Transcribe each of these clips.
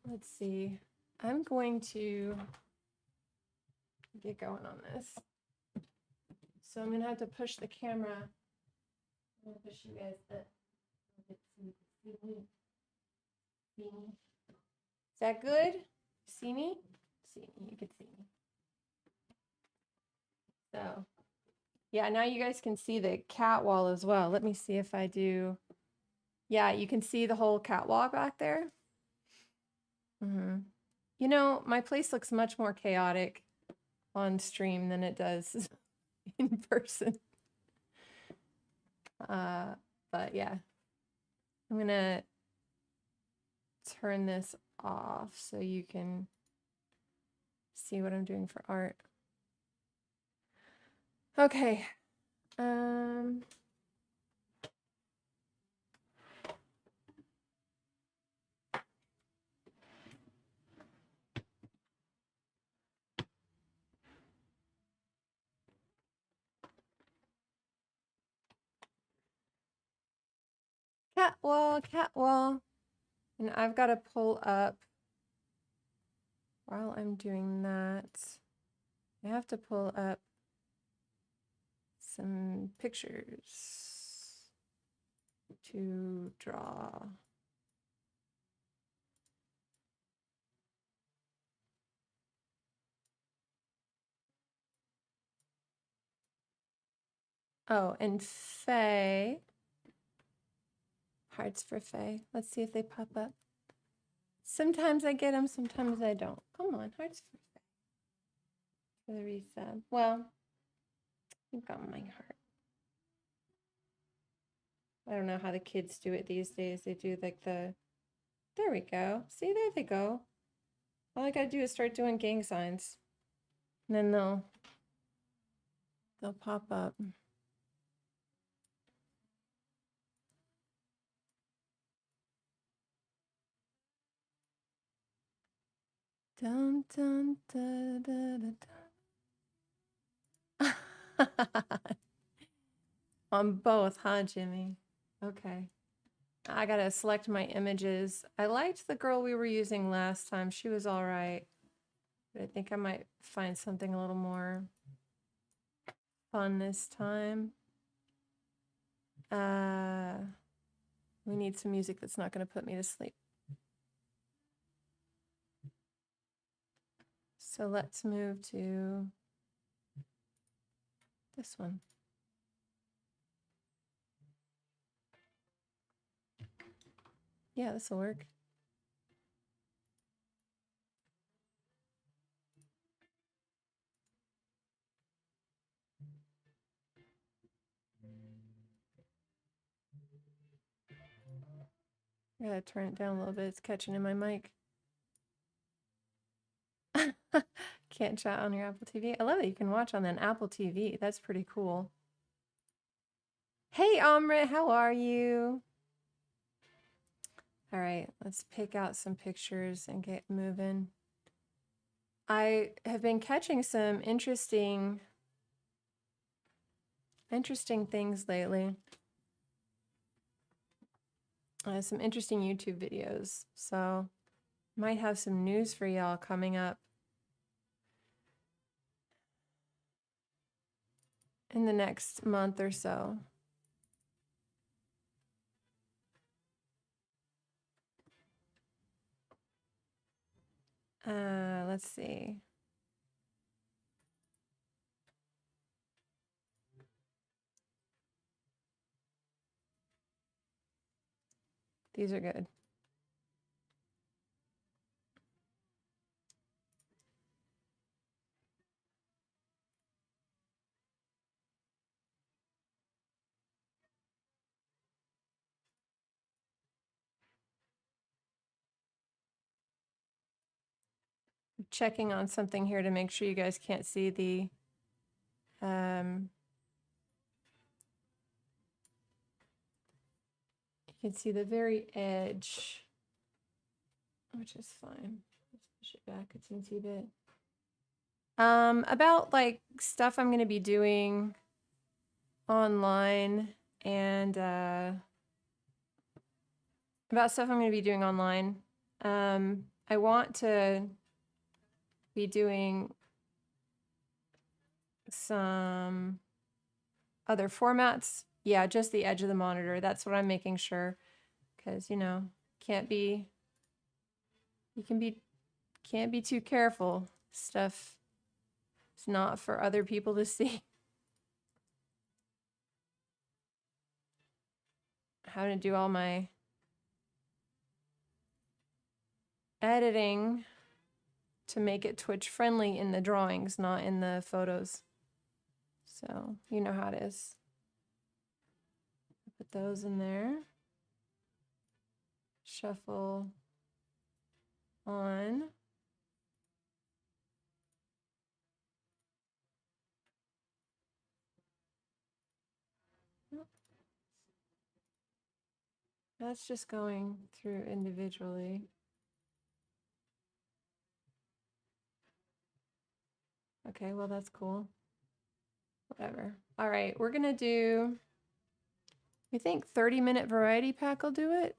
Let's see. I'm going to get going on this. So I'm gonna have to push the camera. I'm gonna push you guys up. Is that good? See me? See me. You can see me. So, yeah, now you guys can see the cat wall as well. Let me see if I do. Yeah, you can see the whole catwalk back there. You know, my place looks much more chaotic on stream than it does in person. But yeah, I'm gonna turn this off so you can see what I'm doing for art. Okay. Cat wall. And I've got to pull up while I'm doing that. I have to pull up some pictures to draw. Oh, and Faye. Hearts for Faye. Let's see if they pop up. Sometimes I get them, sometimes I don't. Come on, hearts for Faye. For the resub. Well, you've got my heart. I don't know how the kids do it these days. They do like the, there we go. See, there they go. All I gotta do is start doing gang signs. And then they'll pop up. Dun, dun, da, da, da, da. On both, huh, Jimmy? Okay. I gotta select my images. I liked the girl we were using last time. She was all right. But I think I might find something a little more fun this time. We need some music that's not gonna put me to sleep. So let's move to this one. Yeah, this will work. I gotta turn it down a little bit. It's catching in my mic. Can't chat on your Apple TV. I love that you can watch on an Apple TV. That's pretty cool. Hey, Amrit, how are you? All right, let's pick out some pictures and get moving. I have been catching some interesting things lately. Some interesting YouTube videos. So might have some news for y'all coming up in the next month or so. Let's see. These are good. Checking on something here to make sure you guys can't see the you can see the very edge, which is fine. Let's push it back a teensy bit. About like stuff I'm going to be doing online and about stuff I'm going to be doing online. I want to be doing some other formats. Yeah, just the edge of the monitor. That's what I'm making sure. Because, you know, can't be too careful. Stuff is not for other people to see. How to do all my editing to make it Twitch friendly in the drawings, not in the photos. So you know how it is. Put those in there. Shuffle on. That's just going through individually. Okay, well, that's cool. Whatever. All right, we're gonna do, you think 30-minute variety pack will do it?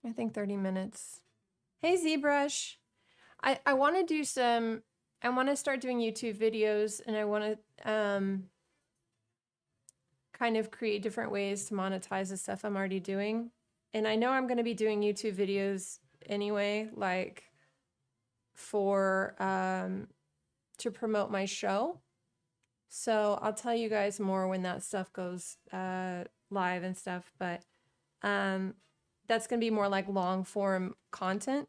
I think 30 minutes. Hey, ZBrush. I want to do some, I want to start doing YouTube videos, and I want to kind of create different ways to monetize the stuff I'm already doing. And I know I'm going to be doing YouTube videos anyway, like for to promote my show. So I'll tell you guys more when that stuff goes live and stuff, but that's going to be more like long form content.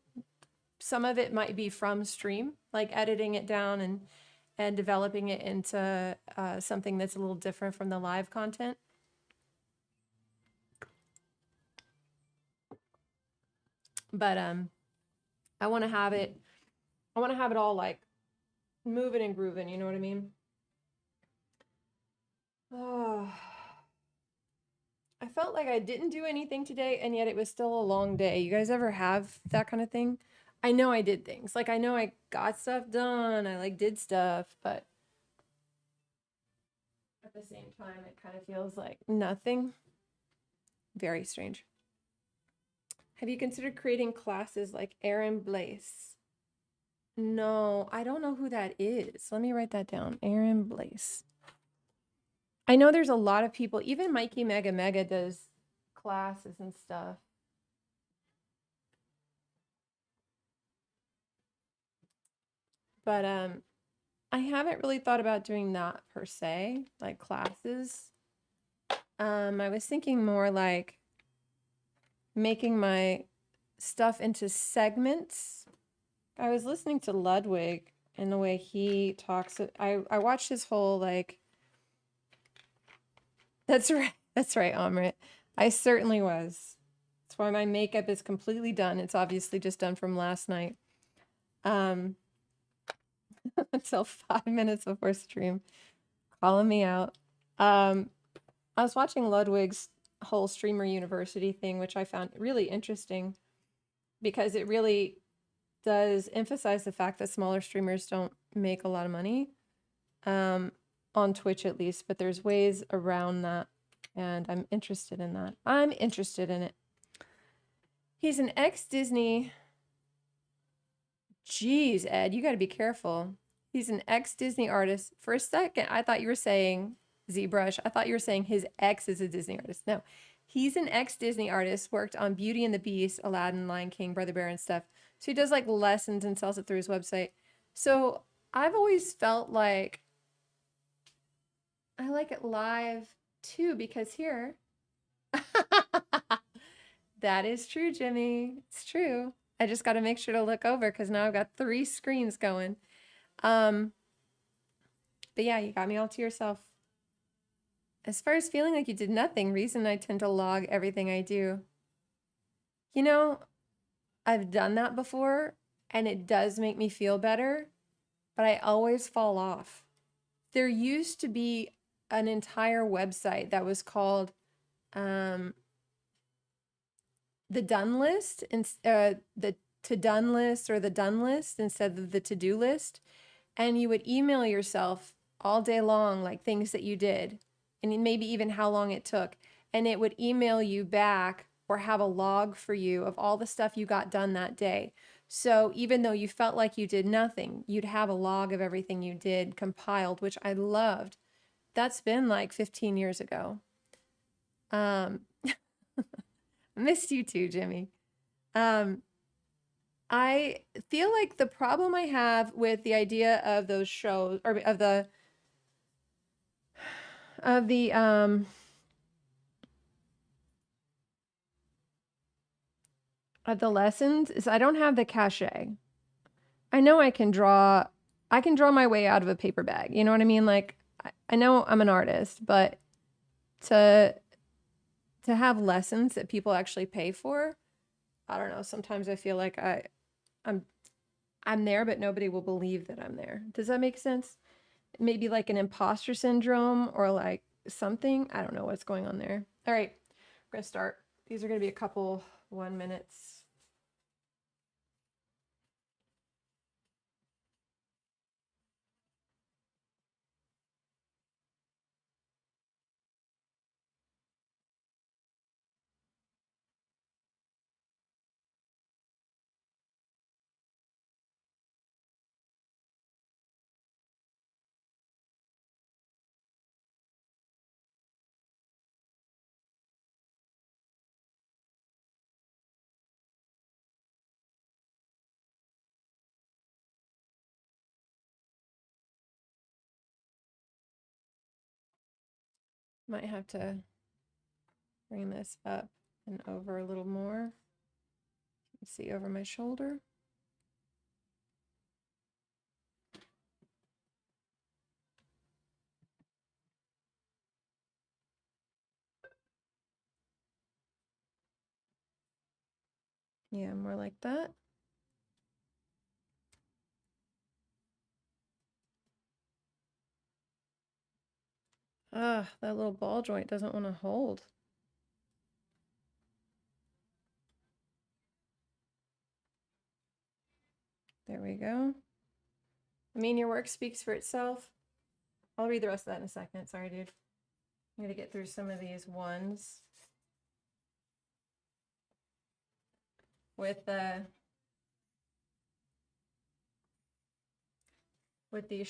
Some of it might be from stream, like editing it down and developing it into something that's a little different from the live content. But I want to have it all like moving and grooving, you know what I mean? Oh, I felt like I didn't do anything today, and yet it was still a long day. You guys ever have that kind of thing? I know I did things. Like, I know I got stuff done. I like did stuff, but at the same time, it kind of feels like nothing. Very strange. Have you considered creating classes like Aaron Blaise? No, I don't know who that is. Let me write that down. Aaron Blaise. I know there's a lot of people, even Mikey Mega Mega does classes and stuff. But I haven't really thought about doing that per se, like classes. I was thinking more like making my stuff into segments. I was listening to Ludwig and the way he talks. I watched his whole like. That's right. That's right, Amrit. I certainly was. That's why my makeup is completely done. It's obviously just done from last night. Until 5 minutes before stream, calling me out. I was watching Ludwig's whole Streamer University thing, which I found really interesting because it really does emphasize the fact that smaller streamers don't make a lot of money, on Twitch at least, but there's ways around that, and I'm interested in that. I'm interested in it. He's an ex-Disney. Jeez, Ed, you got to be careful. He's an ex-Disney artist. For a second, I thought you were saying ZBrush. I thought you were saying his ex is a Disney artist. No, he's an ex-Disney artist, worked on Beauty and the Beast, Aladdin, Lion King, Brother Bear, and stuff. So he does like lessons and sells it through his website. So I've always felt like I like it live too, because here, that is true, Jimmy. It's true. I just got to make sure to look over because now I've got 3 screens going. But yeah, you got me all to yourself. As far as feeling like you did nothing, reason I tend to log everything I do. You know, I've done that before and it does make me feel better, but I always fall off. There used to be an entire website that was called the done list, and the to done list or the done list instead of the to-do list. And you would email yourself all day long, like things that you did, and maybe even how long it took. And it would email you back or have a log for you of all the stuff you got done that day. So even though you felt like you did nothing, you'd have a log of everything you did compiled, which I loved. That's been like 15 years ago. Um, missed you too, Jimmy. Um, I feel like the problem I have with the idea of those shows or of the of the lessons is I don't have the cachet. I know I can draw my way out of a paper bag. You know what I mean? Like I know I'm an artist, but to have lessons that people actually pay for, I don't know. Sometimes I feel like I'm I'm there, but nobody will believe that I'm there. Does that make sense? Maybe like an imposter syndrome or like something. I don't know what's going on there. All right, we're gonna start. These are gonna be a couple 1 minutes. Might have to bring this up and over a little more. Let's see over my shoulder. Yeah, more like that. Ah, that little ball joint doesn't want to hold. There we go. I mean, your work speaks for itself. I'll read the rest of that in a second. Sorry, dude. I'm going to get through some of these ones with these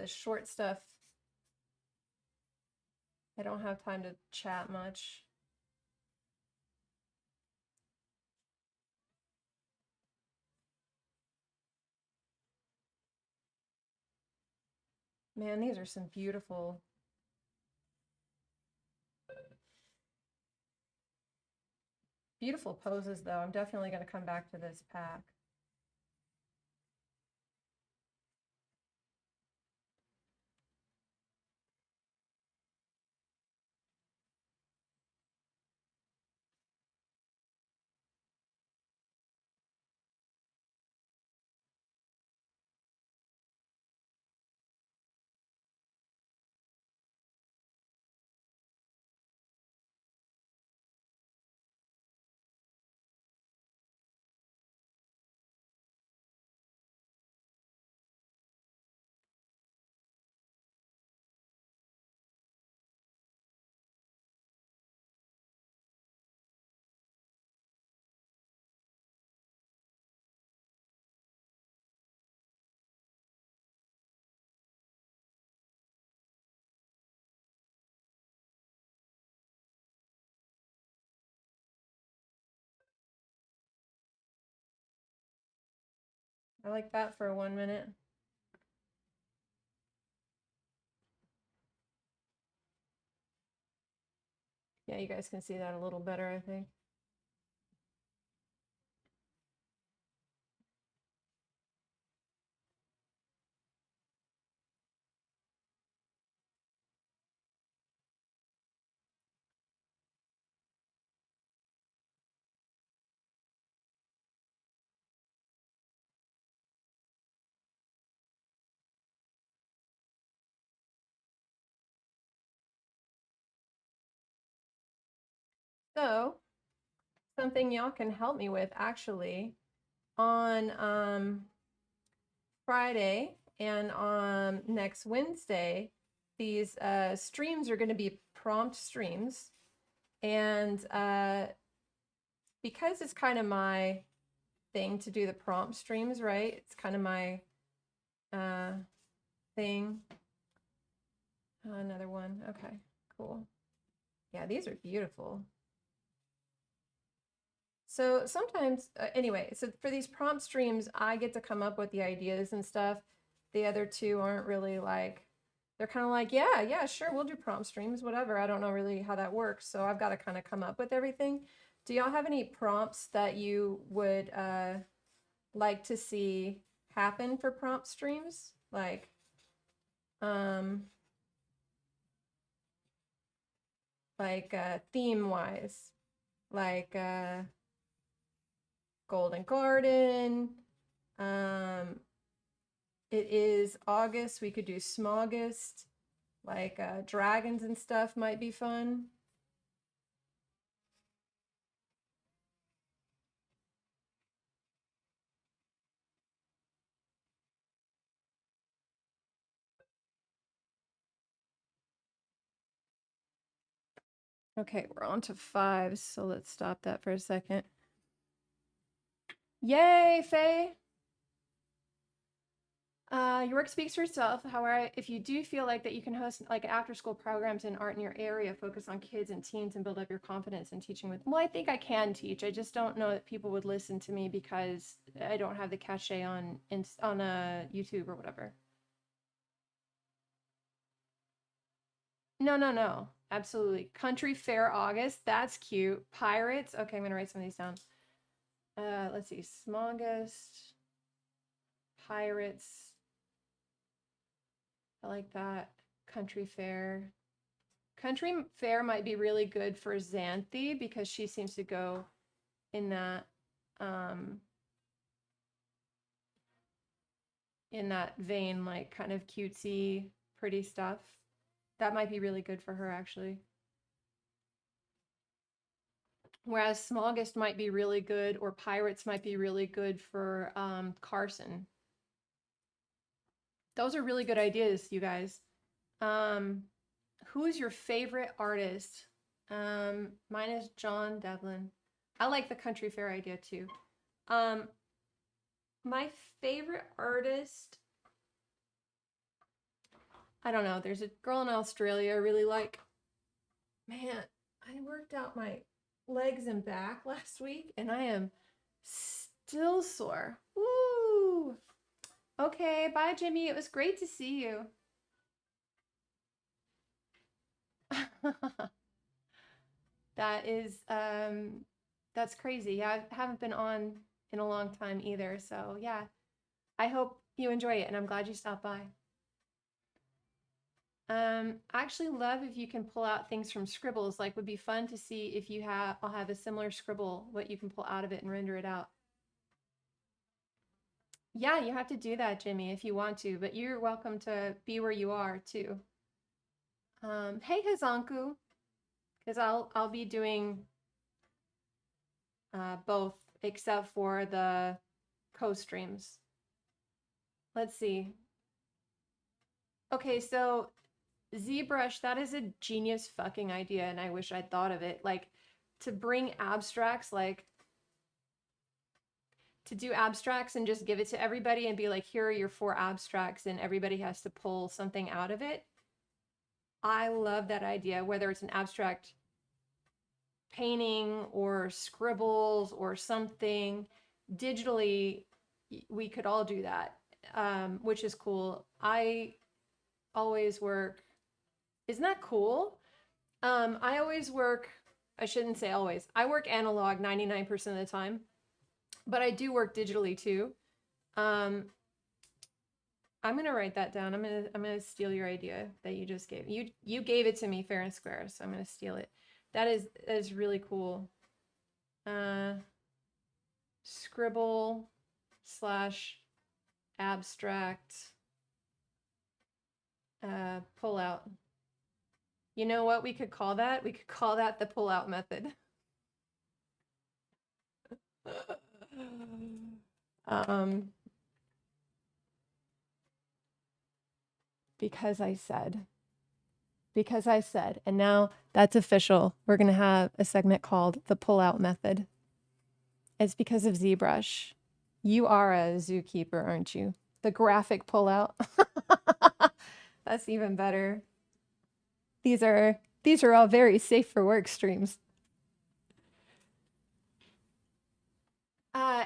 the short stuff. I don't have time to chat much. Man, these are some beautiful poses though. I'm definitely going to come back to this pack. I like that for 1 minute. Yeah, you guys can see that a little better, I think. So, something y'all can help me with actually on Friday and on next Wednesday, these streams are going to be prompt streams. And because it's kind of my thing to do the prompt streams, right? It's kind of my thing. Another one. Okay, cool. Yeah, these are beautiful. So sometimes, anyway, so for these prompt streams, I get to come up with the ideas and stuff. The other two aren't really like, they're kind of like, yeah, sure, we'll do prompt streams, whatever. I don't know really how that works. So I've got to kind of come up with everything. Do y'all have any prompts that you would like to see happen for prompt streams? Like, theme wise, like Golden Garden. It is August. We could do Smogust. Like dragons and stuff might be fun. Okay, we're on to 5, so let's stop that for a second. Yay, Faye! Your work speaks for itself. However, if you do feel like that you can host like after-school programs in art in your area, focus on kids and teens and build up your confidence in teaching with, well, I think I can teach. I just don't know that people would listen to me because I don't have the cachet on YouTube or whatever. No. Absolutely. Country Fair August. That's cute. Pirates. Okay, I'm gonna write some of these down. Let's see. Smogust. Pirates. I like that. Country Fair. Country Fair might be really good for Xanthi because she seems to go in that vein, like kind of cutesy, pretty stuff. That might be really good for her actually. Whereas Smogust might be really good, or Pirates might be really good for Carson. Those are really good ideas, you guys. Who's your favorite artist? Mine is John Devlin. I like the Country Fair idea too. My favorite artist, I don't know. There's a girl in Australia I really like. Man, I worked out my legs and back last week and I am still sore. Woo! Okay, bye, Jimmy. It was great to see you. That is, that's crazy. Yeah, I haven't been on in a long time either. So yeah, I hope you enjoy it and I'm glad you stopped by. I actually love if you can pull out things from scribbles. Like, would be fun to see if you have, I'll have a similar scribble, what you can pull out of it and render it out. Yeah, you have to do that, Jimmy, if you want to, but you're welcome to be where you are too. Hey, Hazanku, because I'll be doing both except for the co-streams. Let's see. Okay, so ZBrush, that is a genius fucking idea, and I wish I'd thought of it. Like, to bring abstracts, like, to do abstracts and just give it to everybody and be like, here are your 4 abstracts, and everybody has to pull something out of it. I love that idea, whether it's an abstract painting or scribbles or something. Digitally, we could all do that, which is cool. I always work, isn't that cool? I always work, I shouldn't say always, I work analog 99% of the time, but I do work digitally too. I'm gonna write that down. I'm gonna steal your idea that you just gave. You gave it to me fair and square, so I'm gonna steal it. That is really cool. Scribble / abstract pull out. You know what we could call that? We could call that the pull out method. Because I said. because I said, and now that's official. We're going to have a segment called the pull-out method. It's because of ZBrush. You are a zookeeper, aren't you? The graphic pull-out. That's even better. These are all very safe for work streams.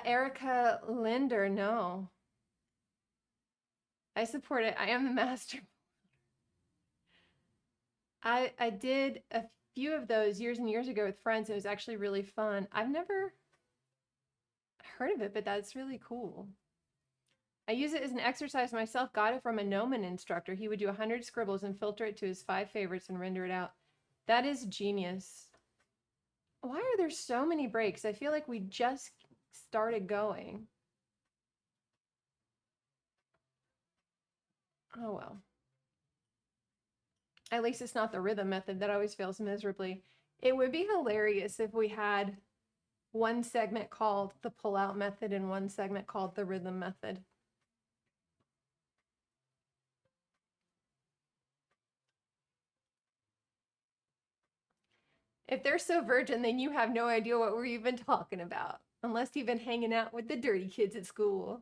Erica Linder, no. I support it. I am the master. I did a few of those years and years ago with friends. It was actually really fun. I've never heard of it, but that's really cool. I use it as an exercise myself. Got it from a Gnomon instructor. He would do 100 scribbles and filter it to his 5 favorites and render it out. That is genius. Why are there so many breaks? I feel like we just started going. Oh well. At least it's not the rhythm method that always fails miserably. It would be hilarious if we had one segment called the pull-out method and one segment called the rhythm method. If they're so virgin, then you have no idea what we're even talking about, unless you've been hanging out with the dirty kids at school.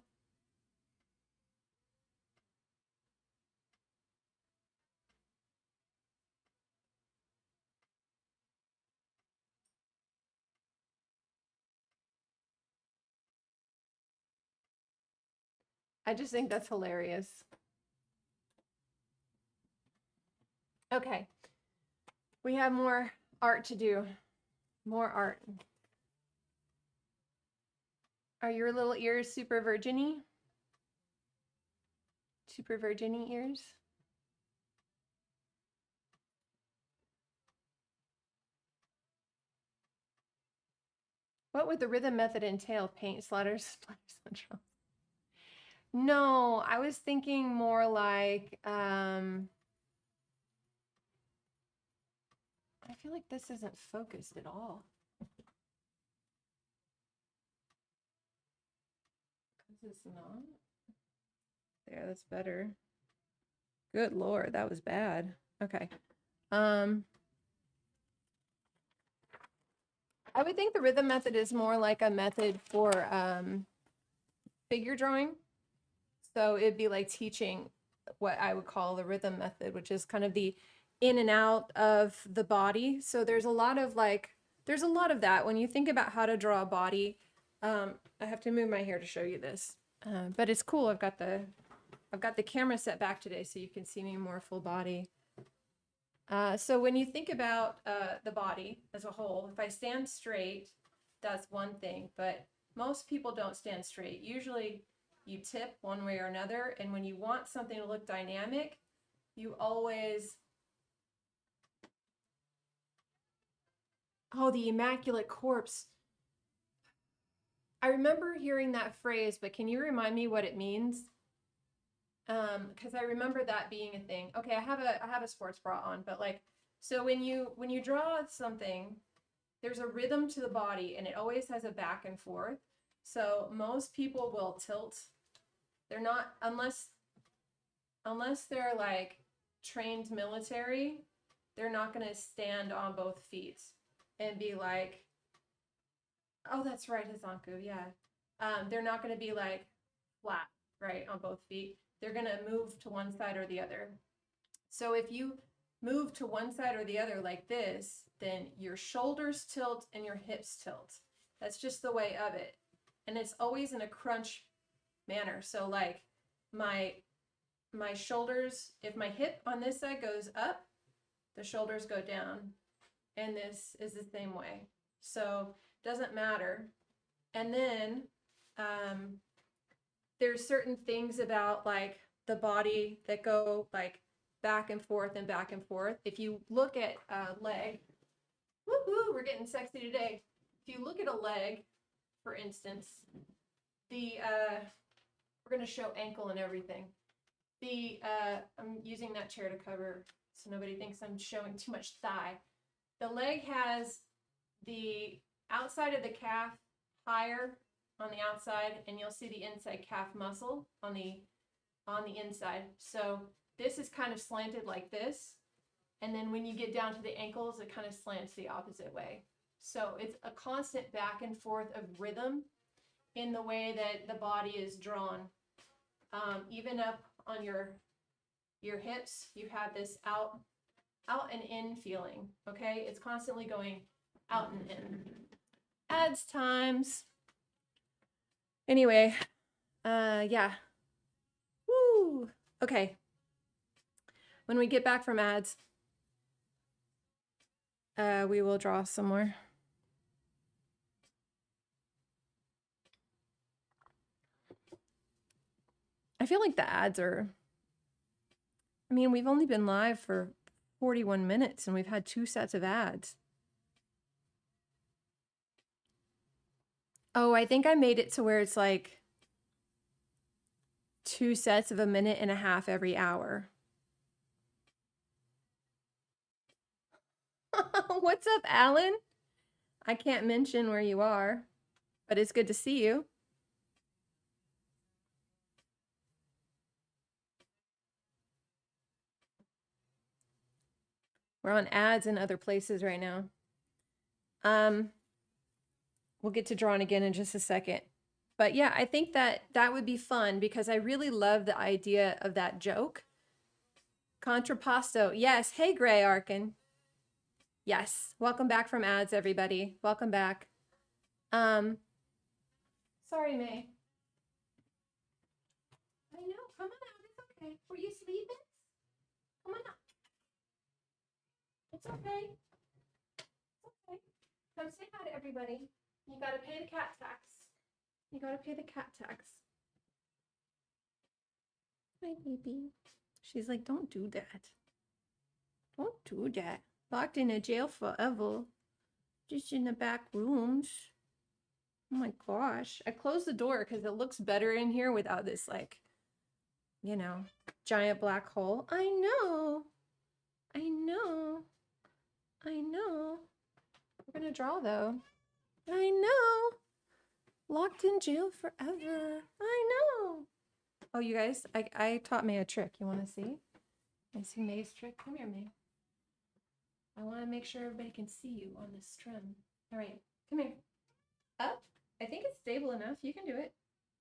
I just think that's hilarious. Okay. We have more art to do. More art. Are your little ears super virgin-y? Super virgin-y ears? What would the rhythm method entail? Paint, splatters, splatters on drum. No, I was thinking more like, I feel like this isn't focused at all. Is this not? There, that's better. Good Lord, that was bad. Okay. I would think the rhythm method is more like a method for figure drawing. So it'd be like teaching what I would call the rhythm method, which is kind of the in and out of the body. So there's a lot of that when you think about how to draw a body. I have to move my hair to show you this, but it's cool. I've got the camera set back today so you can see me more full body. So when you think about the body as a whole, if I stand straight, that's one thing, but most people don't stand straight. Usually you tip one way or another, and when you want something to look dynamic, you always... Oh, the Immaculate Corpse. I remember hearing that phrase, but can you remind me what it means? Because I remember that being a thing. Okay, I have a sports bra on, but like, so when you draw something, there's a rhythm to the body, and it always has a back and forth. So most people will tilt. They're not, unless they're like trained military, they're not going to stand on both feet and be like, oh, that's right, Hazanku, yeah. They're not going to be like flat, right, on both feet. They're going to move to one side or the other. So if you move to one side or the other like this, then your shoulders tilt and your hips tilt. That's just the way of it. And it's always in a crunch manner. So like my shoulders, if my hip on this side goes up, the shoulders go down. And this is the same way. So doesn't matter. And then there's certain things about like the body that go like back and forth and back and forth. If you look at a leg, woohoo, we're getting sexy today. If you look at a leg, for instance, we're going to show ankle and everything. I'm using that chair to cover so nobody thinks I'm showing too much thigh. The leg has the outside of the calf higher on the outside, and you'll see the inside calf muscle on the inside. So this is kind of slanted like this, And then when you get down to the ankles, it kind of slants the opposite way. So it's a constant back and forth of rhythm in the way that the body is drawn. Even up on your hips, you have this out and in feeling, okay? It's constantly going out and in. Ads times. Anyway, yeah. Woo! Okay. When we get back from ads, we will draw some more. I feel like the ads are, I mean, we've only been live for 41 minutes and we've had 2 sets of ads. Oh, I think I made it to where it's like 2 sets of 1.5 minutes every hour. What's up, Alan? I can't mention where you are, but it's good to see you. We're on ads in other places right now. We'll get to drawing again in just a second. But yeah, I think that would be fun because I really love the idea of that joke. Contrapposto. Yes. Hey, Gray Arkin. Yes. Welcome back from ads, everybody. Welcome back. Sorry, May. I know. Come on out. It's okay. Were you sleeping? Come on out. It's okay. It's okay. Come say hi to everybody. You gotta pay the cat tax. You gotta pay the cat tax. Hi, baby. She's like, don't do that. Don't do that. Locked in a jail forever. Just in the back rooms. Oh my gosh. I closed the door because it looks better in here without this, like, you know, giant black hole. I know. I know. I know. We're gonna draw though. I know. Locked in jail forever. I know. Oh, you guys, I taught May a trick. You want to see? I see May's trick. Come here, May. I want to make sure everybody can see you on this trim. All right, come here. Up. I think it's stable enough. You can do it.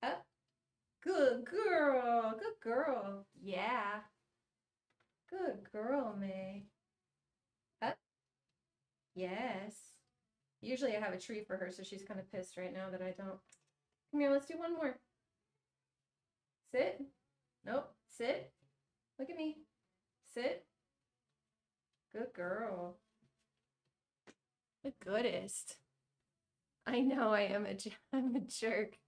Up. Good girl. Good girl. Yeah. Good girl, May. Up. Yes. Usually I have a treat for her, so she's kind of pissed right now that I don't. Come here, let's do one more. Sit. Nope. Sit. Look at me. Sit. Good girl. The goodest. I know I am I'm a jerk.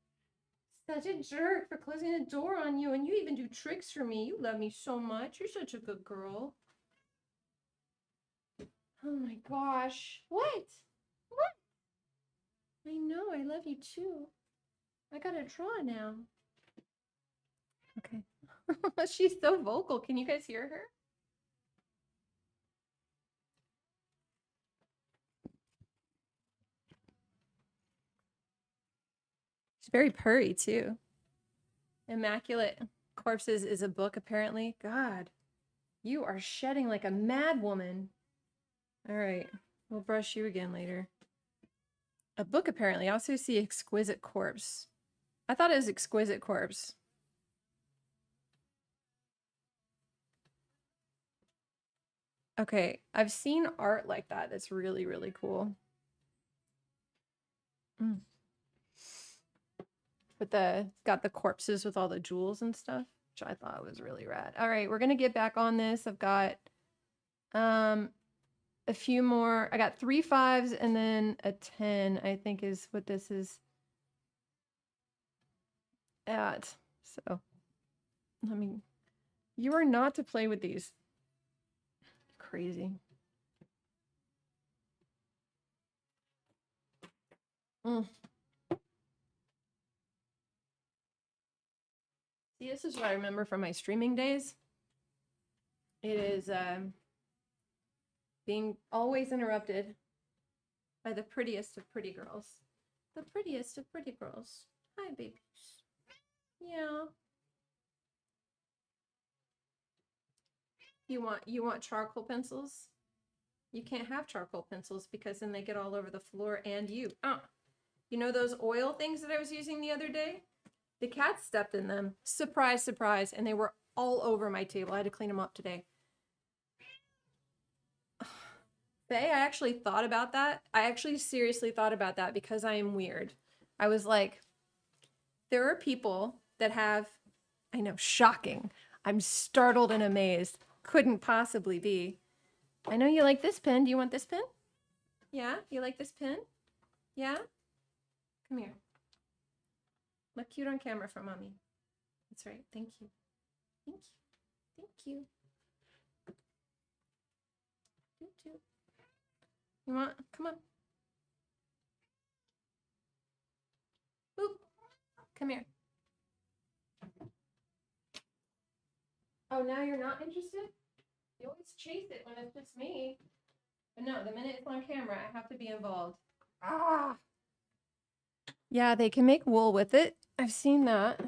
Such a jerk for closing the door on you, and you even do tricks for me. You love me so much. You're such a good girl. Oh my gosh. What? What? I know, I love you too. I gotta draw now. Okay. She's so vocal. Can you guys hear her? She's very purry too. Immaculate Corpses is a book, apparently. God, you are shedding like a mad woman. All right, we'll brush you again later. A book, apparently. I also see Exquisite Corpse. I thought it was Exquisite Corpse. Okay, I've seen art like that. That's really, really cool. But got the corpses with all the jewels and stuff, which I thought was really rad. All right, we're gonna get back on this. I've got a few more. I got 3 5s and then a 10, I think is what this is at. So I mean, you are not to play with these. Crazy. See, this is what I remember from my streaming days. It is being always interrupted by the prettiest of pretty girls. The prettiest of pretty girls. Hi, babies. Yeah. You want charcoal pencils? You can't have charcoal pencils because then they get all over the floor and you. You know those oil things that I was using the other day? The cat stepped in them. Surprise, surprise. And they were all over my table. I had to clean them up today. Faye, I actually thought about that. I actually seriously thought about that because I am weird. I was like, there are people that have, I know, shocking. I'm startled and amazed. Couldn't possibly be. I know you like this pen. Do you want this pen? Yeah? You like this pen? Yeah? Come here. Look cute on camera for mommy. That's right. Thank you. Thank you. Thank you. Toot toot. You want? Come on. Boop. Come here. Oh, now you're not interested? You always chase it when it's just me. But no, the minute it's on camera, I have to be involved. Ah. Yeah, they can make wool with it. I've seen that.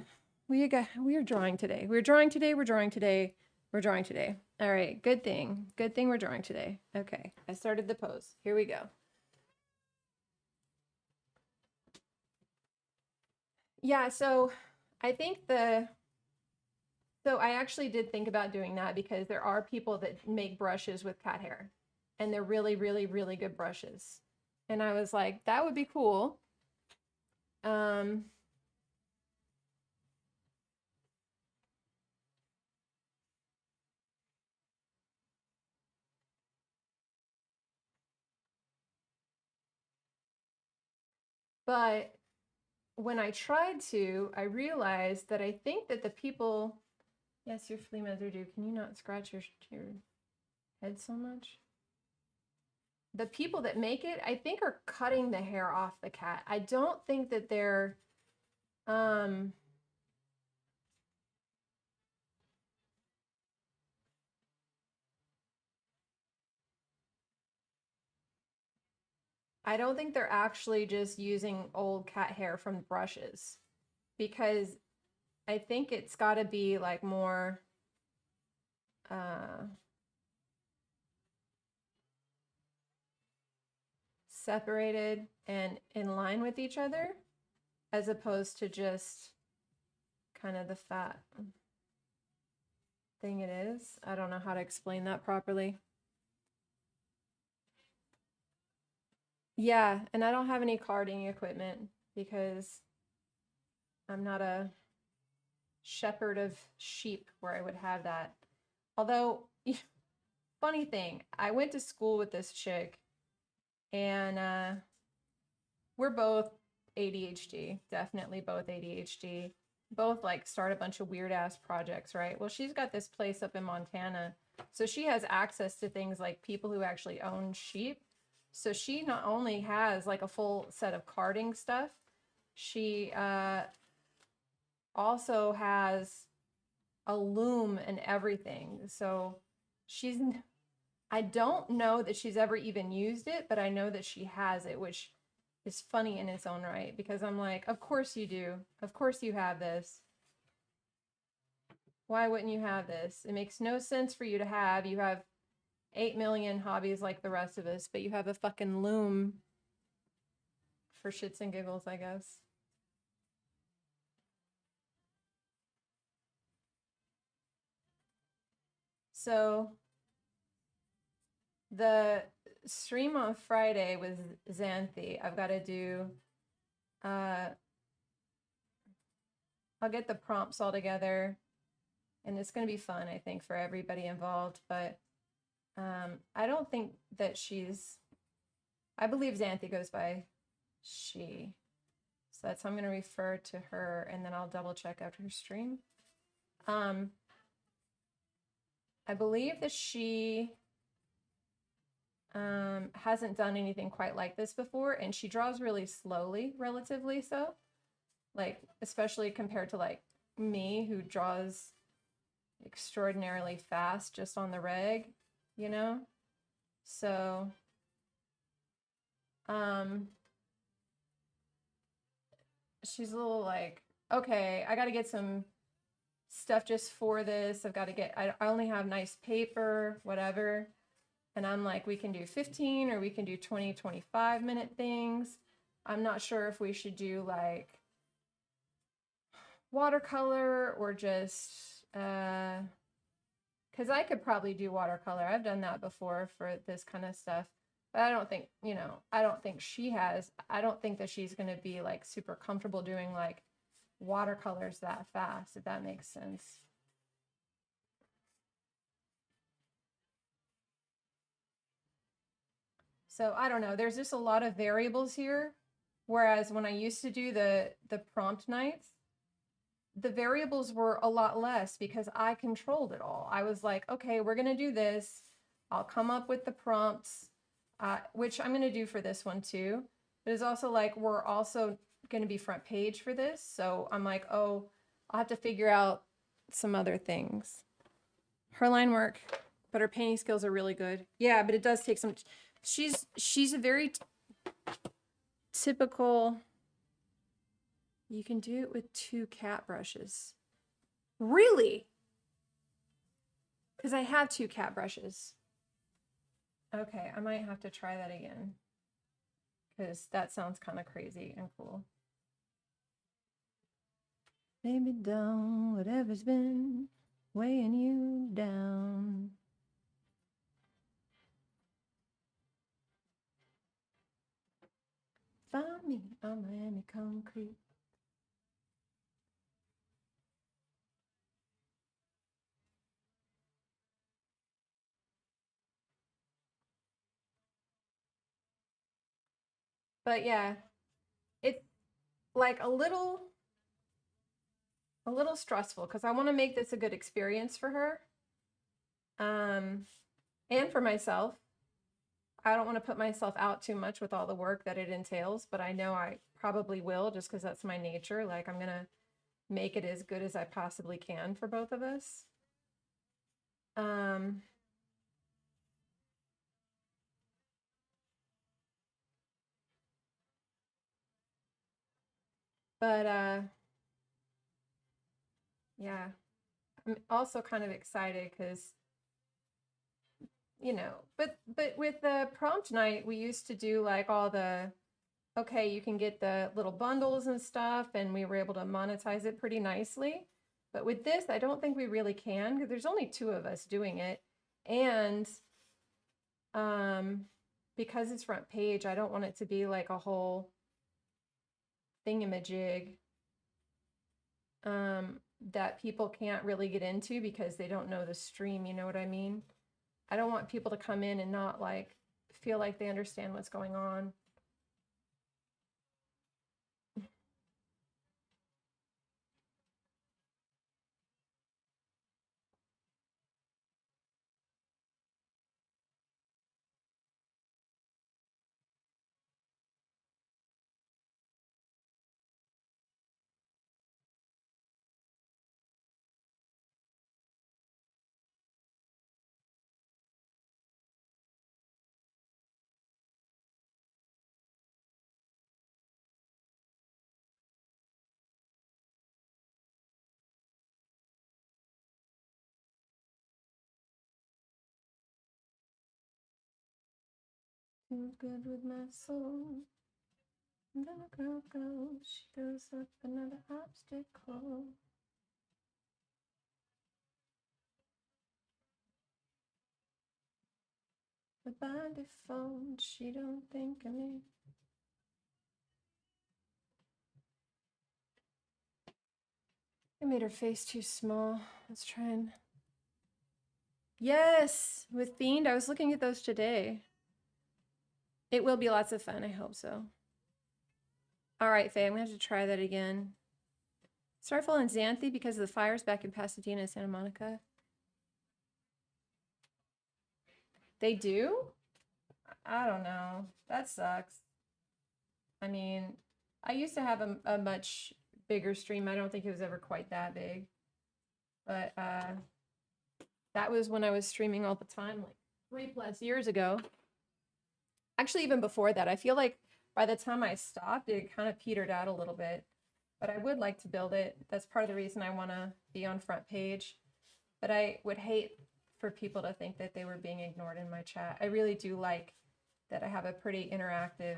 We are drawing today. We're drawing today. We're drawing today. We're drawing today. All right, good thing. Good thing we're drawing today. Okay, I started the pose. Here we go. Yeah, so I think so I actually did think about doing that because there are people that make brushes with cat hair and they're really, really, really good brushes. And I was like, that would be cool. But when I tried to, I realized that I think that the people, yes, your flea mother do. Can you not scratch your head so much? The people that make it, I think, are cutting the hair off the cat. I don't think that they're, um, I don't think they're actually just using old cat hair from brushes because I think it's got to be like more, uh, separated and in line with each other as opposed to just kind of the fat thing it is. I don't know how to explain that properly. Yeah, and I don't have any carding equipment because I'm not a shepherd of sheep where I would have that. Although, funny thing, I went to school with this chick and we're both ADHD, definitely both ADHD. Both like start a bunch of weird ass projects, right? Well, she's got this place up in Montana. So she has access to things like people who actually own sheep. So she not only has like a full set of carding stuff, she also has a loom and everything. So she's, I don't know that she's ever even used it, but I know that she has it, which is funny in its own right because I'm like, of course you do. Of course you have this. Why wouldn't you have this? It makes no sense for you to have. You have 8 million hobbies like the rest of us, but you have a fucking loom for shits and giggles, I guess. So the stream on Friday with Xanthi, I've got to do, uh, I'll get the prompts all together and it's going to be fun, I think, for everybody involved. But I don't think that I believe Xanthi goes by she. So that's how I'm going to refer to her and then I'll double check after her stream. I believe that she hasn't done anything quite like this before and she draws really slowly, relatively so. Like, especially compared to like me who draws extraordinarily fast just on the reg, you know? So, she's a little like, okay, I got to get some stuff just for this. I've got to get, I only have nice paper, whatever. And I'm like, we can do 15 or we can do 20, 25-minute things. I'm not sure if we should do like watercolor or just, because I could probably do watercolor. I've done that before for this kind of stuff. But I don't think, you know, I don't think she has, I don't think that she's going to be like super comfortable doing like watercolors that fast, if that makes sense. So I don't know. There's just a lot of variables here. Whereas when I used to do the prompt nights, the variables were a lot less because I controlled it all. I was like, okay, we're going to do this. I'll come up with the prompts, which I'm going to do for this one too. But it's also like, we're also going to be front page for this. So I'm like, oh, I'll have to figure out some other things. Her line work, but her painting skills are really good. Yeah, but it does take some, she's a very typical, you can do it with 2 cat brushes. Really? Because I have 2 cat brushes. Okay, I might have to try that again. Because that sounds kind of crazy and cool. Baby, down, whatever's been weighing you down. Find me on Miami Concrete. But yeah, it's like a little stressful because I want to make this a good experience for her. And for myself. I don't want to put myself out too much with all the work that it entails, but I know I probably will just because that's my nature. Like, I'm going to make it as good as I possibly can for both of us. But yeah, I'm also kind of excited because, you know, but with the prompt night, we used to do like all the, okay, you can get the little bundles and stuff, and we were able to monetize it pretty nicely. But with this, I don't think we really can because there's only 2 of us doing it. And because it's front page, I don't want it to be like a whole thingamajig that people can't really get into because they don't know the stream, you know what I mean? I don't want people to come in and not like feel like they understand what's going on. Too good with my soul. And then a girl goes, she goes up another obstacle. But by default, she don't think of me. I made her face too small. Let's try and... Yes, with Fiend. I was looking at those today. It will be lots of fun. I hope so. All right, Faye, I'm going to have to try that again. Starfall and Xanthi because of the fires back in Pasadena and Santa Monica. They do? I don't know. That sucks. I mean, I used to have a much bigger stream. I don't think it was ever quite that big. But that was when I was streaming all the time, like 3+ years ago. Actually, even before that, I feel like by the time I stopped, it kind of petered out a little bit. but I would like to build it. That's part of the reason I want to be on front page. But I would hate for people to think that they were being ignored in my chat. I really do like that I have a pretty interactive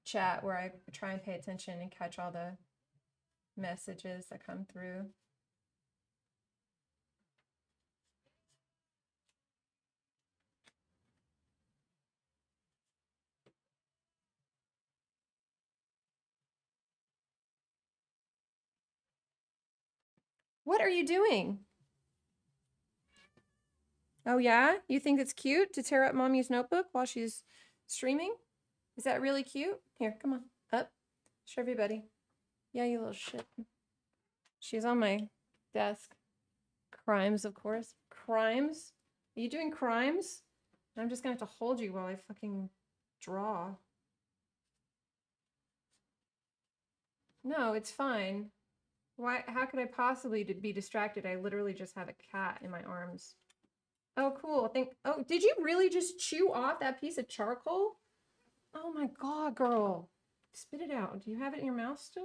chat where I try and pay attention and catch all the messages that come through. What are you doing? Oh yeah? You think it's cute to tear up mommy's notebook while she's streaming? Is that really cute? Here, come on. Up. Show everybody. Yeah, you little shit. She's on my desk. Crimes, of course. Crimes? Are you doing crimes? I'm just gonna have to hold you while I fucking draw. No, it's fine. Why? How could I possibly be distracted? I literally just have a cat in my arms. Oh, cool. Oh, did you really just chew off that piece of charcoal? Oh my God, girl. Spit it out. Do you have it in your mouth still?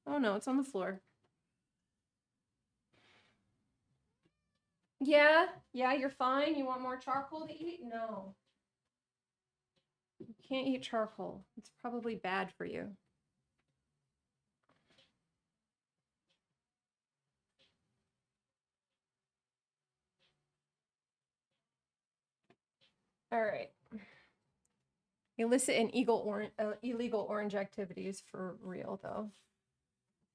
Oh no, it's on the floor. Yeah, you're fine. You want more charcoal to eat? No. You can't eat charcoal. It's probably bad for you. All right. Illicit and illegal orange activities for real, though.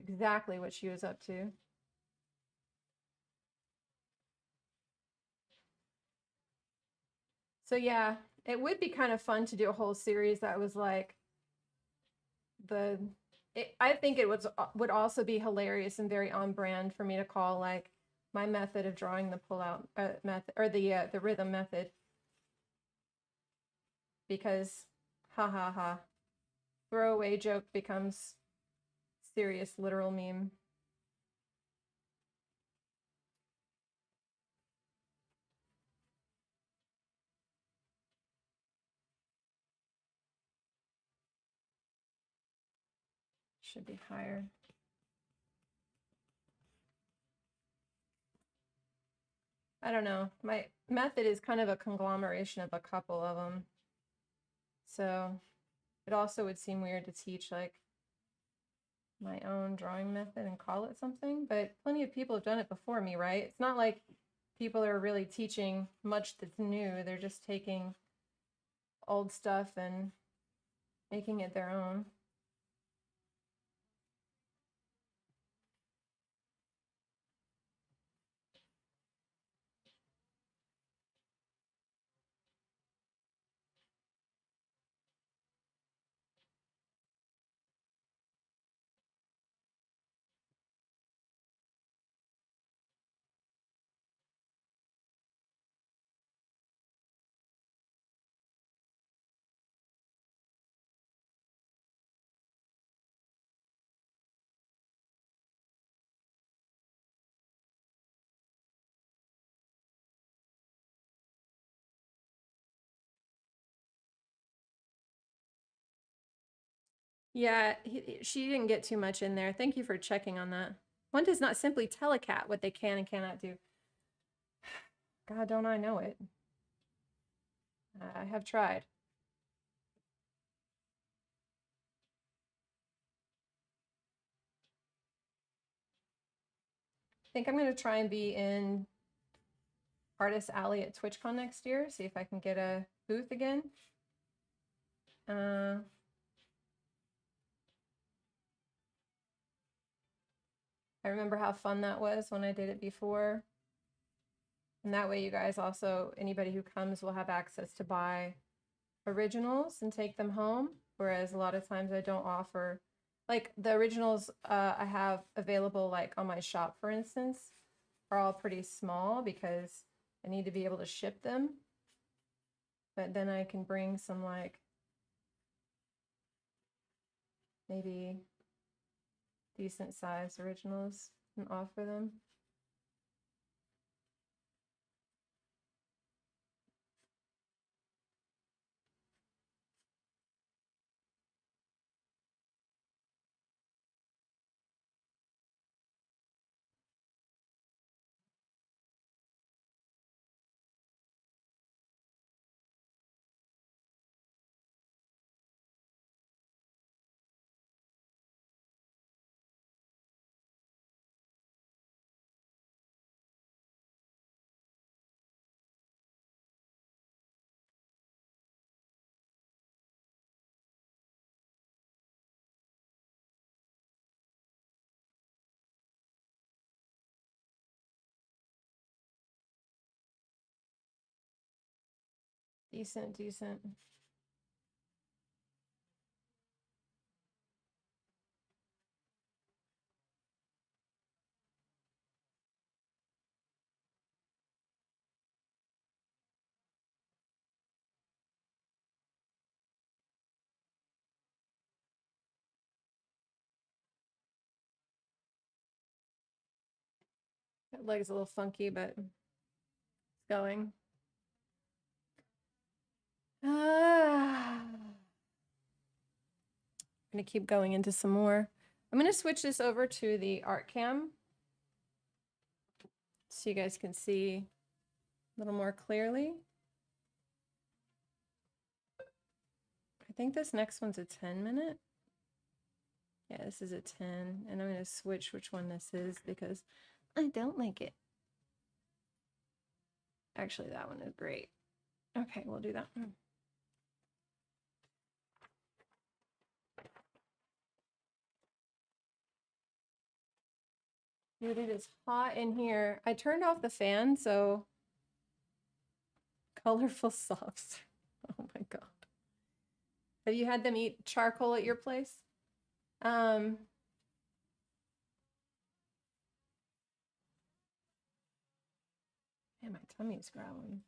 Exactly what she was up to. So yeah, it would be kind of fun to do a whole series that was like I think it would also be hilarious and very on brand for me to call like my method of drawing the pullout method or the rhythm method, because ha ha ha, throwaway joke becomes serious literal meme. Should be higher. I don't know. My method is kind of a conglomeration of a couple of them. So it also would seem weird to teach like my own drawing method and call it something, but plenty of people have done it before me, right? It's not like people are really teaching much that's new. They're just taking old stuff and making it their own. Yeah, she didn't get too much in there. Thank you for checking on that. One does not simply tell a cat what they can and cannot do. God, don't I know it? I have tried. I think I'm going to try and be in Artist Alley at TwitchCon next year. See if I can get a booth again. I remember how fun that was when I did it before. And that way you guys also, anybody who comes will have access to buy originals and take them home. Whereas a lot of times I don't offer, like the originals I have available like on my shop, for instance, are all pretty small because I need to be able to ship them. But then I can bring some like maybe decent size originals and offer them. Decent, decent. That leg's a little funky, but it's going. I'm gonna keep going into some more. I'm gonna switch this over to the art cam so you guys can see a little more clearly. I think this next one's a 10-minute. Yeah, this is a 10, and I'm gonna switch which one this is because I don't like it. Actually, that one is great. Okay, we'll do that one. Dude, it is hot in here. I turned off the fan, so colorful softs. Oh my God. Have you had them eat charcoal at your place? Man, my tummy's growling.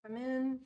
Come in.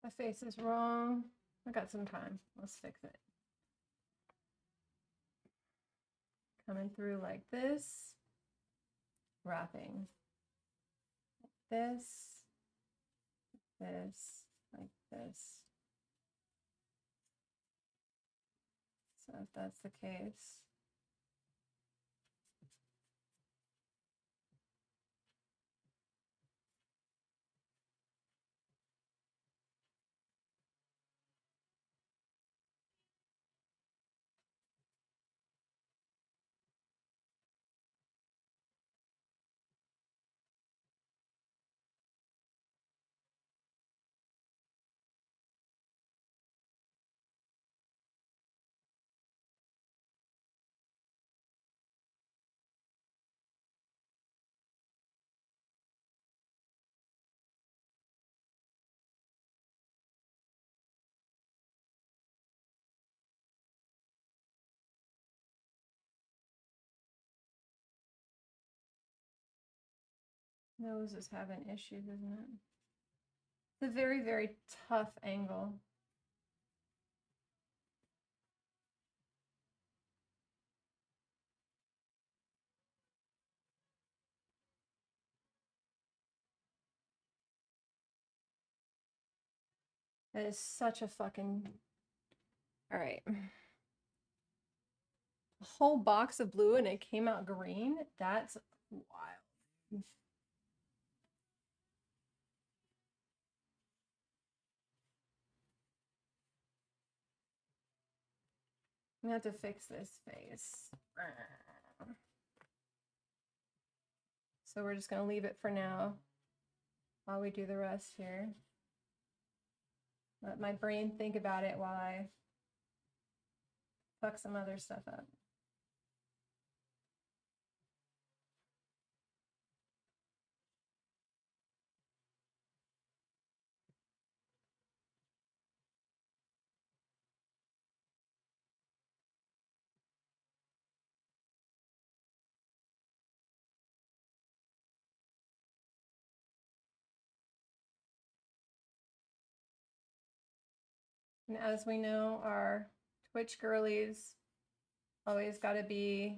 My face is wrong. I got some time. Let's fix it. Coming through like this. Wrapping. This. This. Like this. So if that's the case. Nose is having issues, isn't it? It's a very, very tough angle. That is such a fucking... All right. A whole box of blue and it came out green? That's wild. I'm gonna have to fix this face. So we're just gonna leave it for now while we do the rest here. Let my brain think about it while I fuck some other stuff up. And as we know, our Twitch girlies always got to be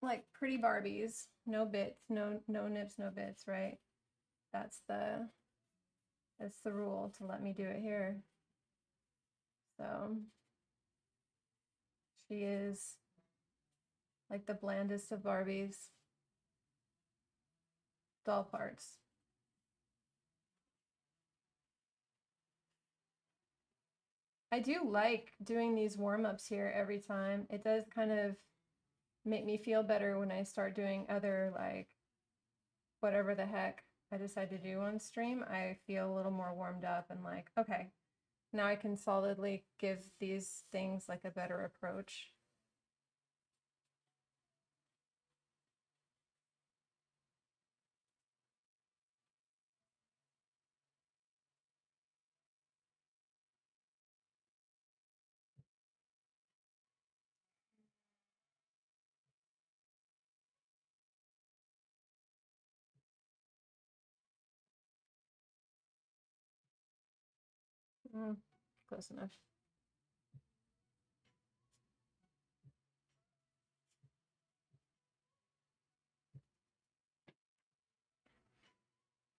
like pretty Barbies, no bits, no nips, no bits, right? That's the rule to let me do it here. So she is like the blandest of Barbies. Doll parts. I do like doing these warm-ups here every time. It does kind of make me feel better when I start doing other, like, whatever the heck I decide to do on stream. I feel a little more warmed up and like, okay, now I can solidly give these things like a better approach. Close enough.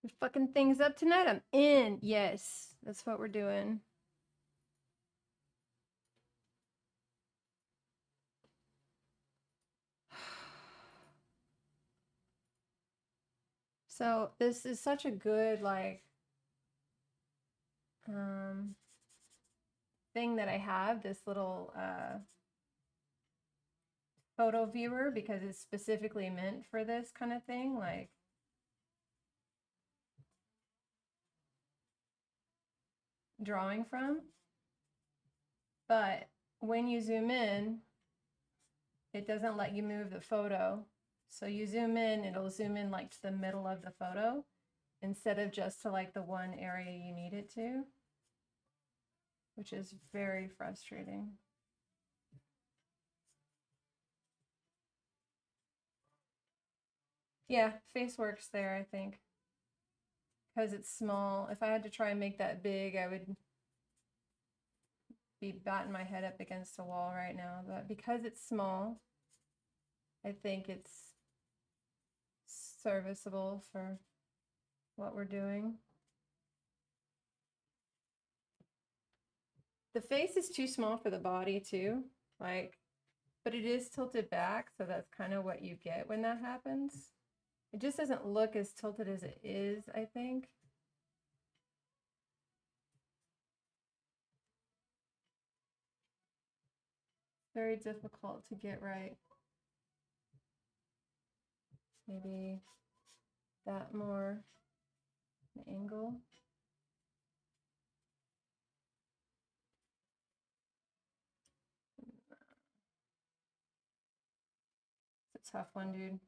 We're fucking things up tonight. I'm in. Yes, that's what we're doing. So this is such a good like thing that I have, this little photo viewer, because it's specifically meant for this kind of thing, like drawing from. But when you zoom in, it doesn't let you move the photo. So you zoom in, it'll zoom in like to the middle of the photo instead of just to like the one area you need it to, which is very frustrating. Yeah, face works there, I think. Because it's small. If I had to try and make that big, I would be batting my head up against a wall right now. But because it's small, I think it's serviceable for what we're doing. The face is too small for the body too, like, but it is tilted back, so that's kind of what you get when that happens. It just doesn't look as tilted as it is, I think. Very difficult to get right. Maybe that more an angle. It's a tough one, dude.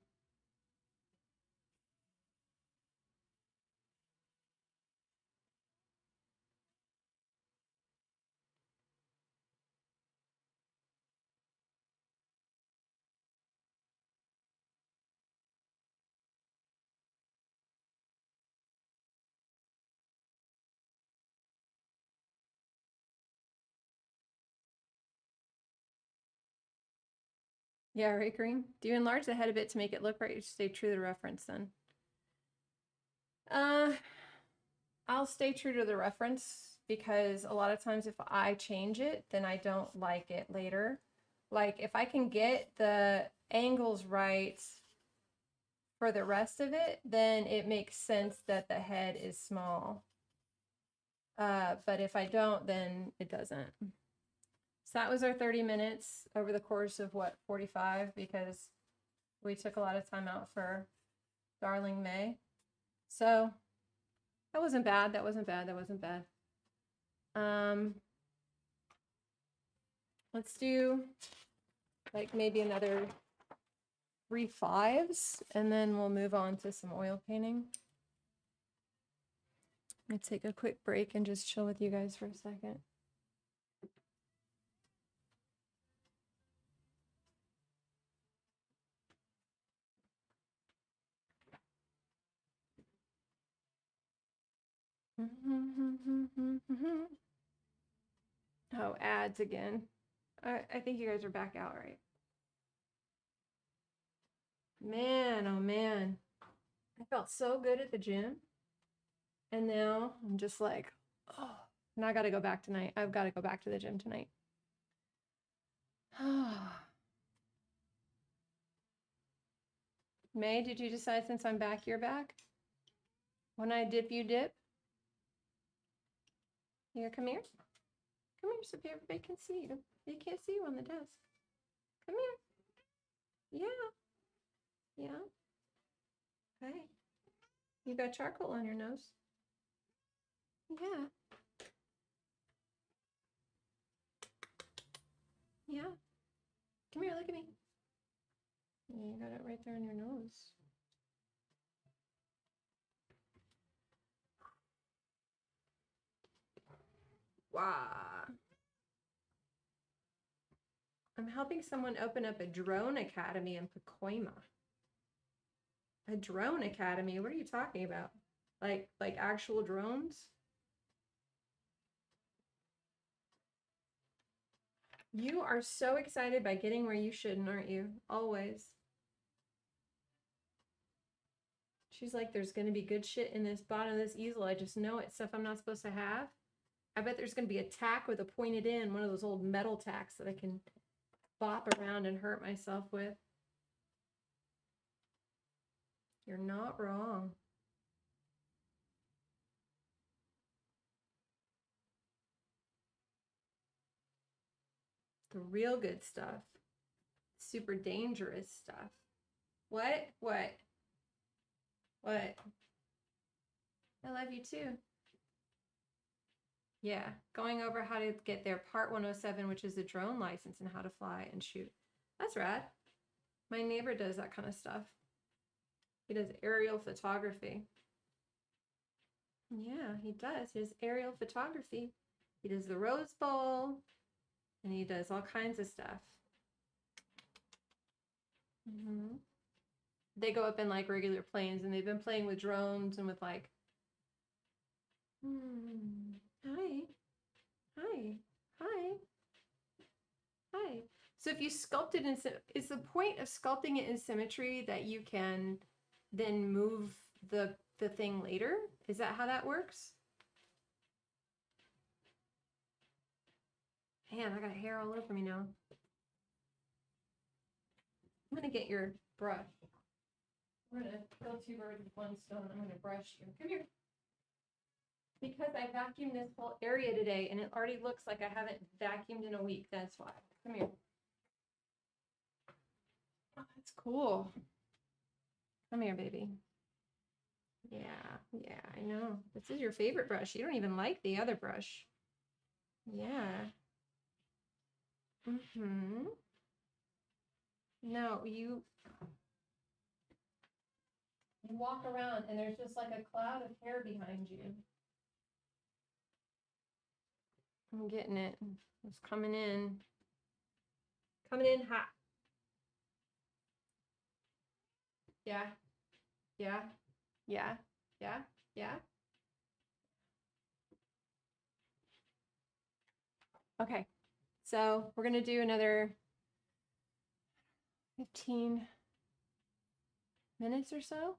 Yeah, right, Kareem? Do you enlarge the head a bit to make it look right? You stay true to the reference then. I'll stay true to the reference because a lot of times if I change it, then I don't like it later. Like if I can get the angles right for the rest of it, then it makes sense that the head is small. But if I don't, then it doesn't. So that was our 30 minutes over the course of what, 45, because we took a lot of time out for Darling May. So that wasn't bad. That wasn't bad. That wasn't bad. Let's do like maybe another 3 5s, and then we'll move on to some oil painting. I'm gonna take a quick break and just chill with you guys for a second. Oh, ads again. I think you guys are back out, right? Man, oh man. I felt so good at the gym. And now I'm just like, oh, now I got to go back tonight. I've got to go back to the gym tonight. May, did you decide since I'm back, you're back? When I dip, you dip? Here, come here. Come here so everybody can see you. They can't see you on the desk. Come here. Yeah. Yeah. Okay. You got charcoal on your nose. Yeah. Yeah. Come here, look at me. You got it right there on your nose. Wow. I'm helping someone open up a drone academy in Pacoima. A drone academy? What are you talking about? Like actual drones? You are so excited by getting where you shouldn't, aren't you? Always. She's like, there's going to be good shit in this bottom of this easel. I just know it's stuff I'm not supposed to have. I bet there's going to be a tack with a pointed end, one of those old metal tacks that I can bop around and hurt myself with. You're not wrong. The real good stuff. Super dangerous stuff. What? What? What? I love you too. Yeah, going over how to get their Part 107, which is a drone license and how to fly and shoot. That's rad. My neighbor does that kind of stuff. He does aerial photography. Yeah, he does. He does aerial photography. He does the Rose Bowl, and he does all kinds of stuff. They go up in like regular planes, and they've been playing with drones and with like, hi, hi, hi, hi. So if you sculpt it in, is the point of sculpting it in symmetry that you can then move the thing later? Is that how that works? Man, I got hair all over me now. I'm gonna get your brush. We're gonna kill 2 birds with 1 stone. I'm gonna brush you. Come here. Because I vacuumed this whole area today and it already looks like I haven't vacuumed in a week. That's why. Come here. Oh, that's cool. Come here, baby. Yeah, I know. This is your favorite brush. You don't even like the other brush. Yeah. No, you walk around and there's just like a cloud of hair behind you. I'm getting it. It's coming in. Coming in hot. Yeah. Yeah. Yeah. Yeah. Yeah. Okay. So we're going to do another 15 minutes or so.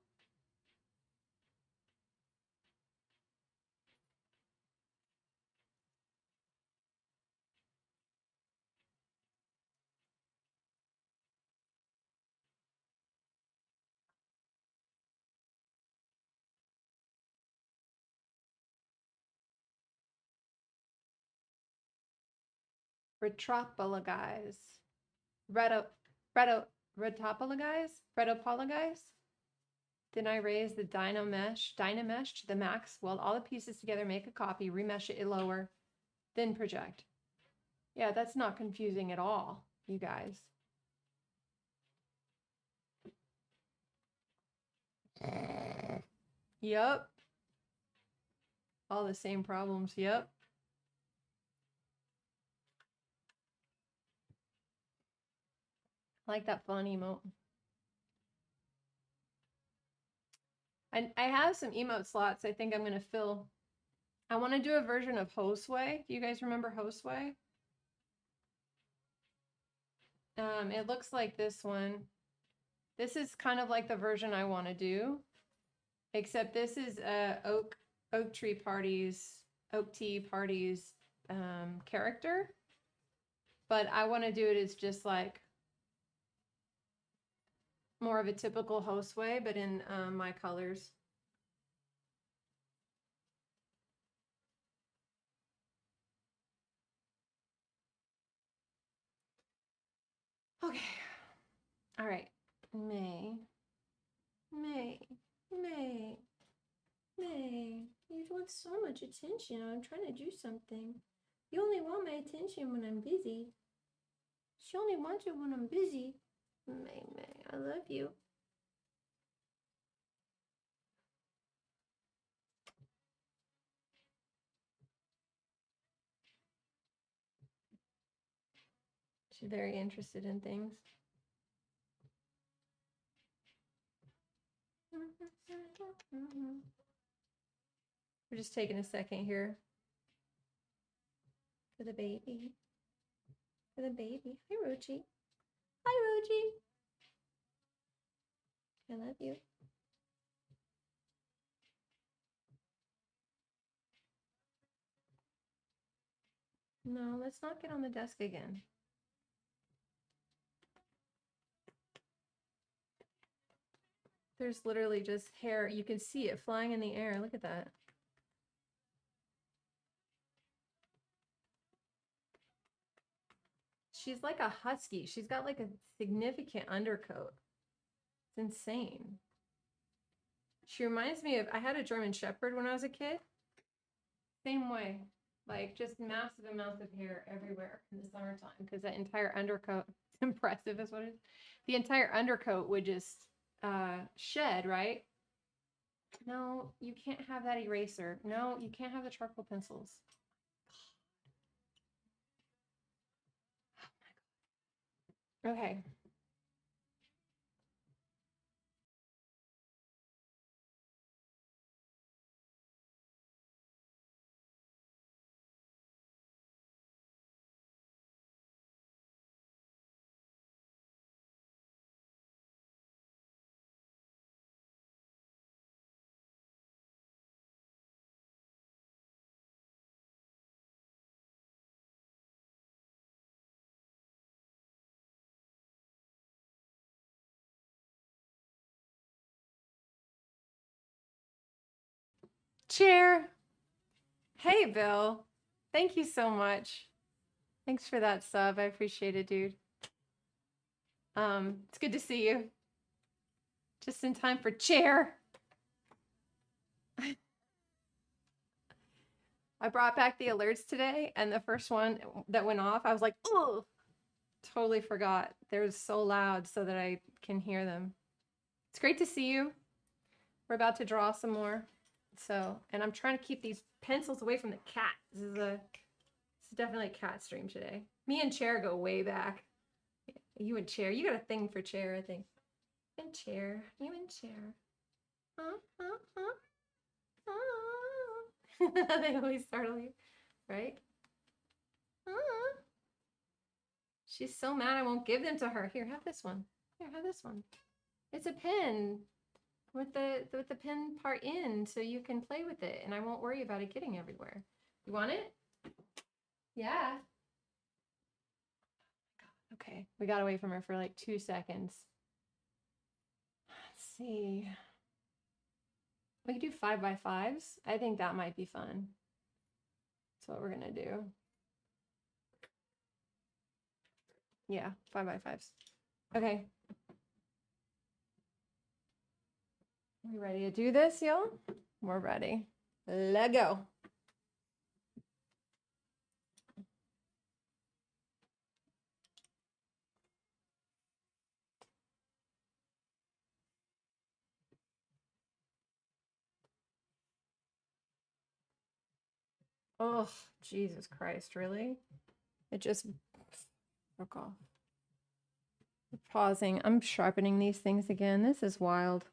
Retropologize. Retopologize? Then I raise the Dynamesh to the max, weld all the pieces together, make a copy, remesh it lower, then project. Yeah, that's not confusing at all, you guys. Yep. All the same problems, yep. I like that fun emote. I have some emote slots I think I'm going to fill. I want to do a version of Hostway. Do you guys remember Hostway? It looks like this one. This is kind of like the version I want to do, except this is Oak Tea Party's character, but I want to do it as just like more of a typical Hostway, but in my colors. Okay. All right. May. You want so much attention. I'm trying to do something. You only want my attention when I'm busy. She only wants it when I'm busy. May, I love you. She's very interested in things. We're just taking a second here for the baby. Hi, Rochi. Hi, Rochi. I love you. No, let's not get on the desk again. There's literally just hair. You can see it flying in the air. Look at that. She's like a husky. She's got like a significant undercoat. It's insane. She reminds me of, I had a German Shepherd when I was a kid. Same way. Like just massive amounts of hair everywhere in the summertime because that entire undercoat, impressive is what it is. The entire undercoat would just shed, right? No, you can't have that eraser. No, you can't have the charcoal pencils. Oh my God. Okay. Chair. Hey, Bill. Thank you so much. Thanks for that sub. I appreciate it, dude. It's good to see you. Just in time for chair. I brought back the alerts today, and the first one that went off, I was like, oh, totally forgot. They're so loud so that I can hear them. It's great to see you. We're about to draw some more. So, and I'm trying to keep these pencils away from the cat. This is definitely a cat stream today. Me and Chair go way back. You and Chair, you got a thing for Chair, I think. And Chair, you and Chair. They always startle you, right? She's so mad I won't give them to her. Here, have this one. Here, have this one. It's a pen with the pin part in, so you can play with it, and I won't worry about it getting everywhere. You want it? Yeah. Okay, we got away from her for like 2 seconds. Let's see. We could do 5x5s. I think that might be fun. That's what we're gonna do. Yeah, 5x5s. Okay. We ready to do this, y'all? We're ready. Let go. Oh, Jesus Christ, really? It just broke off. Pausing. I'm sharpening these things again. This is wild.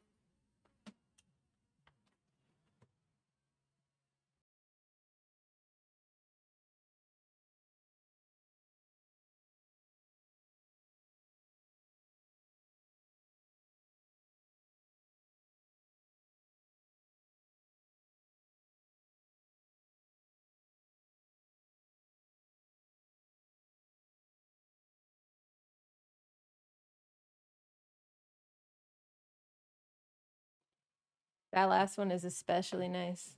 That last one is especially nice.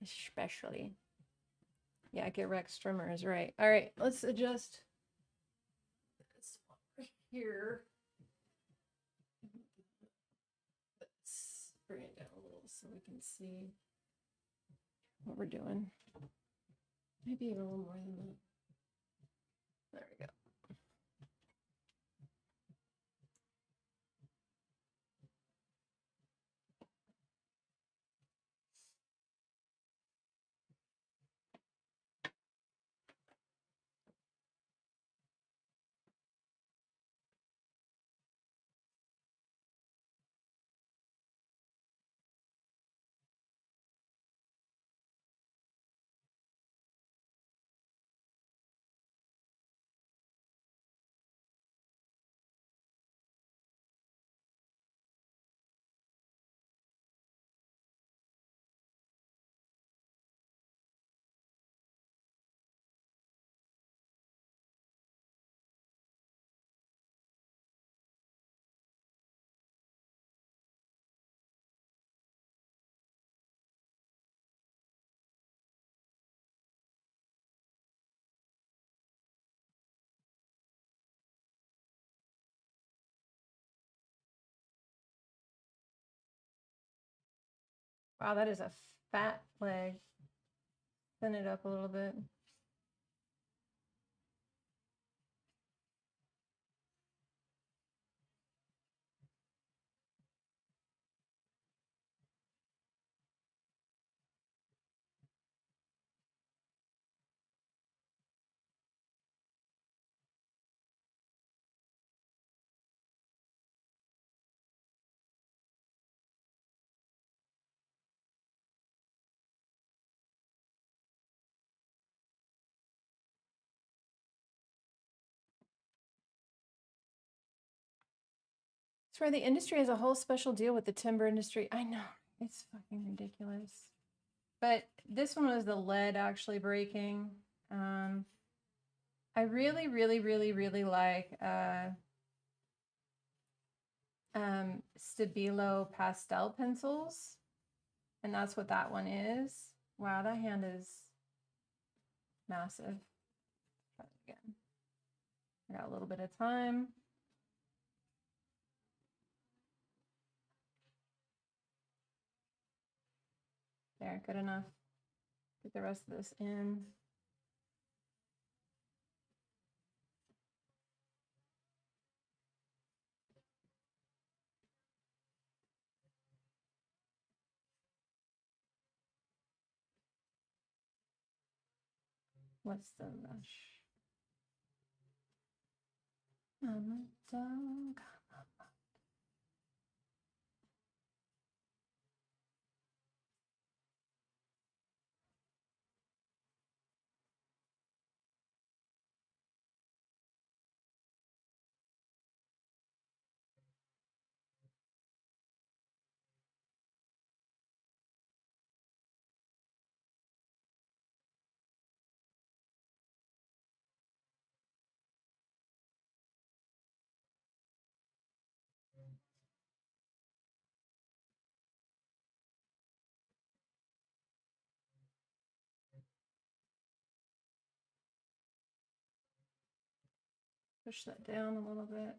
Especially. Yeah, get Rex trimmers, right. All right, let's adjust this over here. Let's bring it down a little so we can see what we're doing. Maybe even a little more than that. There we go. Wow, that is a fat leg. Thin it up a little bit. It's where the industry has a whole special deal with the timber industry. I know, it's fucking ridiculous. But this one was the lead actually breaking. I really, really, really, really like Stabilo pastel pencils. And that's what that one is. Wow, that hand is massive. Try it again. I got a little bit of time. There, good enough. Get the rest of this in. What's the rush? I'm a dog. Push that down a little bit.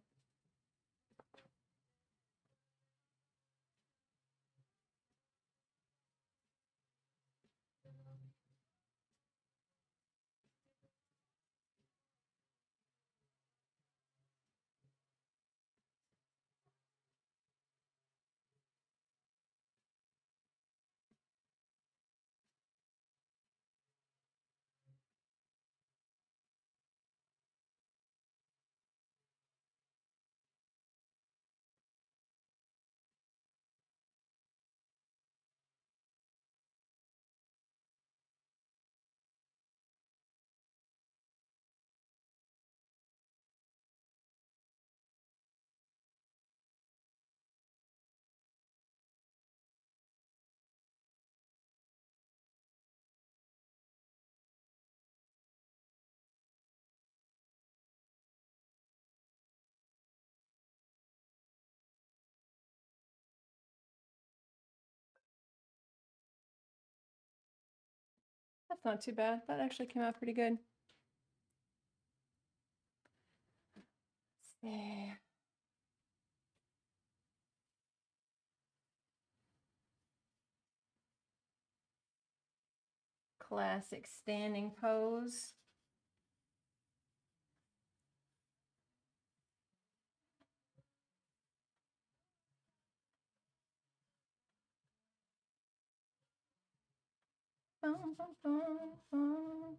That's not too bad. That actually came out pretty good. Let's see. Classic standing pose. Bum, bum, bum, bum.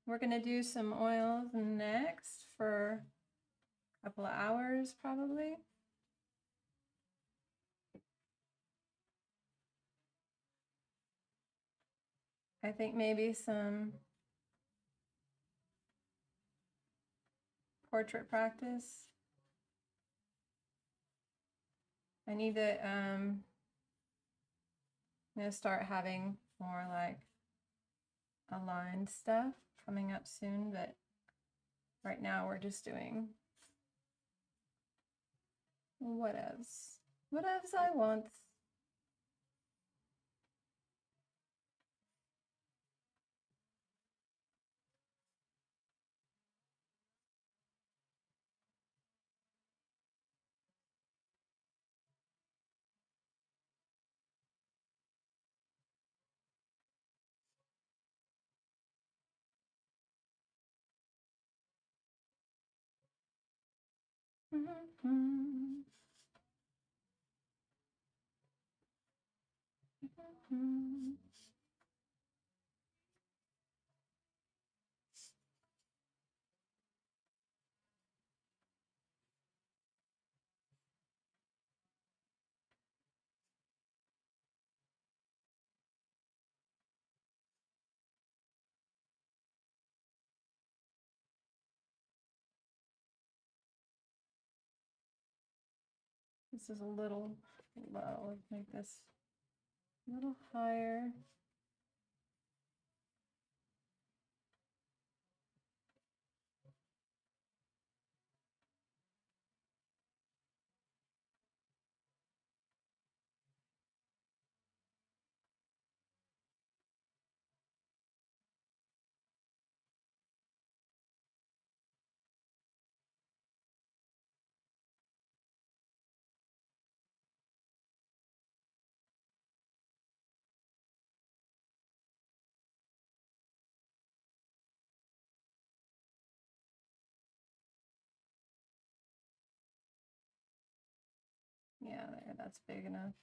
We're gonna do some oils next for a couple of hours probably. I think maybe some portrait practice. I need to start having more like aligned stuff coming up soon, but right now we're just doing whatevs I want. This is a little low. Let's make this a little higher. Yeah, there, that's big enough.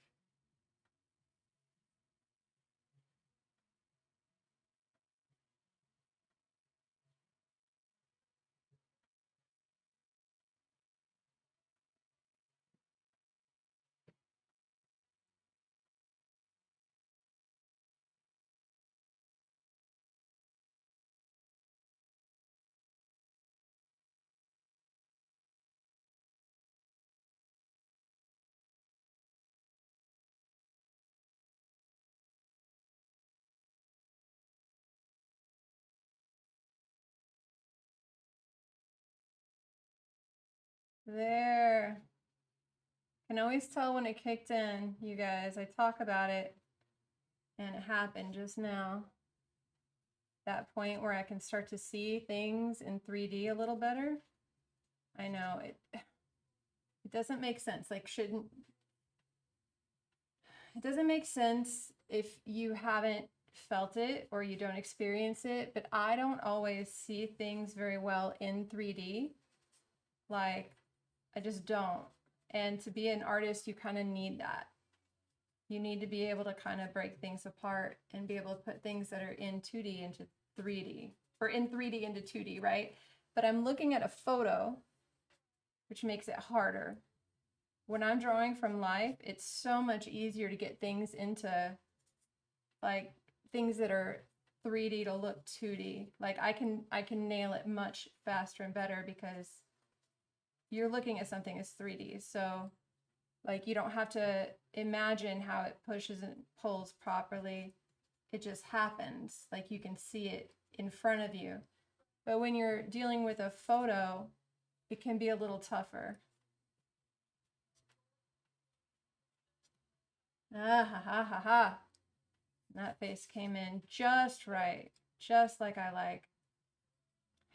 There. Can always tell when it kicked in, you guys. I talk about it and it happened just now. That point where I can start to see things in 3D a little better. I know it doesn't make sense. Like, it doesn't make sense if you haven't felt it or you don't experience it, but I don't always see things very well in 3D. Like, I just don't. And to be an artist, you kind of need that. You need to be able to kind of break things apart and be able to put things that are in 2D into 3D, or in 3D into 2D, right? But I'm looking at a photo, which makes it harder. When I'm drawing from life, it's so much easier to get things into, like, things that are 3D to look 2D. Like, I can nail it much faster and better because you're looking at something as 3D. So, like, you don't have to imagine how it pushes and pulls properly. It just happens. Like, you can see it in front of you. But when you're dealing with a photo, it can be a little tougher. Ah, ha, ha, ha, ha. That face came in just right. Just like I like.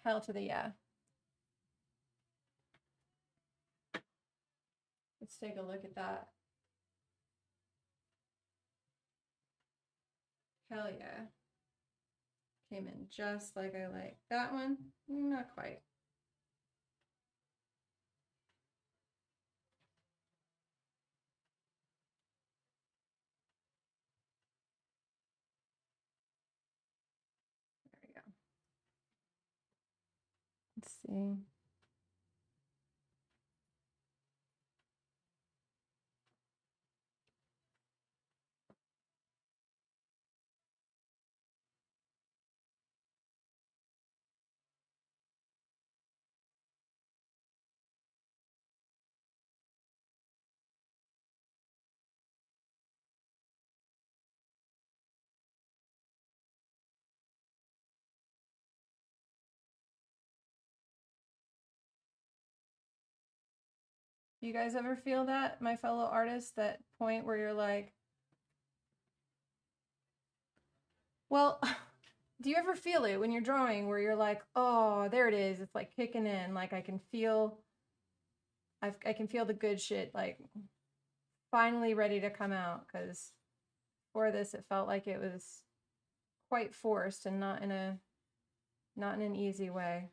Hell to the yeah. Let's take a look at that. Hell yeah. Came in just like I like. That one, not quite. There we go. Let's see. Do you guys ever feel that, my fellow artists, that point where you're like, well, do you ever feel it when you're drawing where you're like, oh, there it is. It's like kicking in. Like, I can feel the good shit, like, finally ready to come out. Because for this, it felt like it was quite forced and not in an easy way.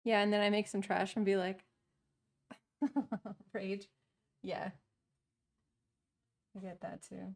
Yeah, and then I make some trash and be like, rage. Yeah, I get that too.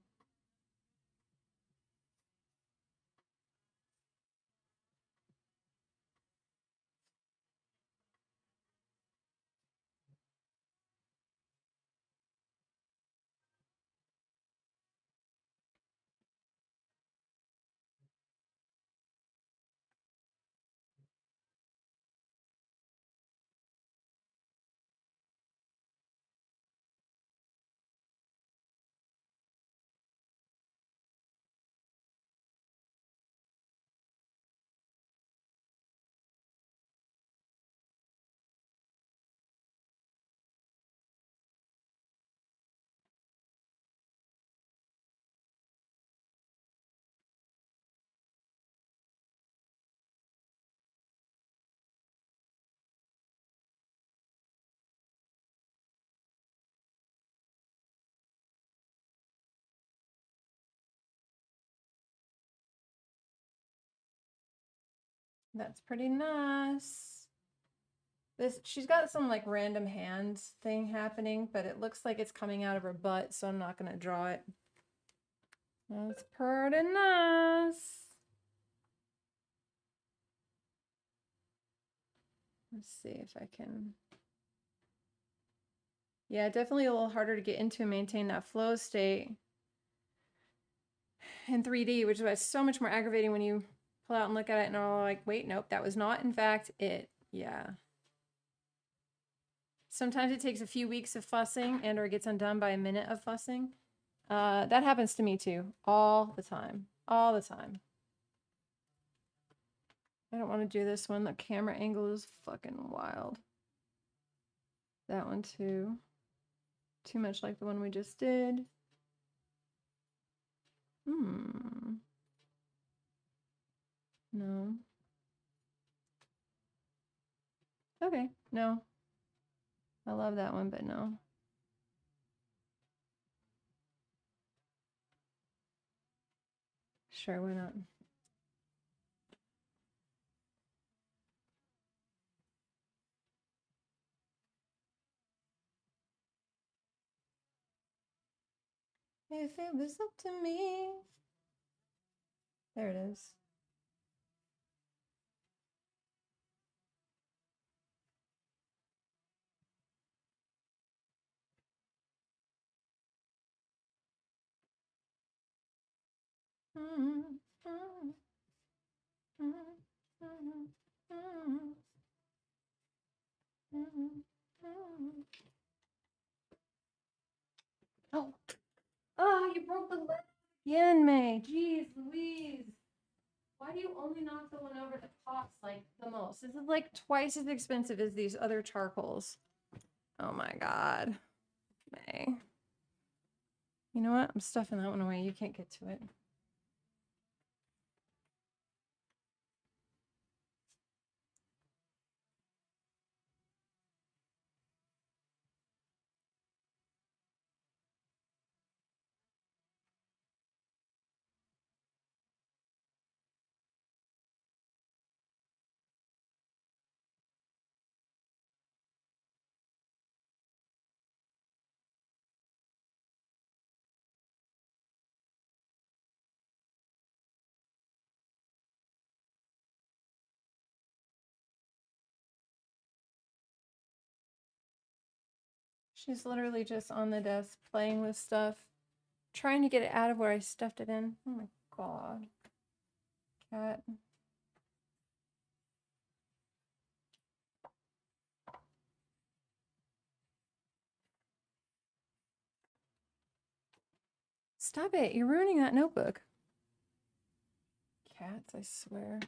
That's pretty nice. She's got some like random hands thing happening, but it looks like it's coming out of her butt, so I'm not gonna draw it. That's pretty nice. Let's see if I can. Yeah, definitely a little harder to get into and maintain that flow state in 3D, which is why it's so much more aggravating when you pull out and look at it and are like, wait, nope, that was not in fact it. Yeah. Sometimes it takes a few weeks of fussing and or it gets undone by a minute of fussing. That happens to me too, all the time, all the time. I don't want to do this one. The camera angle is fucking wild. That one too. Too much like the one we just did. No. Okay, no. I love that one, but no. Sure, why not? If it was up to me. There it is. Oh, oh, you broke the leg again, May. Jeez Louise. Why do you only knock the one over that costs like the most? This is like twice as expensive as these other charcoals. Oh my God, May. You know what? I'm stuffing that one away. You can't get to it. She's literally just on the desk playing with stuff, trying to get it out of where I stuffed it in. Oh my God. Cat. Stop it. You're ruining that notebook. Cats, I swear.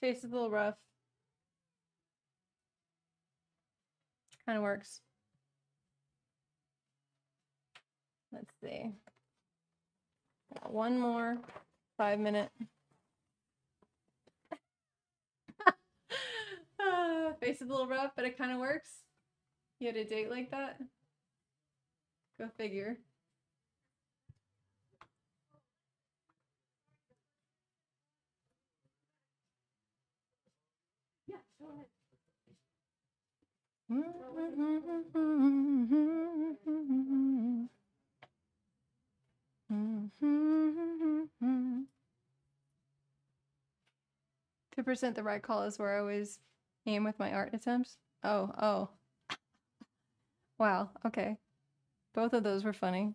Face is a little rough. Kind of works. Let's see. Got one more 5-minute. Face is a little rough, but it kind of works. You had a date like that? Go figure. Yeah, go ahead. "2% the right call" is where I always aim with my art attempts. Oh. Wow, okay. Both of those were funny.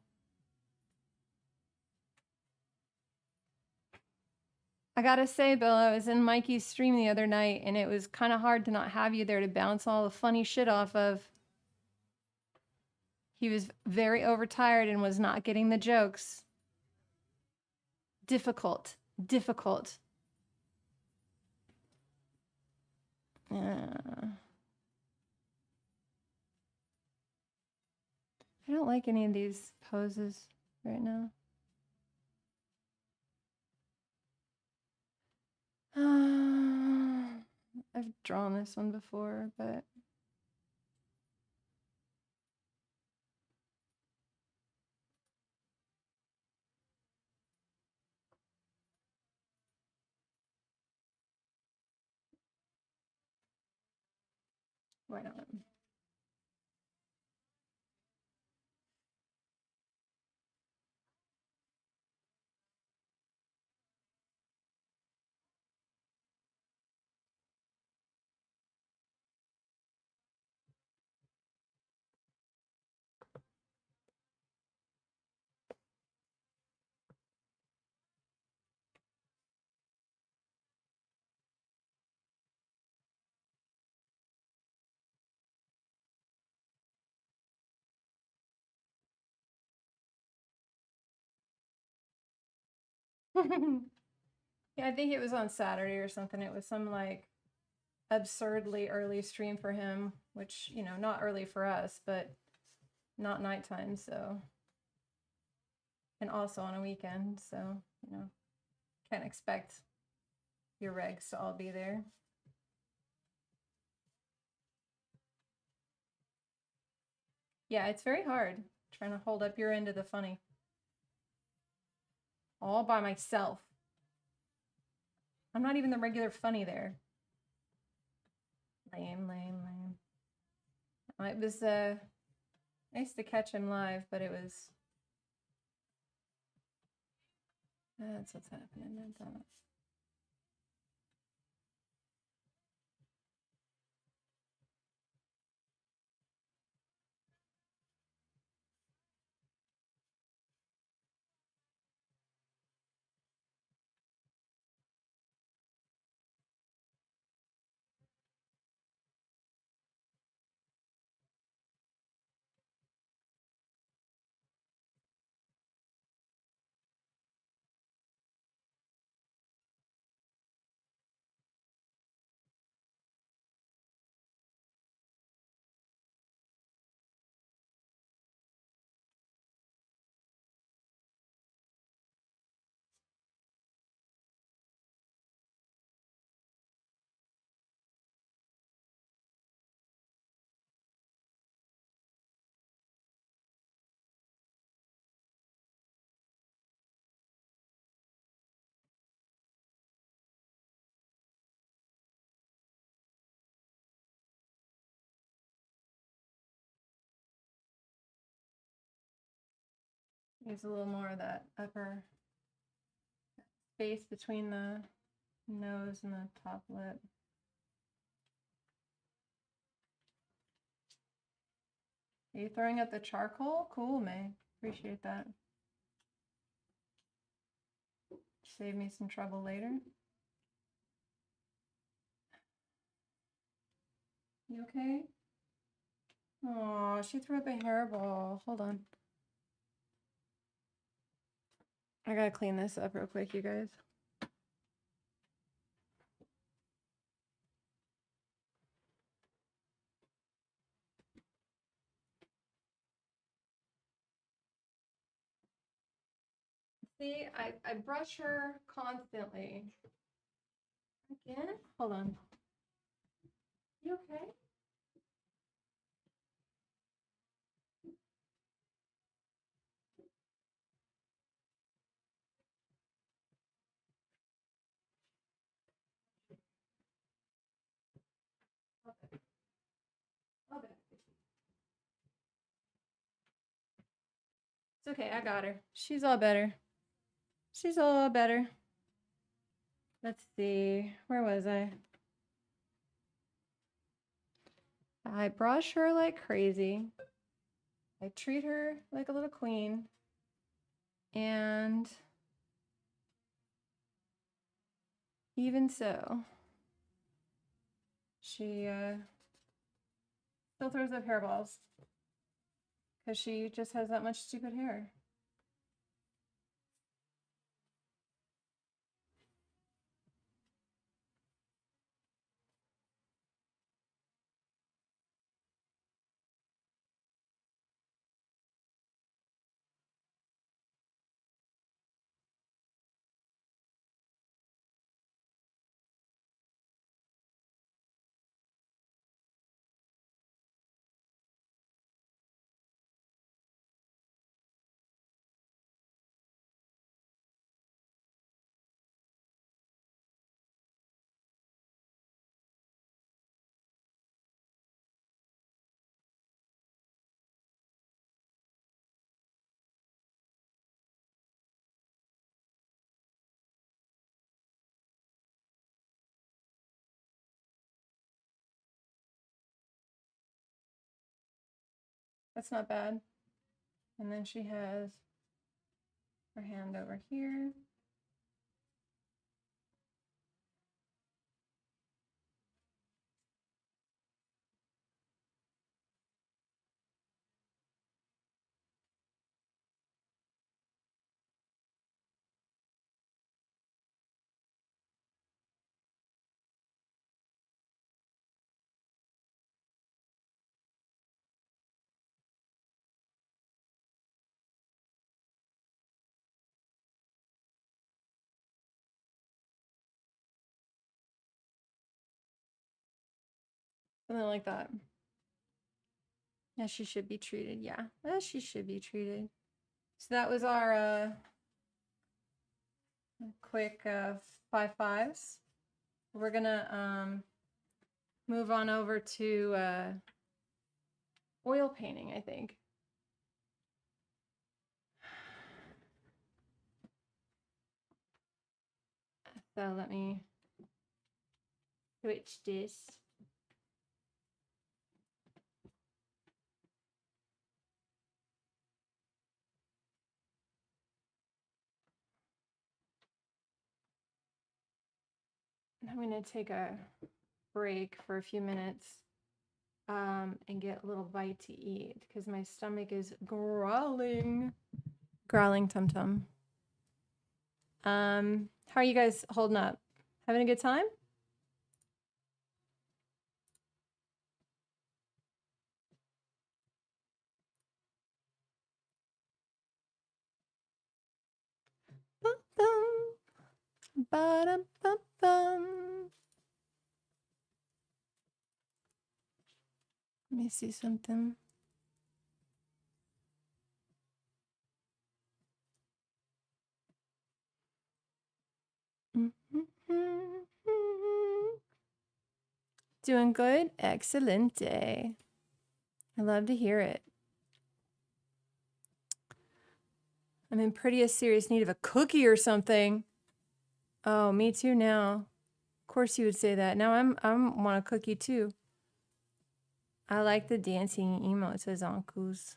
I gotta say, Bill, I was in Mikey's stream the other night, and it was kind of hard to not have you there to bounce all the funny shit off of. He was very overtired and was not getting the jokes. Difficult. I don't like any of these poses right now. I've drawn this one before, but why not? Yeah, I think it was on Saturday or something. It was some like absurdly early stream for him, which, you know, not early for us, but not nighttime, so. And also on a weekend, so, you know, can't expect your regs to all be there. Yeah, it's very hard trying to hold up your end of the funny. All by myself. I'm not even the regular funny there. Lame. It was nice to catch him live, but it was... That's what's happening. Use a little more of that upper space between the nose and the top lip. Are you throwing up the charcoal? Cool, May. Appreciate that. Save me some trouble later. You okay? Oh, she threw up a hairball. Hold on. I gotta clean this up real quick, you guys. See, I brush her constantly. Again? Hold on. You okay? Okay. It's okay, I got her. She's all better. She's all better. Let's see. Where was I? I brush her like crazy. I treat her like a little queen. And even so, she still throws up hairballs because she just has that much stupid hair. That's not bad. And then she has her hand over here. Something like that. As she should be treated. Yeah, as she should be treated. So that was our quick 5 5s. We're gonna move on over to oil painting, I think. So let me switch this. I'm going to take a break for a few minutes and get a little bite to eat because my stomach is growling. Growling tum tum. How are you guys holding up? Having a good time? Bum, bum. Ba-dum, bum, bum. Let me see something. Doing good? Excellent day. I love to hear it. I'm in pretty serious need of a cookie or something. Oh, me too now. Of course you would say that. Now I'm want a cookie too. I like the dancing emote, says Ankus.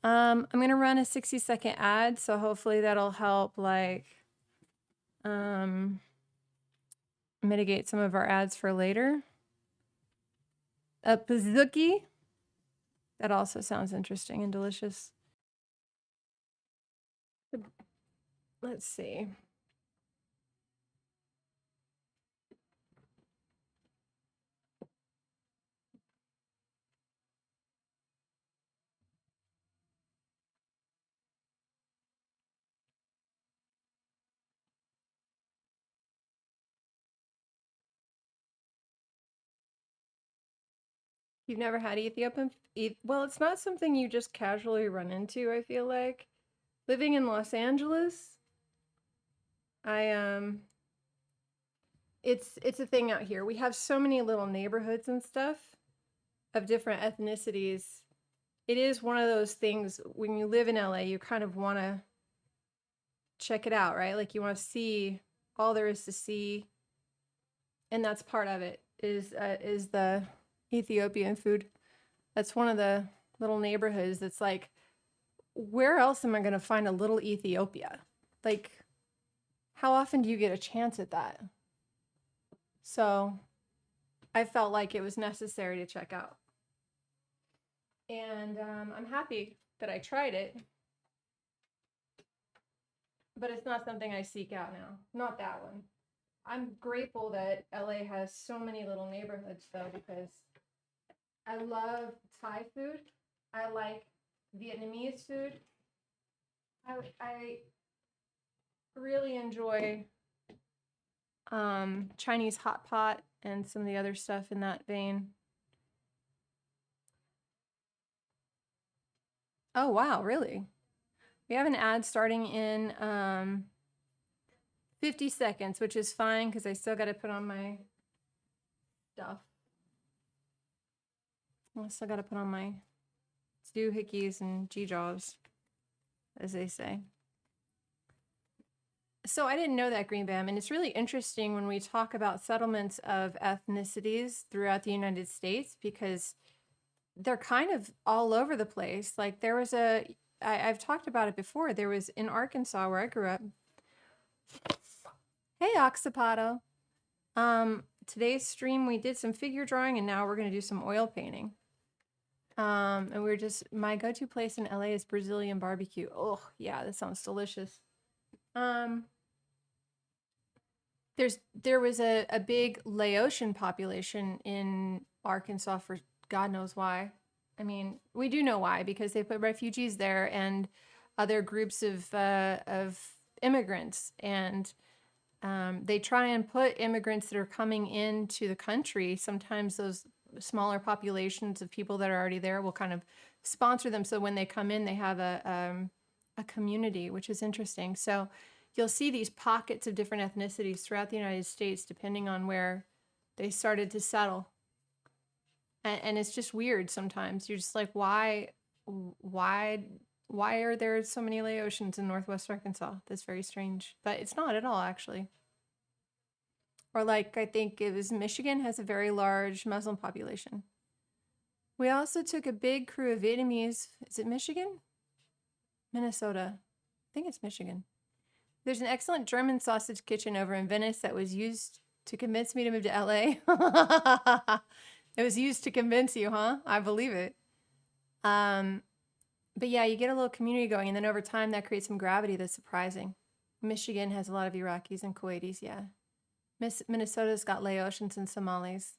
I'm gonna run a 60-second ad, so hopefully that'll help like mitigate some of our ads for later. A Pazuki. That also sounds interesting and delicious. Let's see. You've never had Ethiopian? Well, it's not something you just casually run into, I feel like. Living in Los Angeles, I it's a thing out here. We have so many little neighborhoods and stuff of different ethnicities. It is one of those things when you live in LA, you kind of want to check it out, right? Like you want to see all there is to see, and that's part of it is the Ethiopian food. That's one of the little neighborhoods that's like, where else am I going to find a little Ethiopia? Like, how often do you get a chance at that? So I felt like it was necessary to check out. And I'm happy that I tried it. But it's not something I seek out now. Not that one. I'm grateful that LA has so many little neighborhoods, though, because I love Thai food. I like Vietnamese food. I really enjoy Chinese hot pot and some of the other stuff in that vein. Oh, wow, really? We have an ad starting in 50 seconds, which is fine because I still got to put on my stuff. I still got to put on my doohickeys and G-jaws, as they say. So I didn't know that, Green Bam, and it's really interesting when we talk about settlements of ethnicities throughout the United States because they're kind of all over the place. Like there was I've talked about it before. There was in Arkansas where I grew up. Hey, Oxapato. Today's stream we did some figure drawing and now we're going to do some oil painting. And we're just, my go-to place in LA is Brazilian barbecue. Oh, yeah, that sounds delicious. There was a big Laotian population in Arkansas for God knows why. I mean, we do know why because they put refugees there and other groups of immigrants, and they try and put immigrants that are coming into the country. Sometimes those smaller populations of people that are already there will kind of sponsor them, so when they come in, they have a community, which is interesting. So you'll see these pockets of different ethnicities throughout the United States, depending on where they started to settle. And it's just weird sometimes. You're just like, why are there so many Laotians in Northwest Arkansas? That's very strange, but it's not at all, actually. Or like, I think it was Michigan has a very large Muslim population. We also took a big crew of Vietnamese. Is it Michigan? Minnesota. I think it's Michigan. There's an excellent German sausage kitchen over in Venice that was used to convince me to move to LA. It was used to convince you, huh? I believe it. But yeah, you get a little community going, and then over time that creates some gravity that's surprising. Michigan has a lot of Iraqis and Kuwaitis, yeah. Minnesota's got Laotians and Somalis.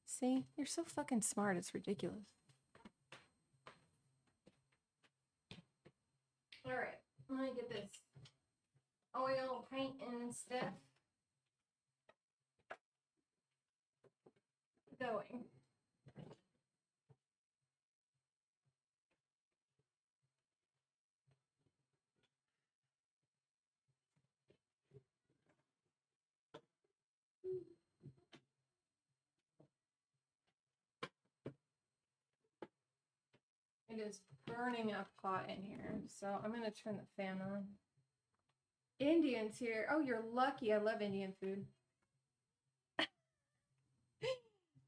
See? You're so fucking smart, it's ridiculous. All right, let me get this oil paint and stuff going. It is burning up hot in here, so I'm gonna turn the fan on. Indians here. Oh, you're lucky. I love Indian food.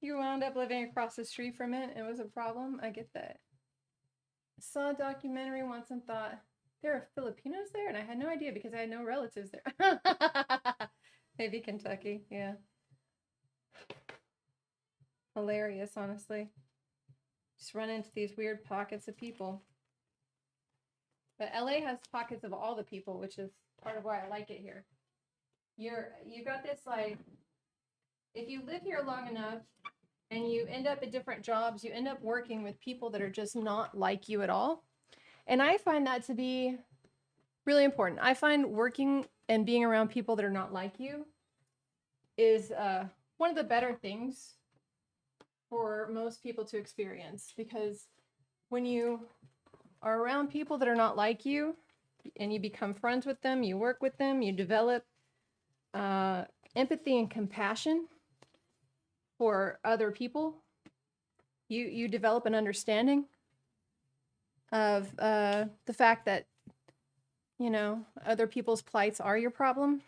You wound up living across the street from it. It was a problem. I get that. Saw a documentary once and thought there are Filipinos there, and I had no idea because I had no relatives there. Maybe Kentucky, yeah. Hilarious, honestly. Just run into these weird pockets of people. But LA has pockets of all the people, which is part of why I like it here. You got this, like, if you live here long enough and you end up at different jobs, you end up working with people that are just not like you at all. And I find that to be really important. I find working and being around people that are not like you is one of the better things for most people to experience, because when you are around people that are not like you and you become friends with them, you work with them, you develop empathy and compassion for other people, you develop an understanding of the fact that, you know, other people's plights are your problem,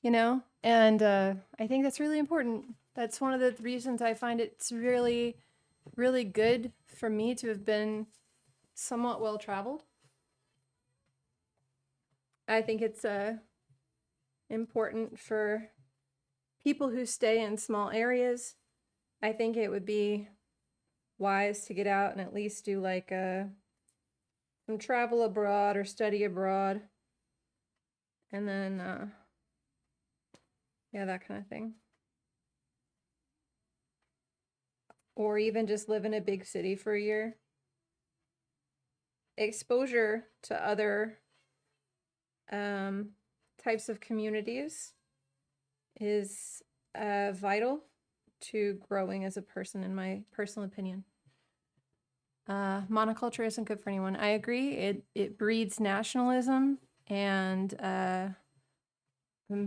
you know, and I think that's really important. That's one of the reasons I find it's really, really good for me to have been somewhat well traveled. I think it's important for people who stay in small areas. I think it would be wise to get out and at least do like some travel abroad or study abroad, and then yeah, that kind of thing. Or even just live in a big city for a year. Exposure to other types of communities is vital to growing as a person, in my personal opinion. Monoculture isn't good for anyone. I agree. It breeds nationalism and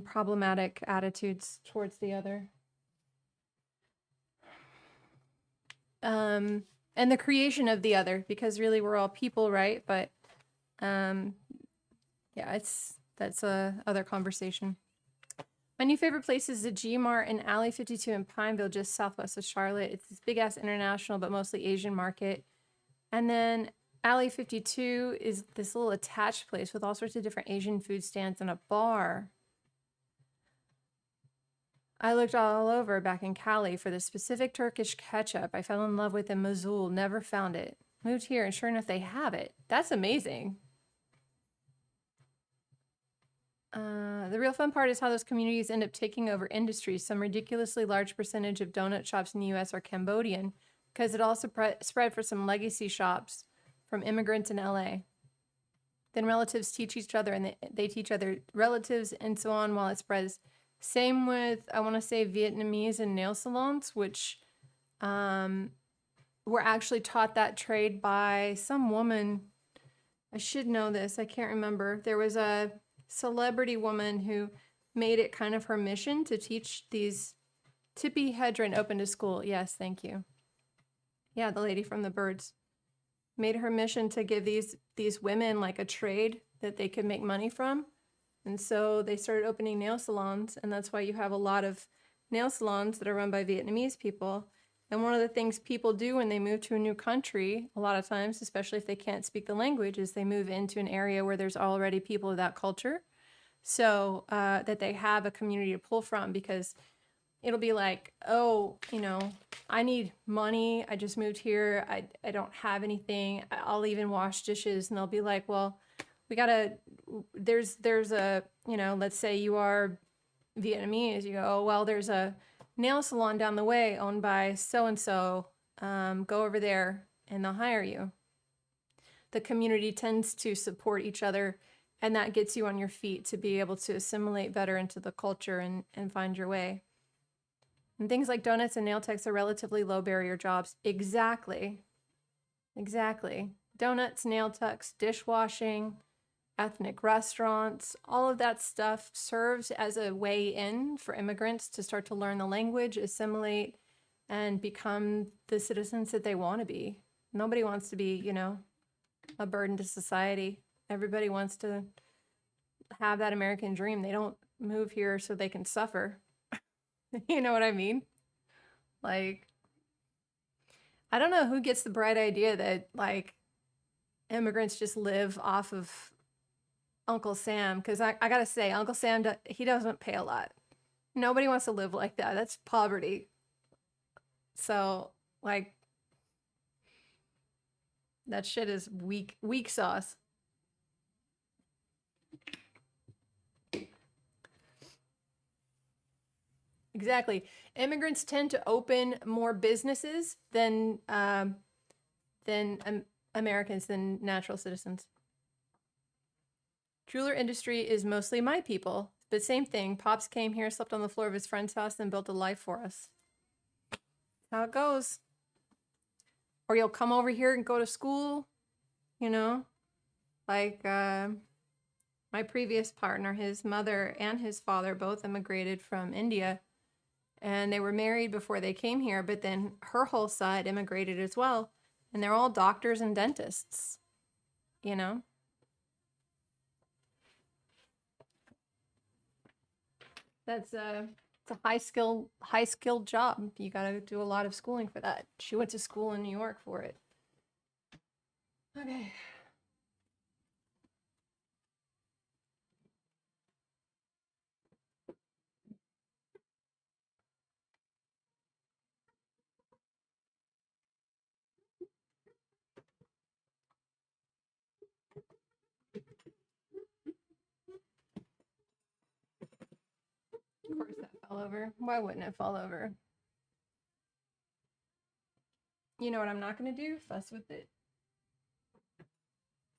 problematic attitudes towards the other. And the creation of the other, because really we're all people, right? But yeah, that's a other conversation. My new favorite place is the G Mart in Alley 52 in Pineville, just southwest of Charlotte. It's this big ass international, but mostly Asian market. And then Alley 52 is this little attached place with all sorts of different Asian food stands and a bar. I looked all over back in Cali for the specific Turkish ketchup I fell in love with in Mosul, never found it. Moved here and sure enough they have it. That's amazing. The real fun part is how those communities end up taking over industries. Some ridiculously large percentage of donut shops in the US are Cambodian, because it also spread for some legacy shops from immigrants in LA. Then relatives teach each other, and they teach other relatives and so on while it spreads. Same with, I want to say, Vietnamese and nail salons, which were actually taught that trade by some woman. I should know this. I can't remember. There was a celebrity woman who made it kind of her mission to teach these. Tippi Hedren opened a school. Yes, thank you. Yeah, the lady from the Birds made her mission to give these women like a trade that they could make money from. And so they started opening nail salons, and that's why you have a lot of nail salons that are run by Vietnamese people. And one of the things people do when they move to a new country, a lot of times, especially if they can't speak the language, is they move into an area where there's already people of that culture, so that they have a community to pull from, because it'll be like, oh, you know, I need money. I just moved here. I don't have anything. I'll even wash dishes. And they'll be like, well, we gotta, there's a, you know, let's say you are Vietnamese. You go, oh, well, there's a nail salon down the way owned by so-and-so. Go over there and they'll hire you. The community tends to support each other, and that gets you on your feet to be able to assimilate better into the culture and find your way. And things like donuts and nail techs are relatively low barrier jobs. Exactly. Exactly. Donuts, nail techs, dishwashing, ethnic restaurants, all of that stuff serves as a way in for immigrants to start to learn the language, assimilate, and become the citizens that they want to be. Nobody wants to be, you know, a burden to society. Everybody wants to have that American dream. They don't move here so they can suffer. You know what I mean? Like, I don't know who gets the bright idea that, like, immigrants just live off of Uncle Sam, because I gotta say, Uncle Sam, he doesn't pay a lot. Nobody wants to live like that. That's poverty. So, like, that shit is weak sauce. Exactly. Immigrants tend to open more businesses than Americans, than natural citizens. Jeweler industry is mostly my people, but same thing. Pops came here, slept on the floor of his friend's house, and built a life for us. How it goes. Or you'll come over here and go to school, you know? Like my previous partner, his mother and his father both immigrated from India, and they were married before they came here, but then her whole side immigrated as well, and they're all doctors and dentists, you know? That's it's a high skilled job. You got to do a lot of schooling for that. She went to school in New York for it. Okay. Of course that fell over. Why wouldn't it fall over? You know what I'm not going to do? Fuss with it.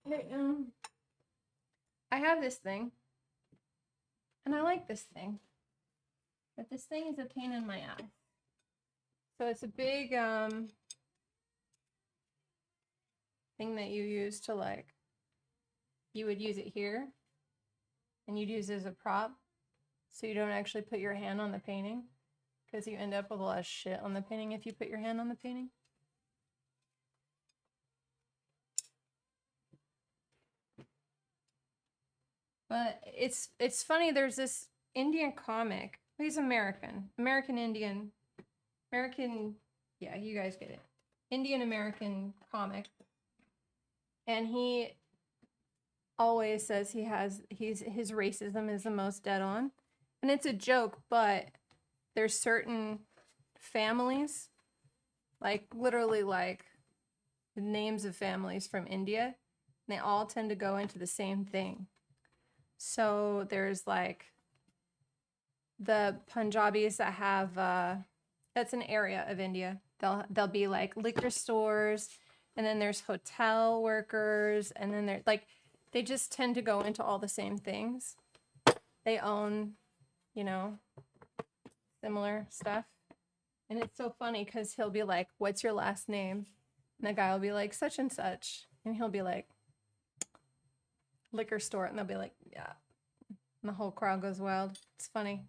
Okay, I have this thing, and I like this thing, but this thing is a pain in my ass. So it's a big thing that you use to like, you would use it here, and you'd use it as a prop, so you don't actually put your hand on the painting, because you end up with a lot of shit on the painting if you put your hand on the painting. But it's funny, there's this Indian comic. He's American. American Indian. American, yeah, you guys get it. Indian American comic. And he always says his racism is the most dead on. And it's a joke, but there's certain families, like literally like the names of families from India, and they all tend to go into the same thing. So there's like the Punjabis that have that's an area of India. They'll be like liquor stores, and then there's hotel workers, and then they're like they just tend to go into all the same things. They own, you know, similar stuff. And it's so funny because he'll be like, "What's your last name?" And the guy will be like, "Such and such," and he'll be like, "Liquor store," and they'll be like, "Yeah." And the whole crowd goes wild. It's funny.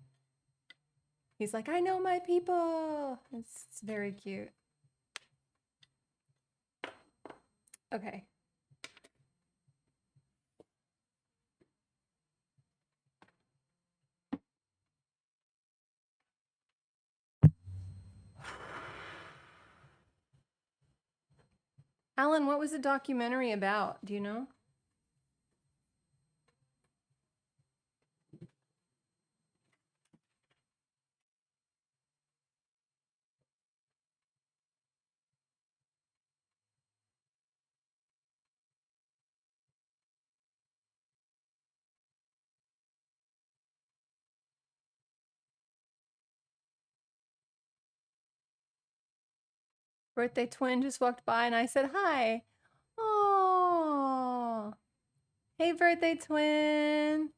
He's like, "I know my people." It's very cute. Okay. Alan, what was the documentary about? Do you know? Birthday twin just walked by and I said hi. Oh, hey, birthday twin.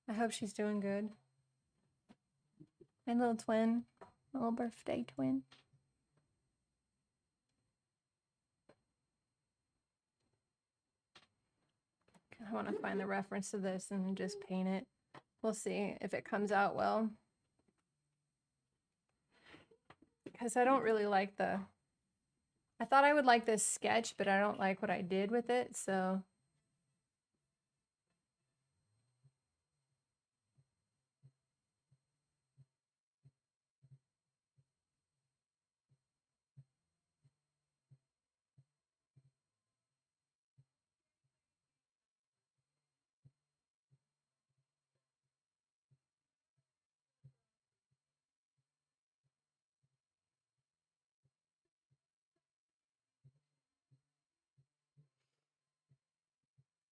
I hope she's doing good. My little twin, my little birthday twin. I want to find the reference to this and just paint it. We'll see if it comes out well. Because I don't really like the... I thought I would like this sketch, but I don't like what I did with it, so...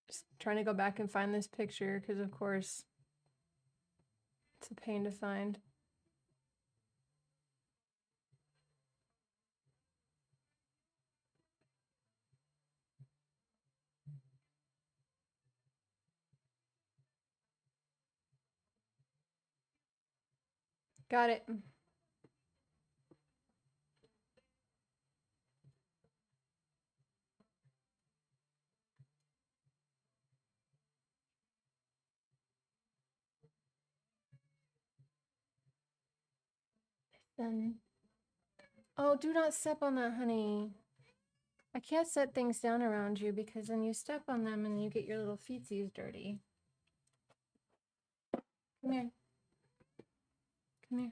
Just trying to go back and find this picture, because of course, it's a pain to find. Got it. Then. Oh, do not step on that, honey. I can't set things down around you because then you step on them and you get your little feetsies dirty. Come here. Come here.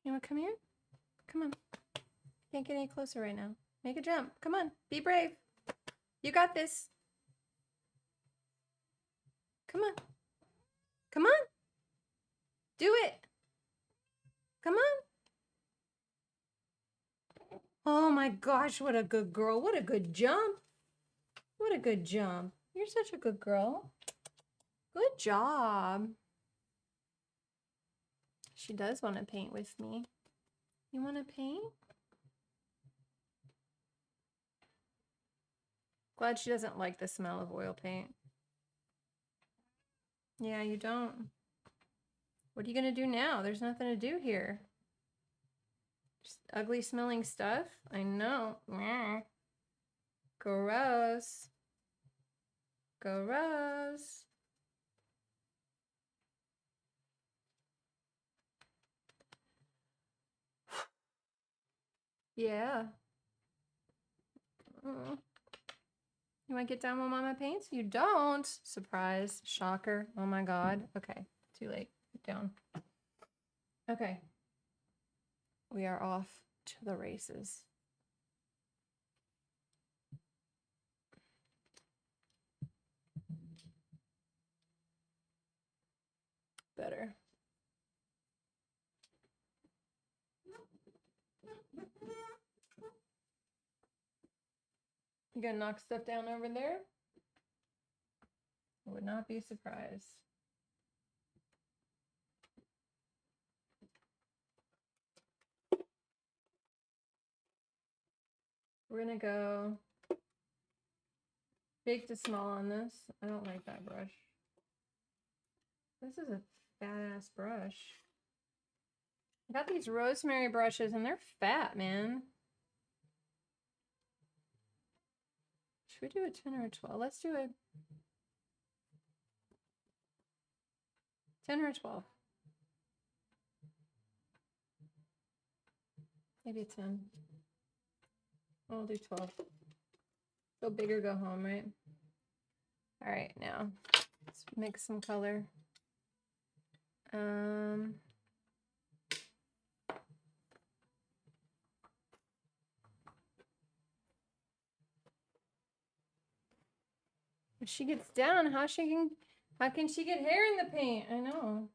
You want to come here? Come on. Can't get any closer right now. Make a jump. Come on. Be brave. You got this. Come on. Come on. Do it. Come on. Oh my gosh, what a good girl. What a good jump. What a good jump. You're such a good girl. Good job. She does want to paint with me. You want to paint? Glad she doesn't like the smell of oil paint. Yeah, you don't. What are you going to do now? There's nothing to do here. Just ugly smelling stuff? I know. Gross. Gross. Yeah. You want to get down while Mama paints? You don't. Surprise. Shocker. Oh my God. Okay. Too late. Get down. Okay. We are off to the races. Better. You gonna knock stuff down over there? I would not be surprised. We're gonna go big to small on this. I don't like that brush. This is a fat ass brush. I got these rosemary brushes and they're fat, man. Should we do a 10 or a 12? Let's do a 10 or a 12. Maybe a 10. I'll do 12. Go big or go home, right? All right, now let's mix some color. If she gets down, how can she get hair in the paint? I know.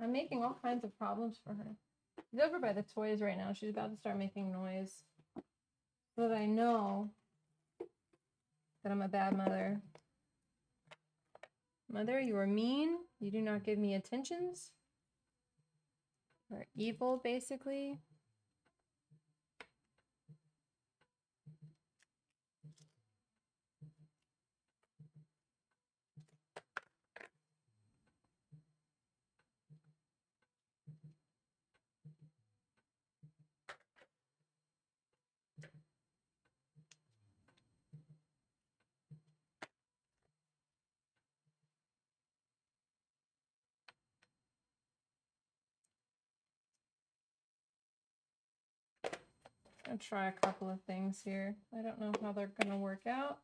I'm making all kinds of problems for her. She's over by the toys right now. She's about to start making noise. So that I know that I'm a bad mother. Mother, you are mean. You do not give me attentions. You're evil, basically. I'll try a couple of things here. I don't know how they're going to work out.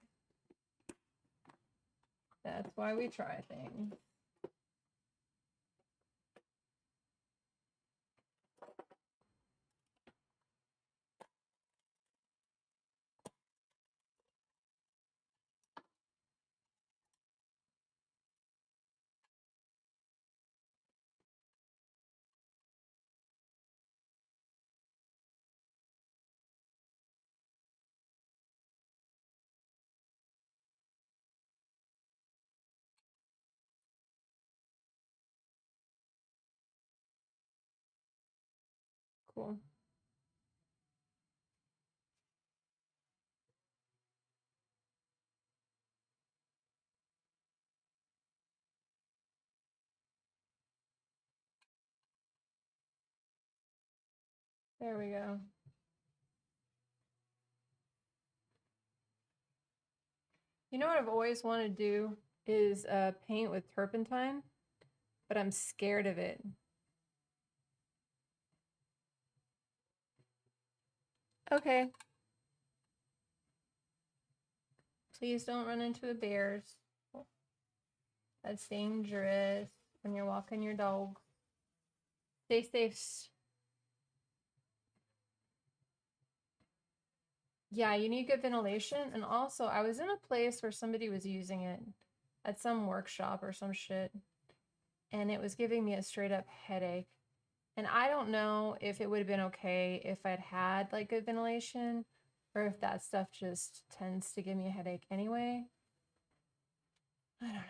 That's why we try things. Cool. There we go. You know what I've always wanted to do is paint with turpentine, but I'm scared of it. Okay. Please don't run into the bears. That's dangerous when you're walking your dog. Stay safe. Yeah, you need good ventilation. And also, I was in a place where somebody was using it at some workshop or some shit, and it was giving me a straight up headache. And I don't know if it would have been okay if I'd had like good ventilation or if that stuff just tends to give me a headache anyway. I don't know.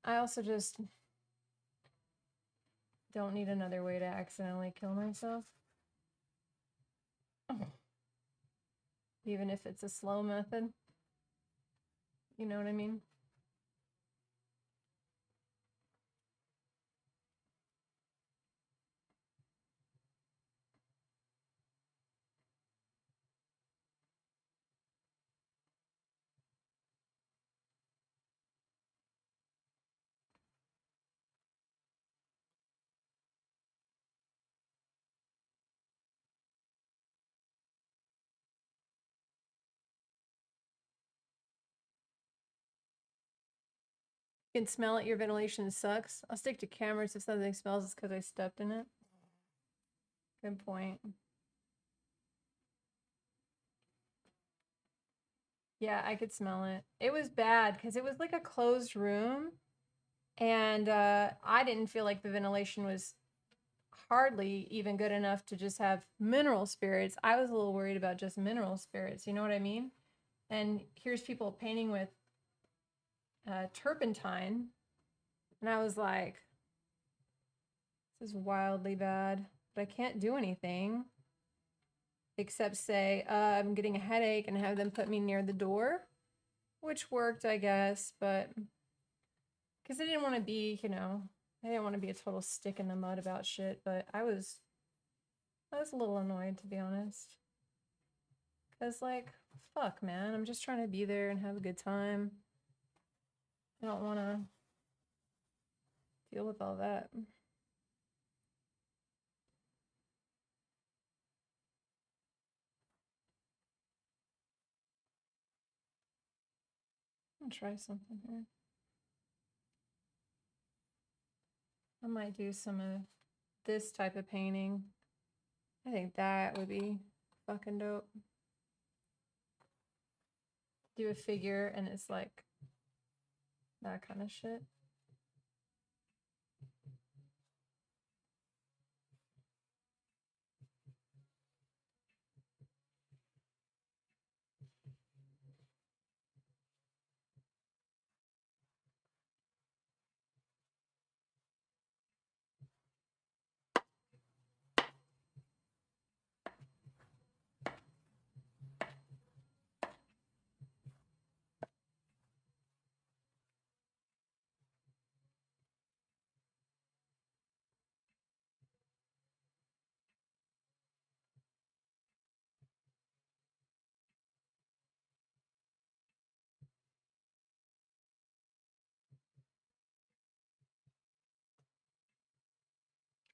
I also just don't need another way to accidentally kill myself. Even if it's a slow method. You know what I mean? You can smell it, your ventilation sucks. I'll stick to cameras if something smells, it's because I stepped in it. Good point. Yeah, I could smell it. It was bad because it was like a closed room, and I didn't feel like the ventilation was hardly even good enough to just have mineral spirits. I was a little worried about just mineral spirits, you know what I mean? And here's people painting with turpentine, and I was like, this is wildly bad, but I can't do anything except say, I'm getting a headache and have them put me near the door, which worked, I guess, but because I didn't want to be, you know, I didn't want to be a total stick in the mud about shit, but I was a little annoyed, to be honest. Because, like, fuck, man, I'm just trying to be there and have a good time. I don't want to deal with all that. I'll try something here. I might do some of this type of painting. I think that would be fucking dope. Do a figure and it's like that kind of shit.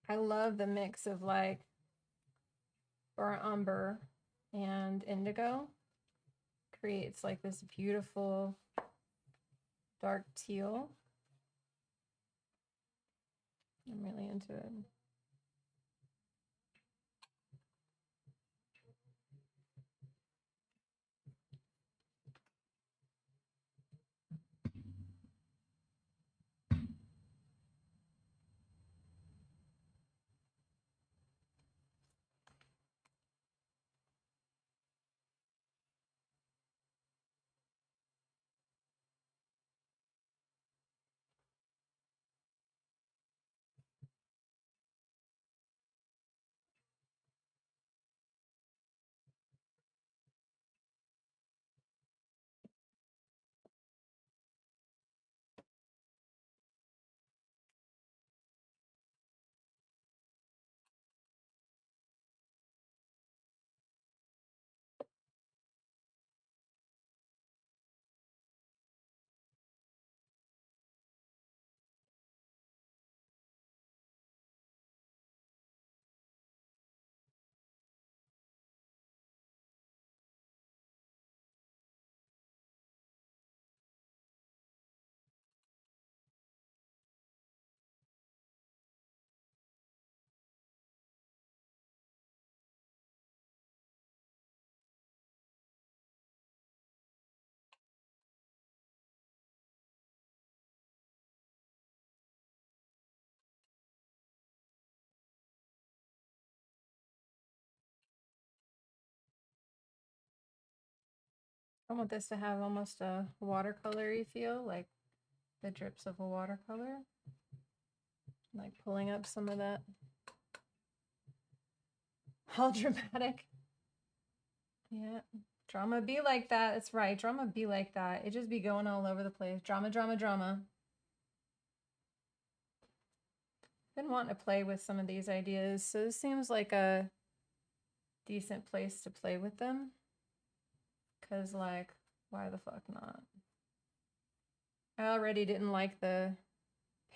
I love the mix of like burnt umber and indigo. Creates like this beautiful dark teal. I'm really into it. I want this to have almost a watercolory feel, like the drips of a watercolor. Like pulling up some of that. All dramatic. Yeah. Drama be like that. That's right. Drama be like that. It just be going all over the place. Drama, drama, drama. Been wanting to play with some of these ideas, so this seems like a decent place to play with them. Cause like, why the fuck not? I already didn't like the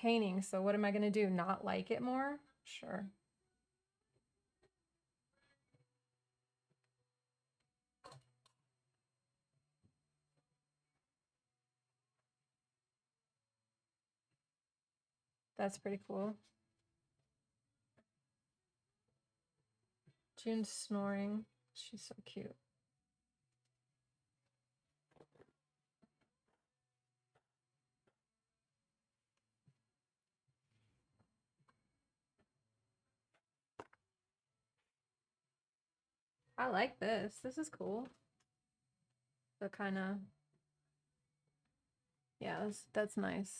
painting, so what am I gonna do? Not like it more? Sure. That's pretty cool. June's snoring. She's so cute. I like this. This is cool. The kind of, yeah, that's nice.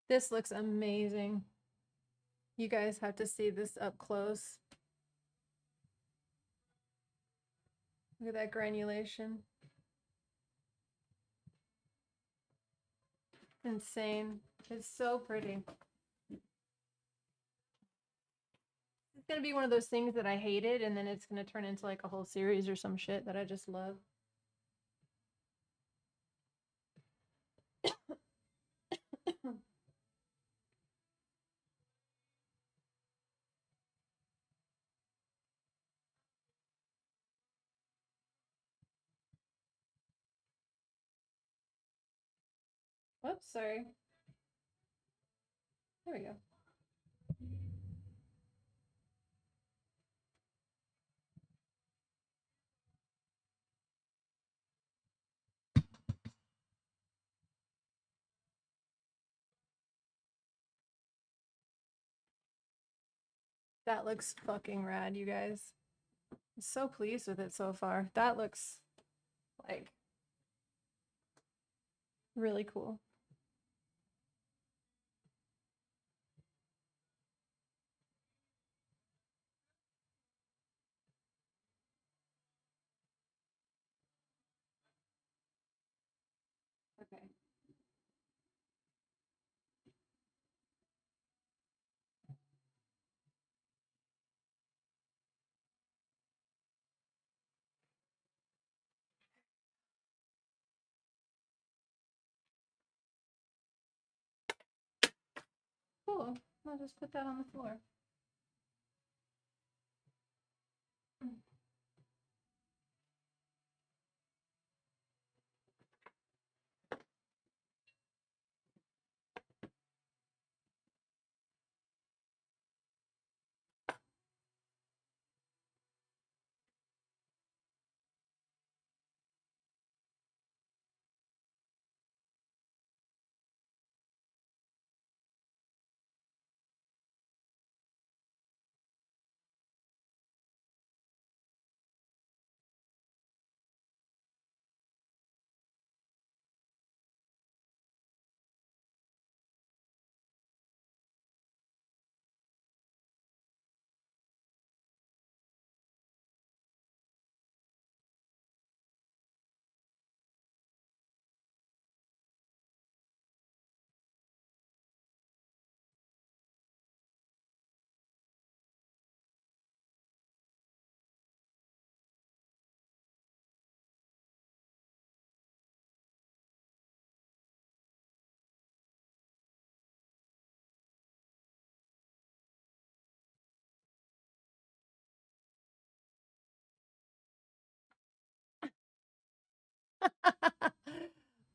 This looks amazing. You guys have to see this up close. Look at that granulation. Insane. It's so pretty. It's gonna be one of those things that I hated, and then it's gonna turn into like a whole series or some shit that I just love. Whoops, sorry. There we go. That looks fucking rad, you guys. I'm so pleased with it so far. That looks like really cool. Okay. Cool. I'll just put that on the floor.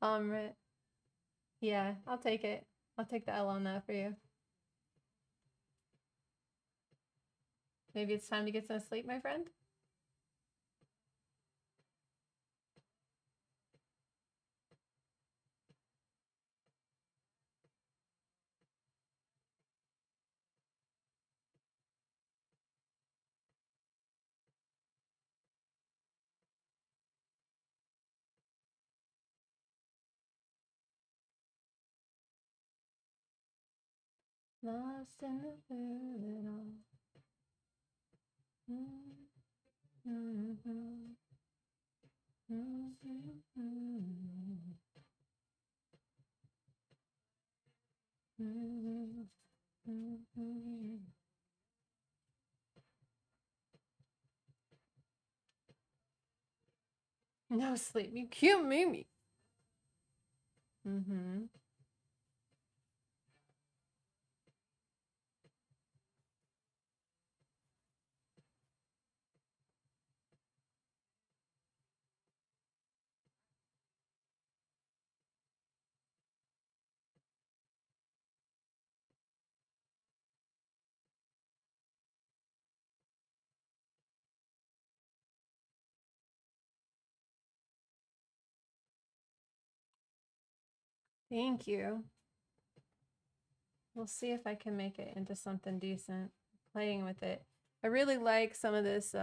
Right. Yeah, I'll take it. I'll take the L on that for you. Maybe it's time to get some sleep, my friend? Lost in the middle. No sleep. You cute Mimi. Thank you. We'll see if I can make it into something decent. Playing with it. I really like some of this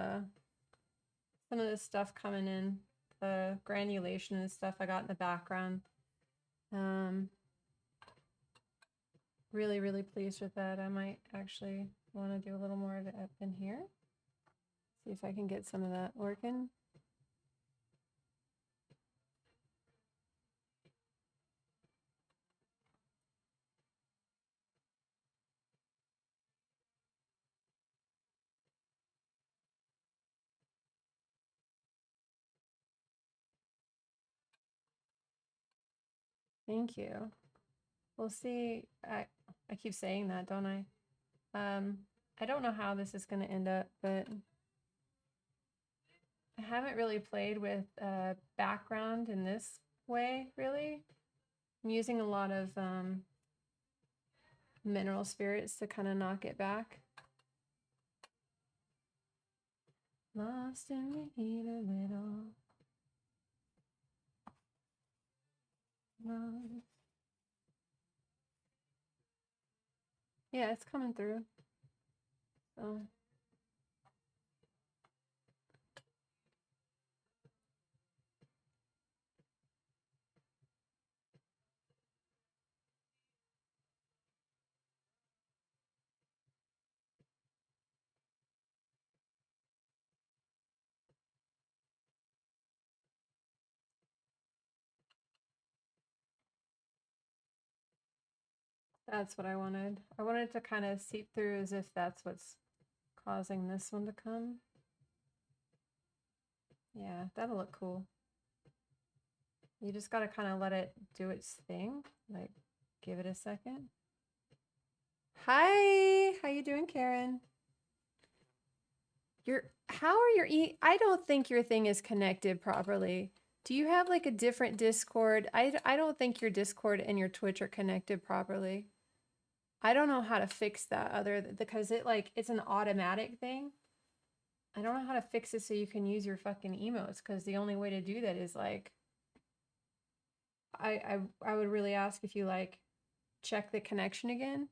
stuff coming in. The granulation and stuff I got in the background. Really, really pleased with that. I might actually want to do a little more of it up in here. See if I can get some of that working. Thank you. We'll see. I keep saying that, don't I? I don't know how this is going to end up, but I haven't really played with background in this way, really. I'm using a lot of mineral spirits to kind of knock it back. Lost in the heat of it all. Lost. Yeah, it's coming through. So. That's what I wanted. I wanted to kind of seep through as if that's what's causing this one to come. Yeah, that'll look cool. You just got to kind of let it do its thing. Like, give it a second. Hi, how you doing, Karen? How are your I don't think your thing is connected properly. Do you have like a different Discord? I don't think your Discord and your Twitch are connected properly. I don't know how to fix that because it's an automatic thing. I don't know how to fix it so you can use your fucking emotes because the only way to do that is like I would really ask if you like check the connection again.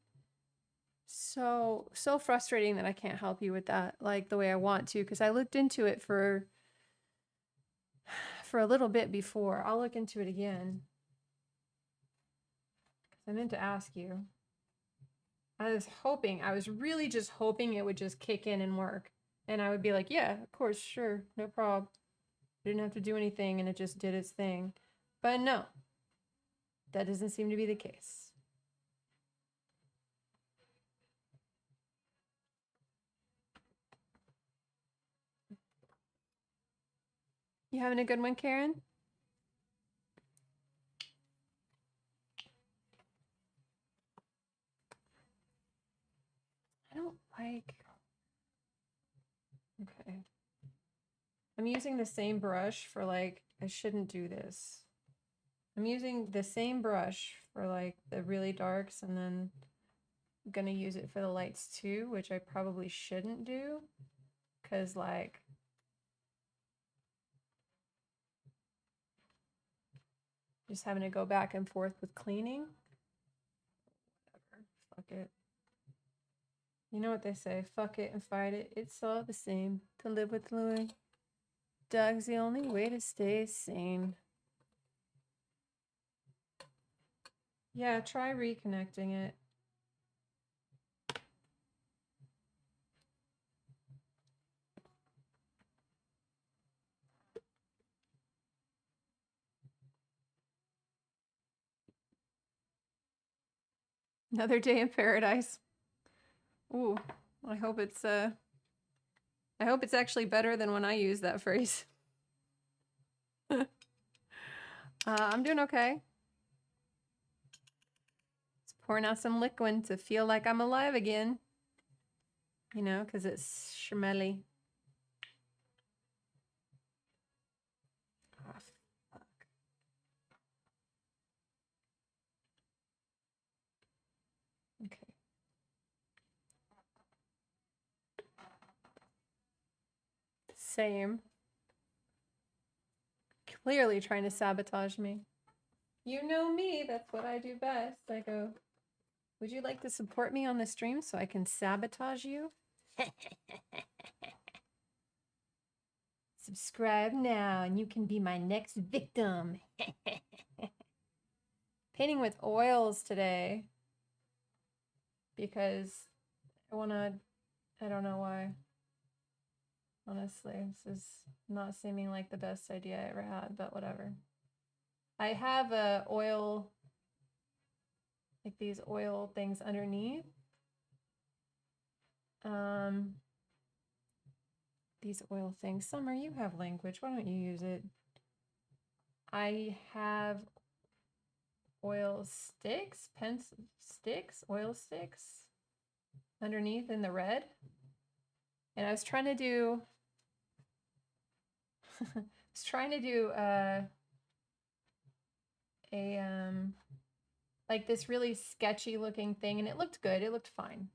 So frustrating that I can't help you with that like the way I want to because I looked into it for a little bit before. I'll look into it again. I meant to ask you. I was really just hoping it would just kick in and work. And I would be like, yeah, of course, sure, no problem. Didn't have to do anything and it just did its thing. But no, that doesn't seem to be the case. You having a good one, Karen? I don't like... Okay. I'm using the same brush for like, I shouldn't do this. I'm using the same brush for like the really darks, and then I'm gonna use it for the lights too, which I probably shouldn't do, because like just having to go back and forth with cleaning. Whatever. Fuck it. You know what they say, fuck it and fight it. It's all the same to live with Louis. Doug's the only way to stay sane. Yeah, try reconnecting it. Another day in paradise. Ooh, I hope it's actually better than when I use that phrase. I'm doing okay. Just pouring out some liquid to feel like I'm alive again. You know, because it's schmelly. Oh, fuck. Okay. Same. Clearly trying to sabotage me. You know me, that's what I do best. I go, would you like to support me on the stream so I can sabotage you? Subscribe now and you can be my next victim. Painting with oils today because I want to, I don't know why. Honestly, this is not seeming like the best idea I ever had, but whatever. I have a oil, like these oil things underneath. These oil things. Summer, you have language. Why don't you use it? I have oil sticks, pencil sticks, oil sticks underneath in the red. And I was trying to do like this really sketchy looking thing, and it looked good. It looked fine.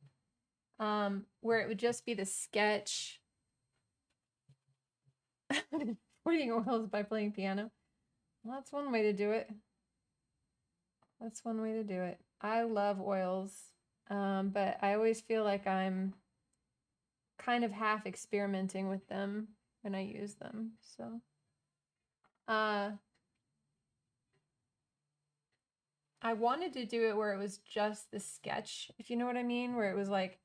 Where it would just be the sketch. Avoiding oils by playing piano. Well, that's one way to do it. That's one way to do it. I love oils, but I always feel like I'm kind of half experimenting with them when I use them. So, I wanted to do it where it was just the sketch, if you know what I mean, where it was like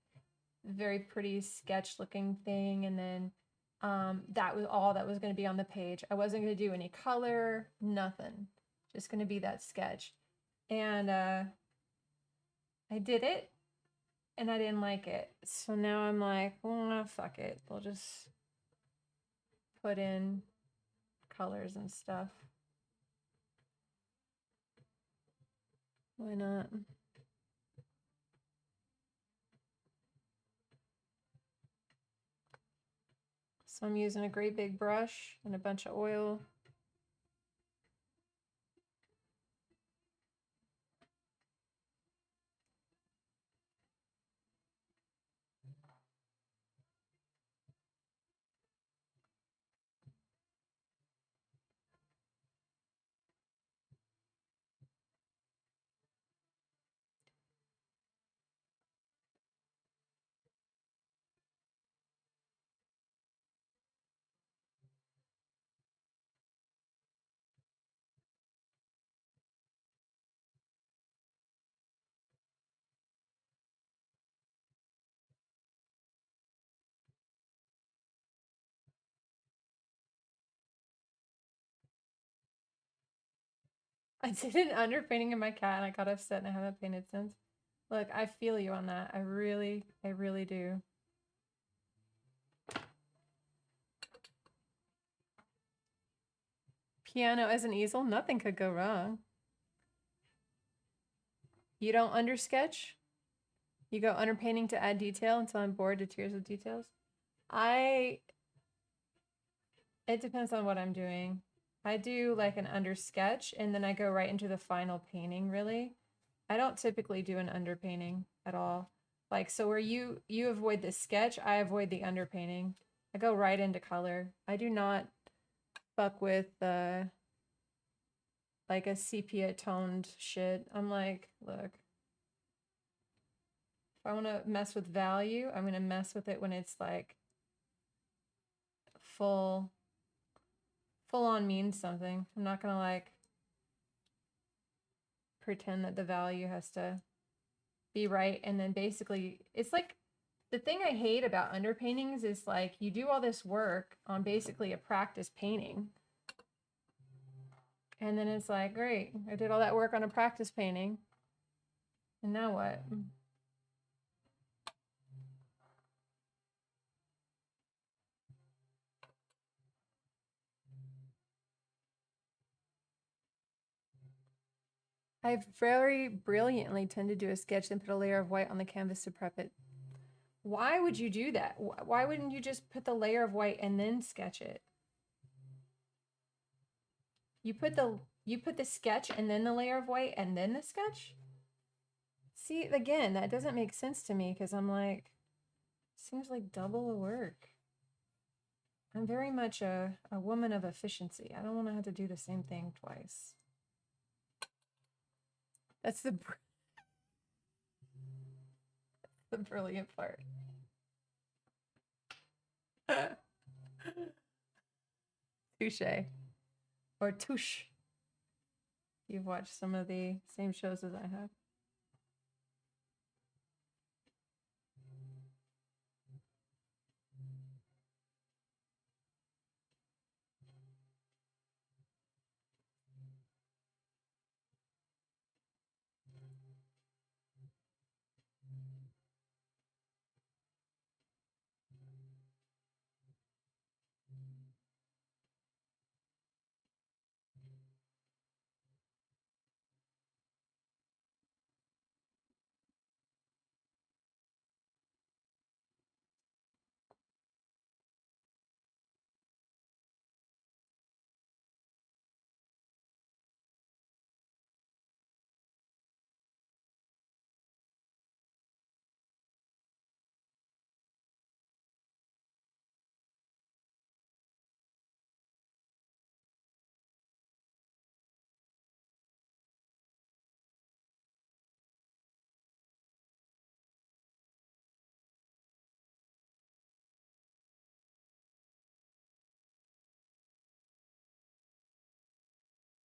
very pretty sketch looking thing, and then that was all that was going to be on the page. I wasn't going to do any color, nothing. Just going to be that sketch. And I did it and I didn't like it. So now I'm like, well, fuck it. We'll just put in colors and stuff. Why not? So I'm using a great big brush and a bunch of oil. I did an underpainting of my cat and I got upset and I haven't painted since. Look, I feel you on that. I really do. Piano as an easel, nothing could go wrong. You don't undersketch? You go underpainting to add detail until I'm bored to tears with details? It depends on what I'm doing. I do like an under sketch and then I go right into the final painting, really. I don't typically do an underpainting at all. Like, so where you avoid the sketch, I avoid the underpainting. I go right into color. I do not fuck with like a sepia toned shit. I'm like, look, if I want to mess with value, I'm going to mess with it when it's like full on means something. I'm not going to like pretend that the value has to be right. And then basically it's like the thing I hate about underpaintings is like you do all this work on basically a practice painting. And then it's like, great, I did all that work on a practice painting. And now what? I very brilliantly tend to do a sketch and put a layer of white on the canvas to prep it. Why would you do that? Why wouldn't you just put the layer of white and then sketch it? You put the sketch and then the layer of white and then the sketch? See, again, that doesn't make sense to me because I'm like, seems like double the work. I'm very much a woman of efficiency. I don't want to have to do the same thing twice. That's the brilliant part. Touche. Or touche. You've watched some of the same shows as I have.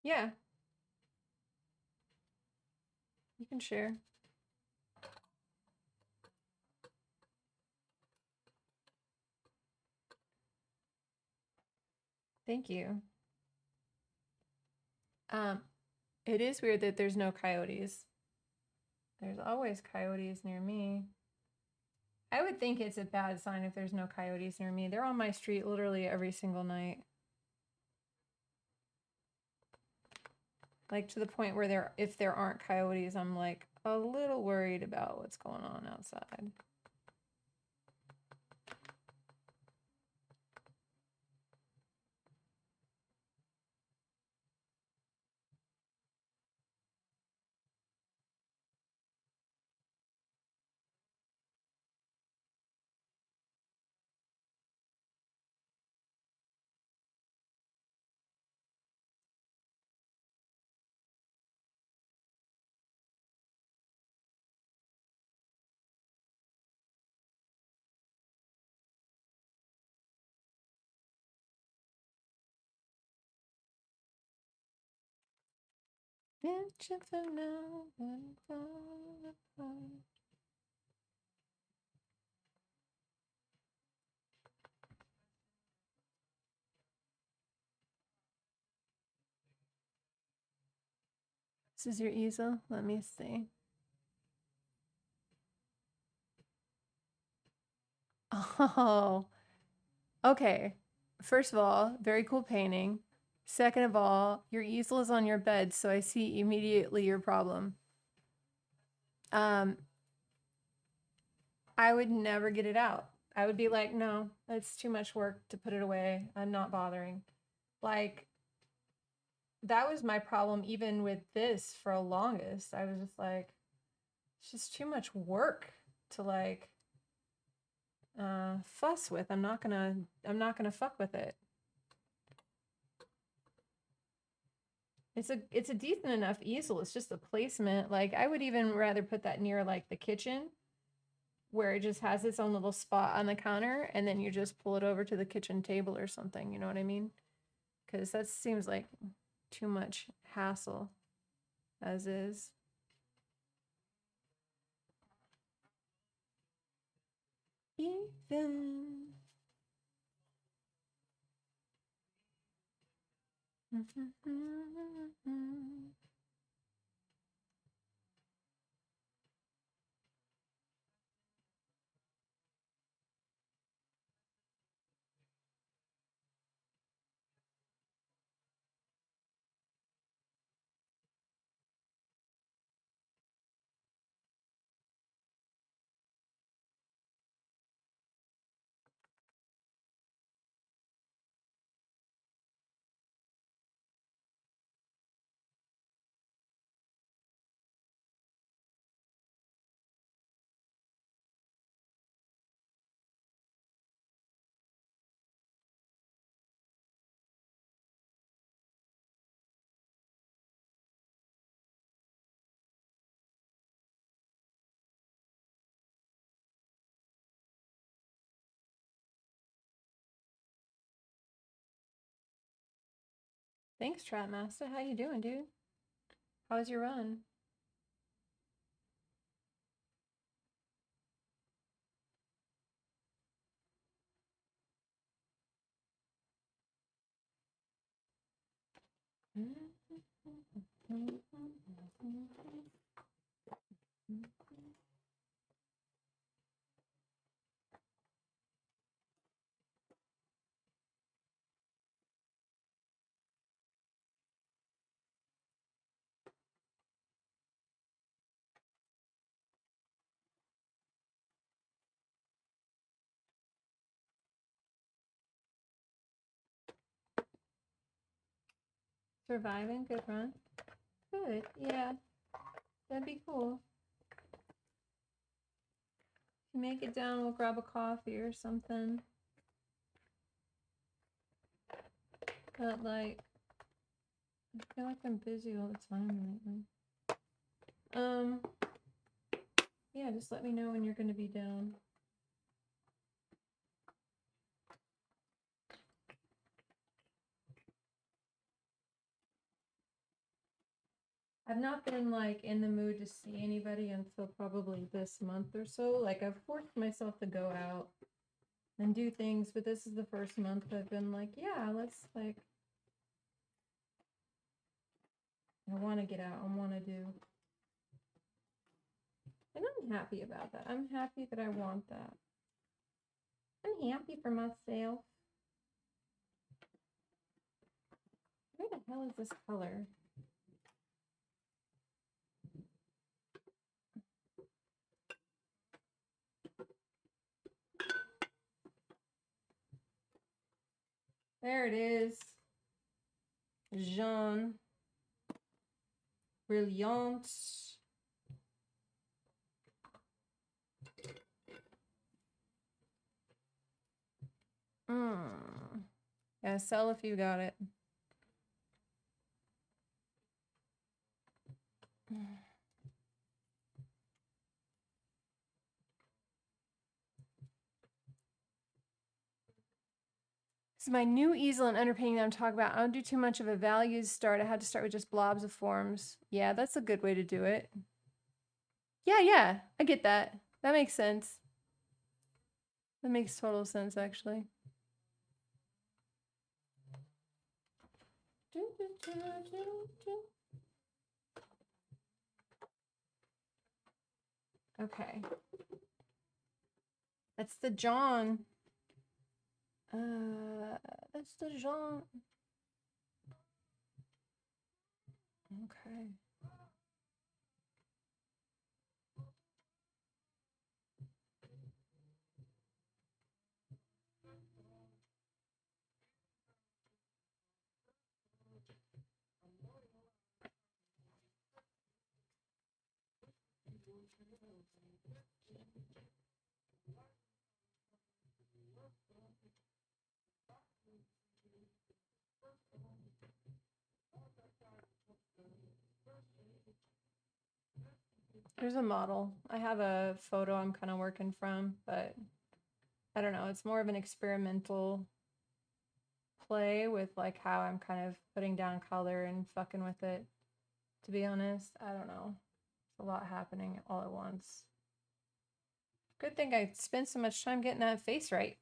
Yeah, you can share. Thank you. It is weird that there's no coyotes. There's always coyotes near me. I would think it's a bad sign if there's no coyotes near me. They're on my street literally every single night. Like to the point where if there aren't coyotes, I'm like a little worried about what's going on outside. This is your easel? Let me see. Oh, okay. First of all, very cool painting. Second of all, your easel is on your bed, so I see immediately your problem. I would never get it out. I would be like, no, that's too much work to put it away. I'm not bothering. Like, that was my problem even with this for the longest. I was just like, it's just too much work to like fuss with. I'm not gonna fuck with it. It's a decent enough easel. It's just the placement. Like I would even rather put that near like the kitchen where it just has its own little spot on the counter and then you just pull it over to the kitchen table or something, you know what I mean? Because that seems like too much hassle as is. Even. Thanks, Trapmaster. How you doing, dude? How's your run? Surviving, good run. Good, yeah. That'd be cool. If you make it down, we'll grab a coffee or something. But like, I feel like I'm busy all the time lately. Yeah, just let me know when you're gonna be down. I've not been like in the mood to see anybody until probably this month or so. Like I've forced myself to go out and do things, but this is the first month I've been like, yeah, let's like, I want to get out. I want to do. And I'm happy about that. I'm happy that I want that. I'm happy for myself. Where the hell is this color? There it is. Jaune. Brilliant. Yeah, sell if you got it. This is my new easel and underpainting that I'm talking about. I don't do too much of a values start. I had to start with just blobs of forms. Yeah, that's a good way to do it. Yeah, I get that. That makes sense. That makes total sense, actually. Okay. That's the John. That's the Jean. Okay. There's a model. I have a photo I'm kind of working from, but I don't know. It's more of an experimental play with like how I'm kind of putting down color and fucking with it. To be honest, I don't know. It's a lot happening all at once. Good thing I spent so much time getting that face right.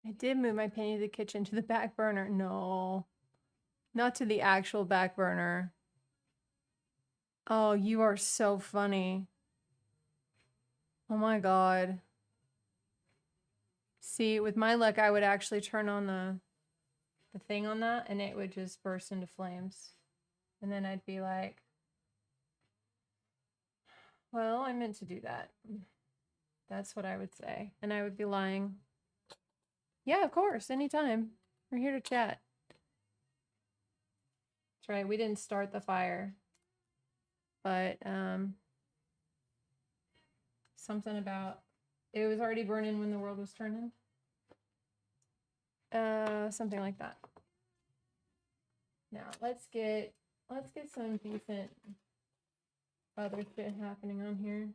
I did move my painting to the kitchen to the back burner. No, not to the actual back burner. Oh, you are so funny. Oh my God. See, with my luck, I would actually turn on the thing on that and it would just burst into flames. And then I'd be like, well, I meant to do that. That's what I would say. And I would be lying. Yeah, of course, anytime. We're here to chat. That's right. We didn't start the fire. But something about it was already burning when the world was turning. Something like that. Now let's get some decent other shit happening on here.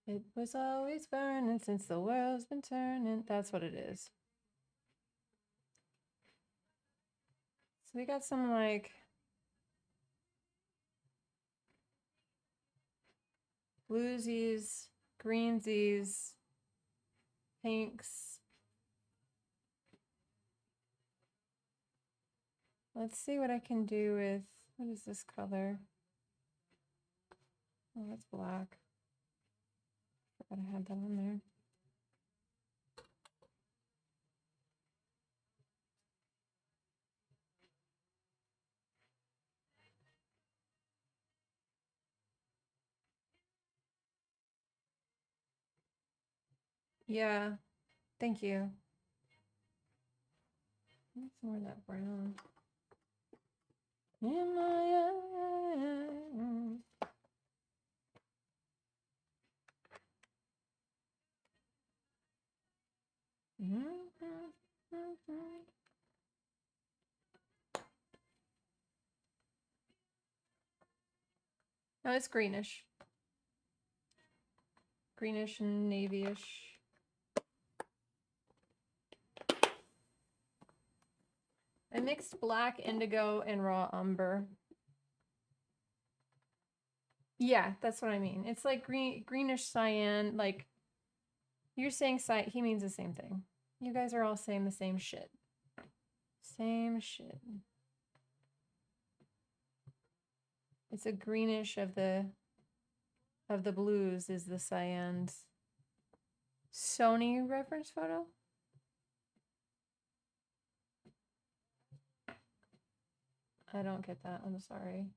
It was always burning since the world's been turning. That's what it is. So we got some like bluesies, greensies, pinks. Let's see what I can do with, what is this color? Oh, that's black. Forgot I had that on there. Yeah, thank you. Need some more of that brown. In my eyes. No, it's greenish. Greenish and navy-ish. I mixed black, indigo, and raw umber. Yeah, that's what I mean. It's like greenish cyan. Like, you're saying cyan, he means the same thing. You guys are all saying the same shit. Same shit. It's a greenish of the blues is the cyans. Sony reference photo? I don't get that. I'm sorry.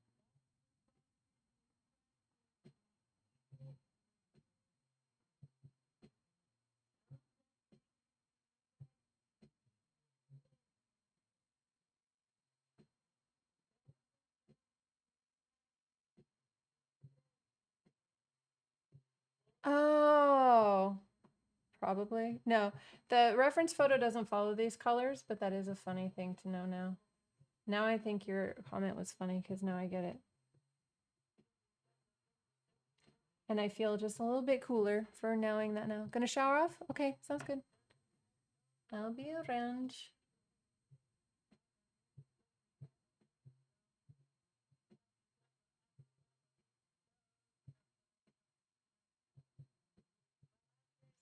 Oh, probably. No, the reference photo doesn't follow these colors, but that is a funny thing to know now. Now I think your comment was funny because now I get it. And I feel just a little bit cooler for knowing that now. Gonna shower off? Okay, sounds good. I'll be around.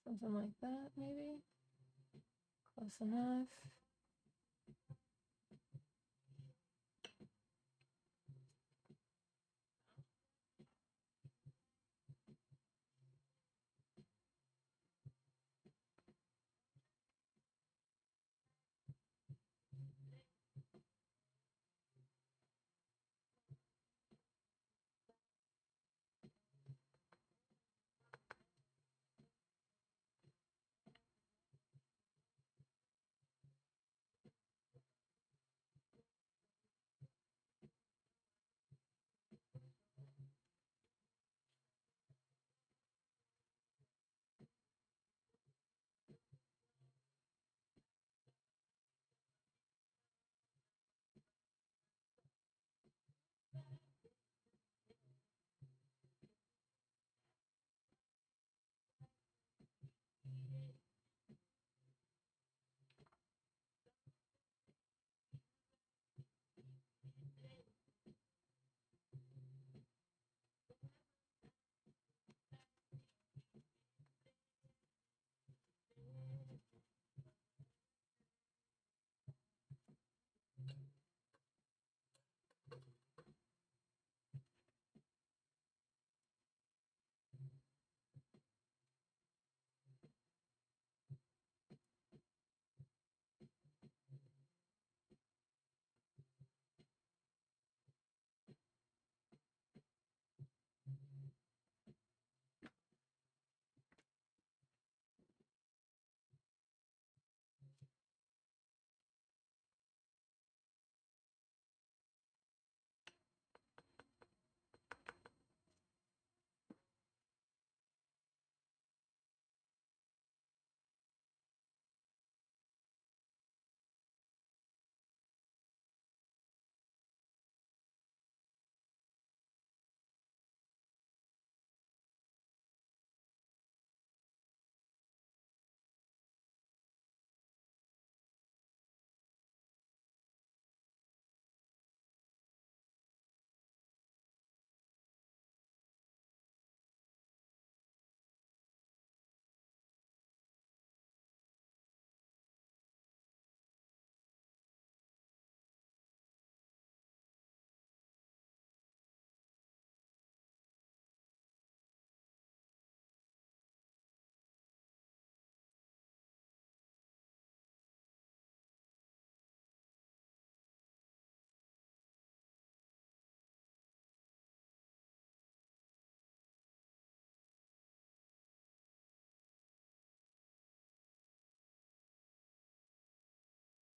Something like that, maybe. Close enough.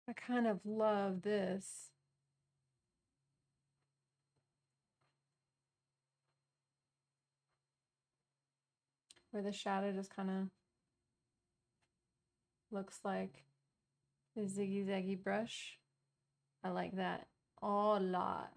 I kind of love this. Where the shadow just kind of looks like the ziggy-zaggy brush. I like that a lot.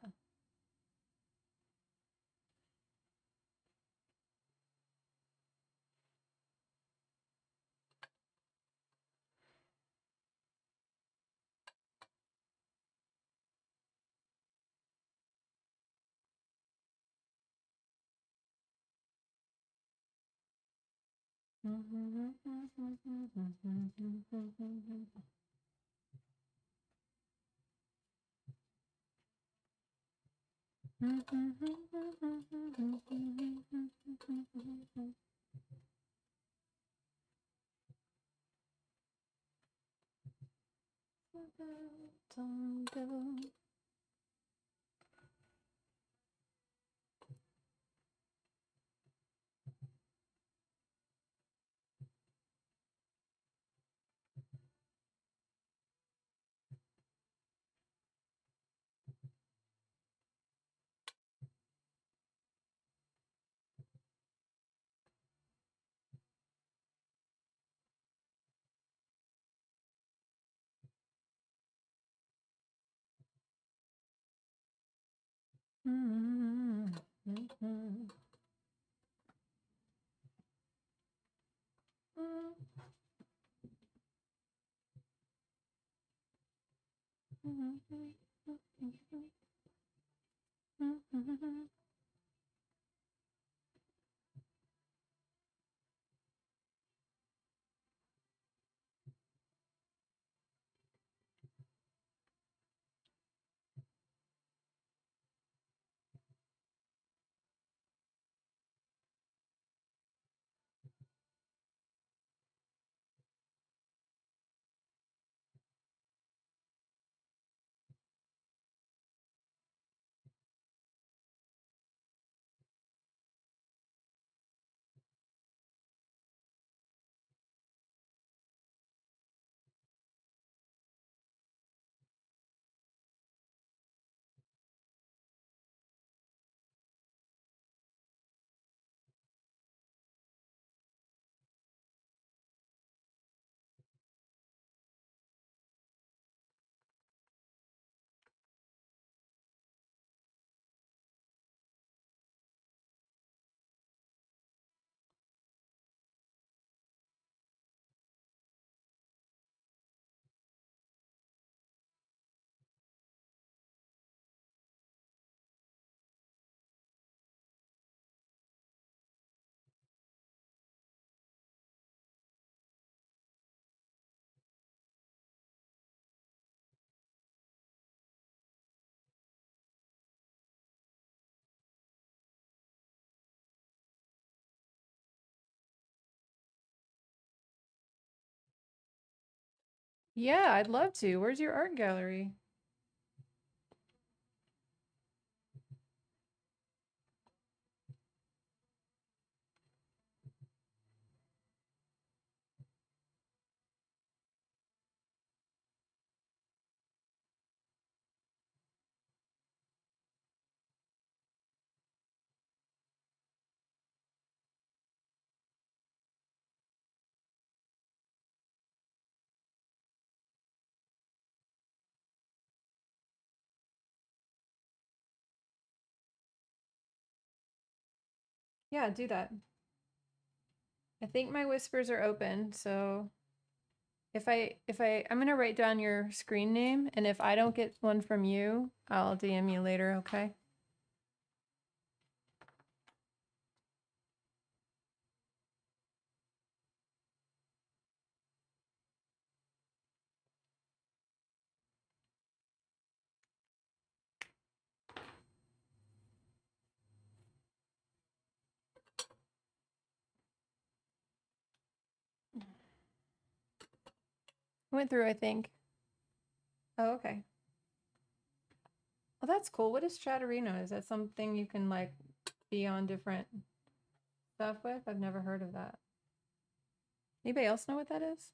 Yeah, I'd love to. Where's your art gallery? Yeah, do that. I think my whispers are open, so I'm gonna write down your screen name, and if I don't get one from you, I'll DM you later, okay? Went through, I think. Oh, okay. Well, that's cool. What is Chatterino? Is that something you can like be on different stuff with? I've never heard of that. Anybody else know what that is?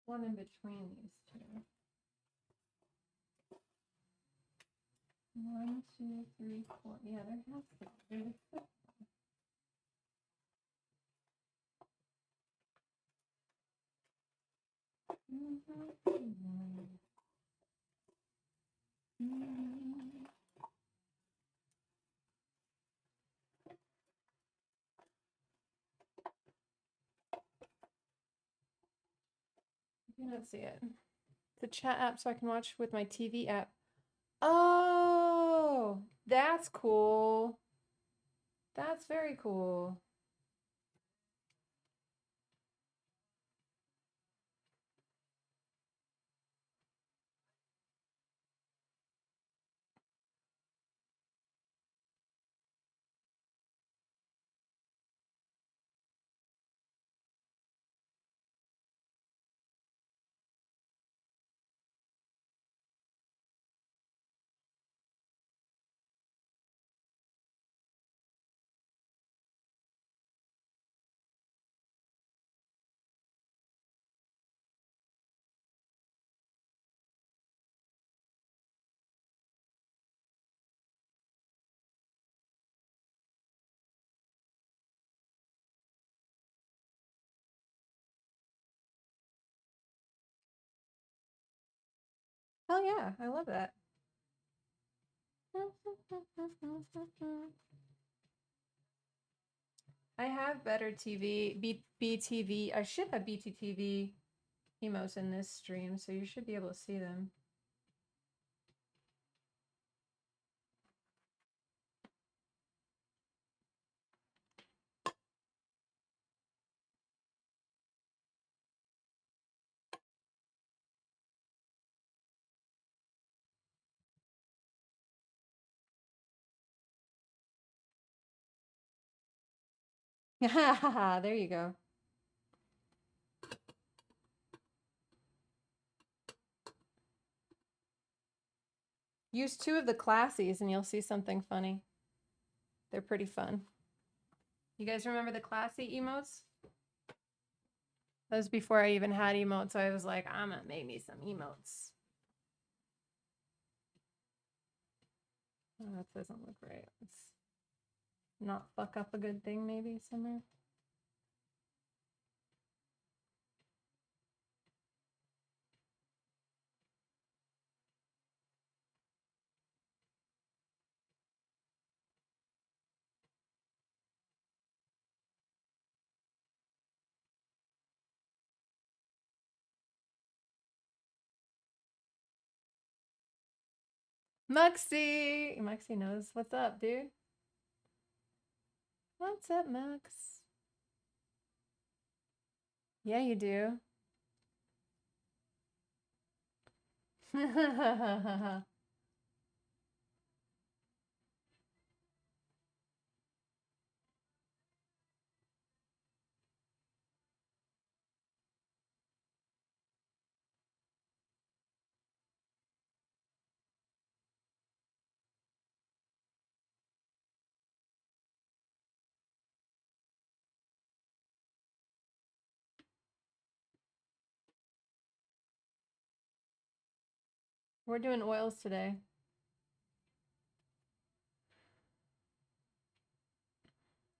One in between these two. 1, 2, 3, 4. Yeah, there has to be. There's a fifth. I cannot see it. The chat app so I can watch with my TV app. Oh, that's cool. That's very cool. Hell yeah, I love that. I have better BTV. I should have BTTV emotes in this stream, so you should be able to see them. There you go. Use 2 of the classies and you'll see something funny. They're pretty fun. You guys remember the classy emotes? That was before I even had emotes, so I was like, I'm gonna make me some emotes. Oh, that doesn't look right. Let's not fuck up a good thing maybe somewhere. Muxie! Muxie knows what's up, dude. What's up, Mux? Yeah, you do. We're doing oils today.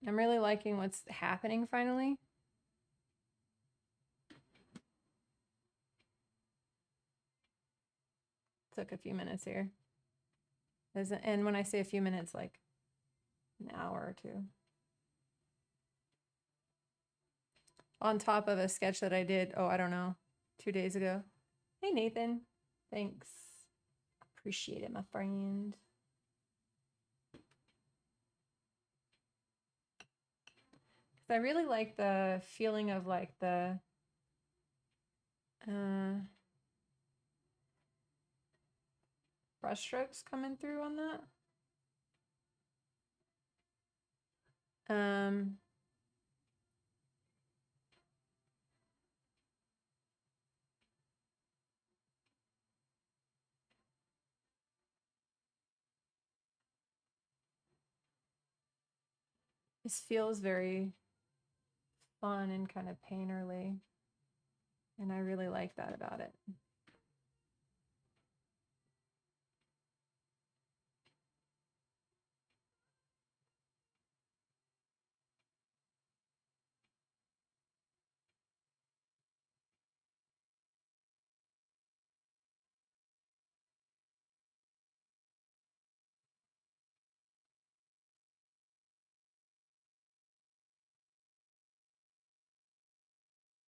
I'm really liking what's happening finally. Took a few minutes here. And when I say a few minutes, like an hour or two. On top of a sketch that I did, I don't know, 2 days ago. Hey, Nathan. Thanks. Appreciate it, my friend. I really like the feeling of like the brush strokes coming through on that. This feels very fun and kind of painterly, and I really like that about it.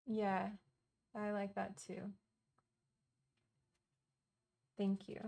Yeah, I like that too. Thank you.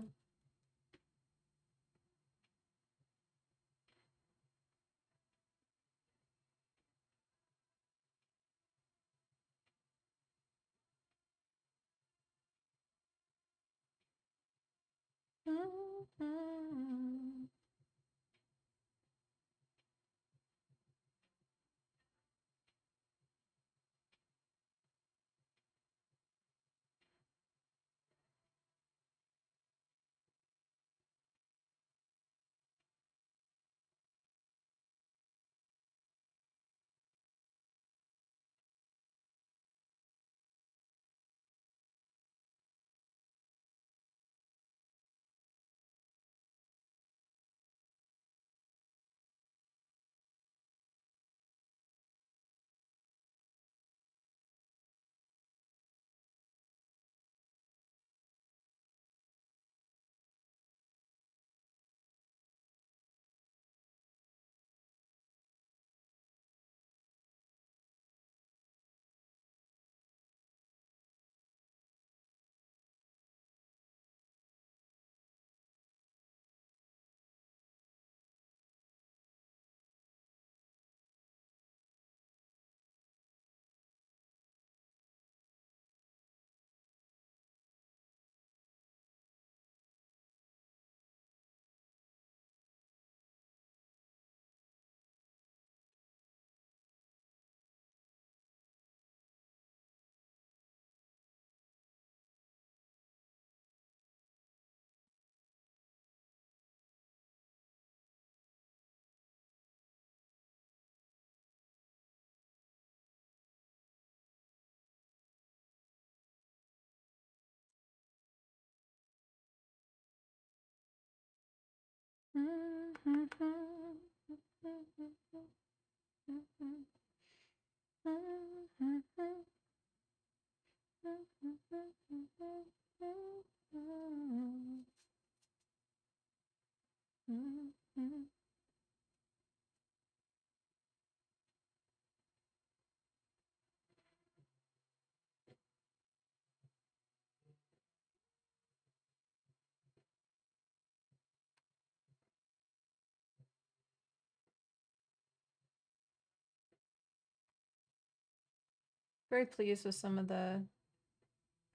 Very pleased with some of the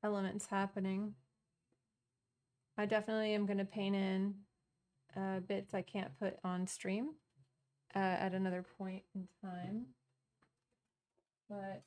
elements happening. I definitely am going to paint in bits I can't put on stream at another point in time. But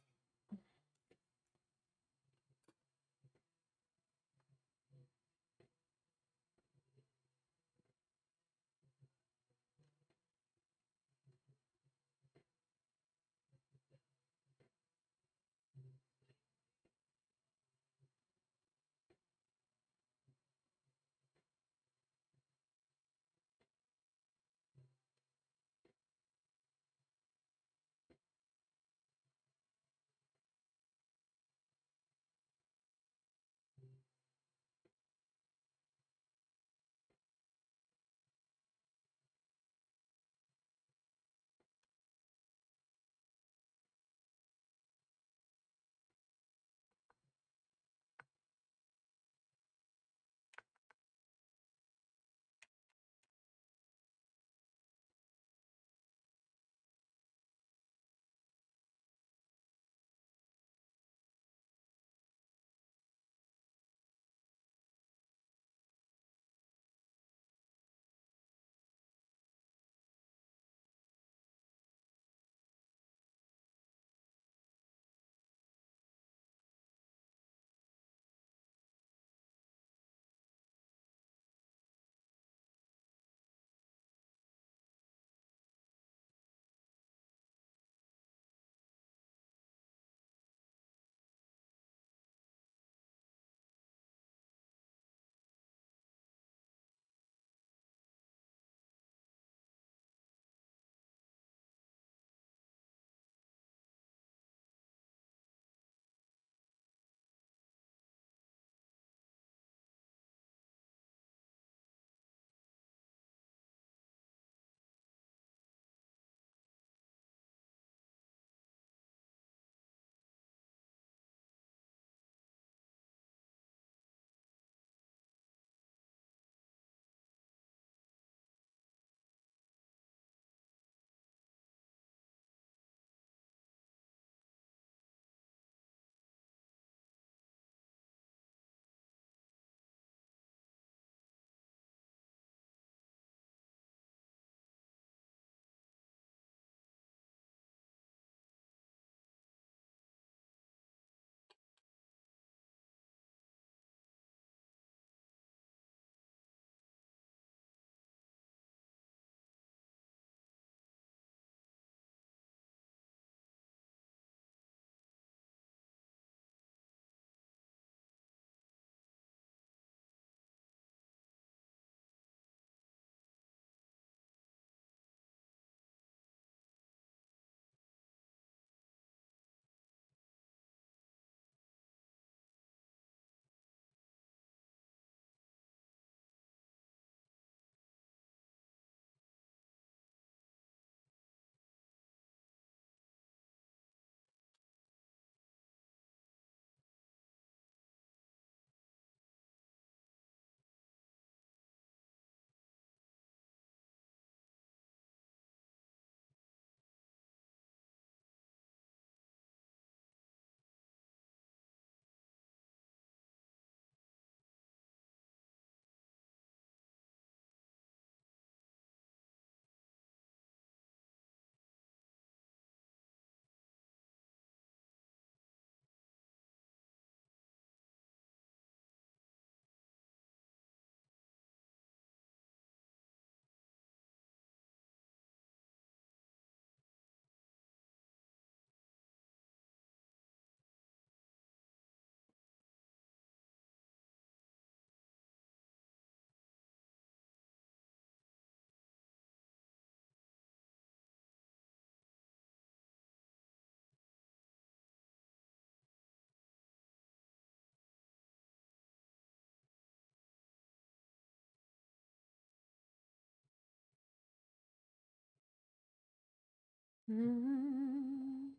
mm,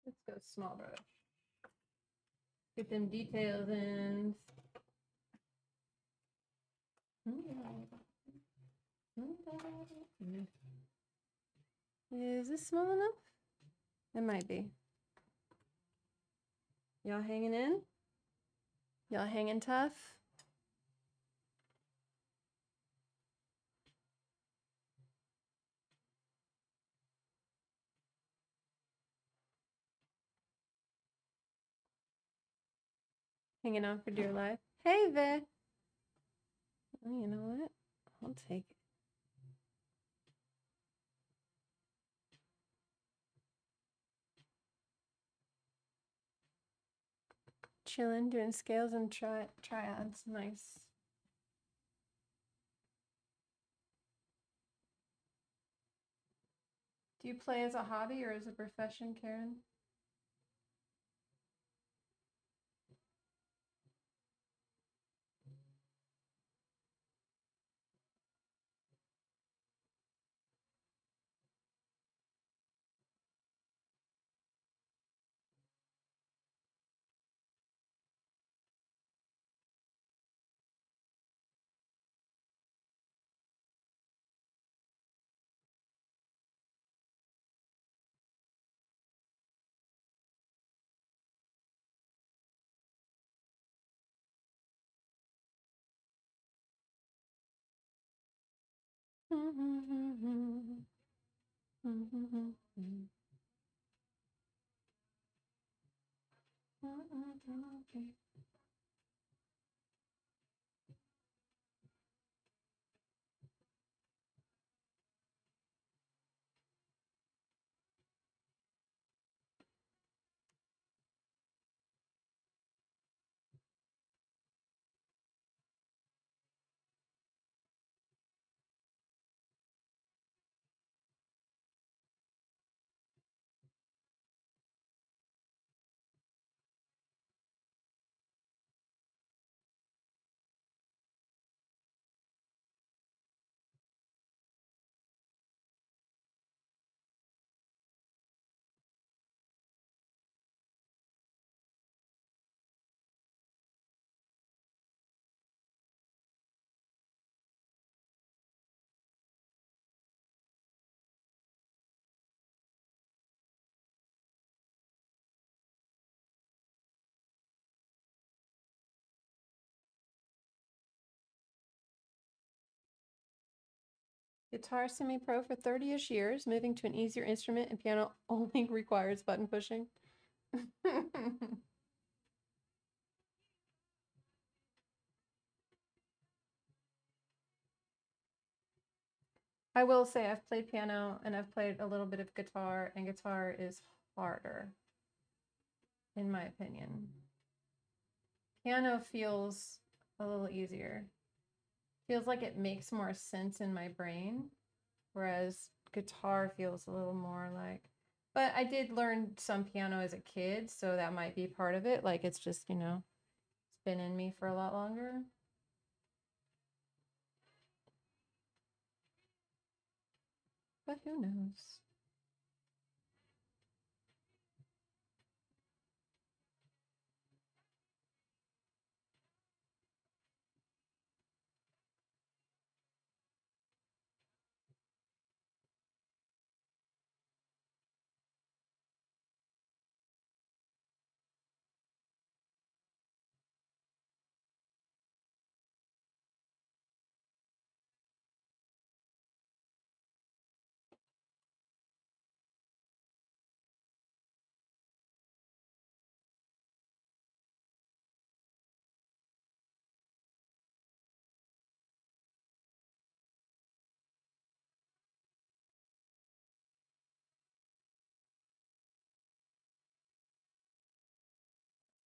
Let's go small brush. Get them details in. Is this small enough? It might be. Y'all hanging in? Y'all hanging tough? Hanging on for dear life. Hey, Vic. Oh, you know what? I'll take it. Chilling, doing scales and triads. Nice. Do you play as a hobby or as a profession, Karen? Guitar semi-pro for 30-ish years, moving to an easier instrument and piano only requires button pushing. I will say I've played piano and I've played a little bit of guitar, and guitar is harder, in my opinion. Piano feels a little easier. Feels like it makes more sense in my brain, whereas guitar feels a little more like, but I did learn some piano as a kid, so that might be part of it. Like it's just, you know, it's been in me for a lot longer. But who knows?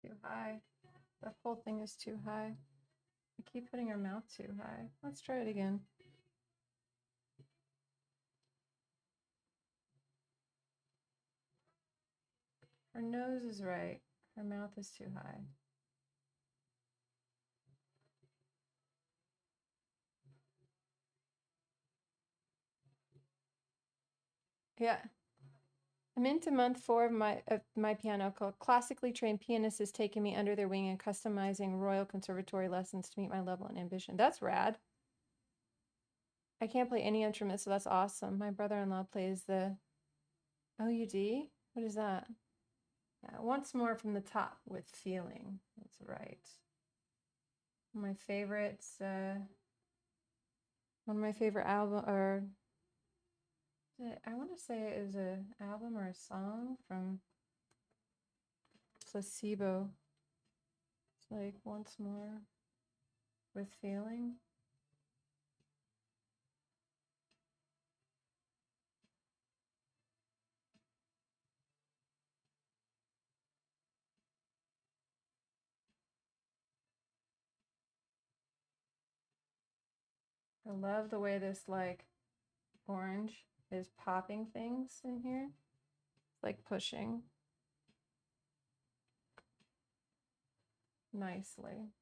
Too high. The whole thing is too high. I keep putting her mouth too high. Let's try it again. Her nose is right. Her mouth is too high. Yeah. I'm into month 4 of my piano called Classically Trained Pianist has taken me under their wing and customizing Royal Conservatory lessons to meet my level and ambition. That's rad. I can't play any instrument, so that's awesome. My brother-in-law plays the OUD. What is that? Yeah, once more from the top with feeling. That's right. My favorites, one of my favorite album, or I want to say it was a album or a song from Placebo. It's like once more with feeling. I love the way this like orange is popping things in here. It's like pushing nicely.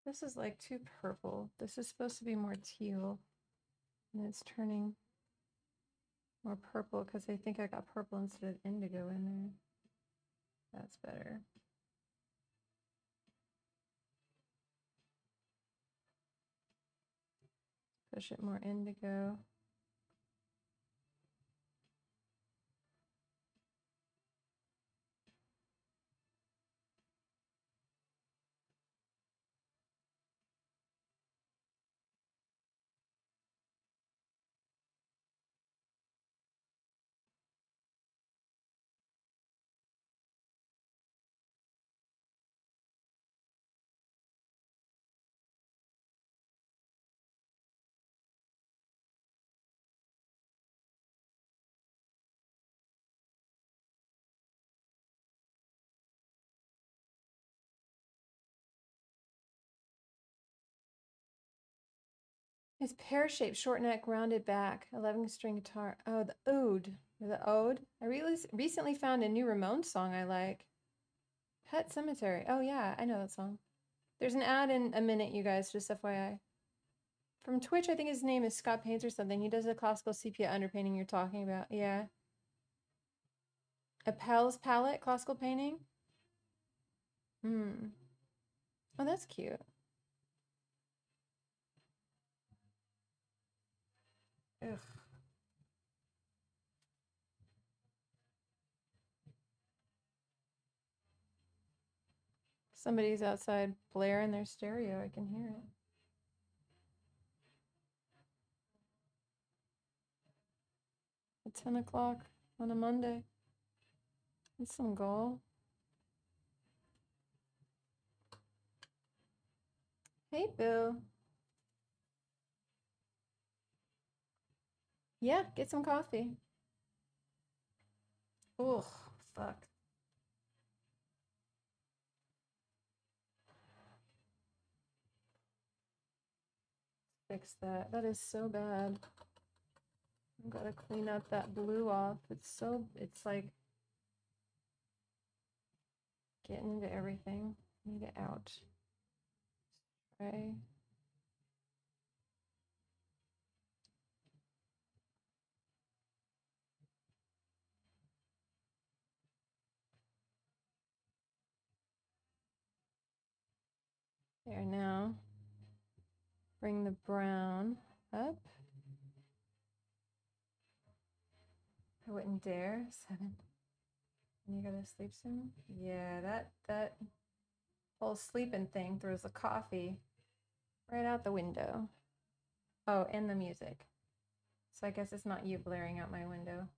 This is like too purple. This is supposed to be more teal, and it's turning more purple because I think I got purple instead of indigo in there. That's better. Push it more indigo. It's pear-shaped, short neck, rounded back, 11-string guitar. Oh, the ode. The ode. I recently found a new Ramones song I like. Pet Cemetery. Oh yeah, I know that song. There's an ad in a minute, you guys, just FYI. From Twitch, I think his name is Scott Paints or something. He does a classical sepia underpainting you're talking about. Yeah. Appel's palette, classical painting. Hmm. Oh, that's cute. Ugh. Somebody's outside blaring their stereo. I can hear it. At 10 o'clock on a Monday. That's some goal. Hey, Boo. Yeah, get some coffee. Ugh, fuck. Fix that. That is so bad. I've got to clean up that blue off. It's like getting into everything. Need it out. Right. There now. Bring the brown up. I wouldn't dare. 7. And you gotta sleep soon? Yeah, that whole sleeping thing throws the coffee right out the window. Oh, and the music. So I guess it's not you blaring out my window.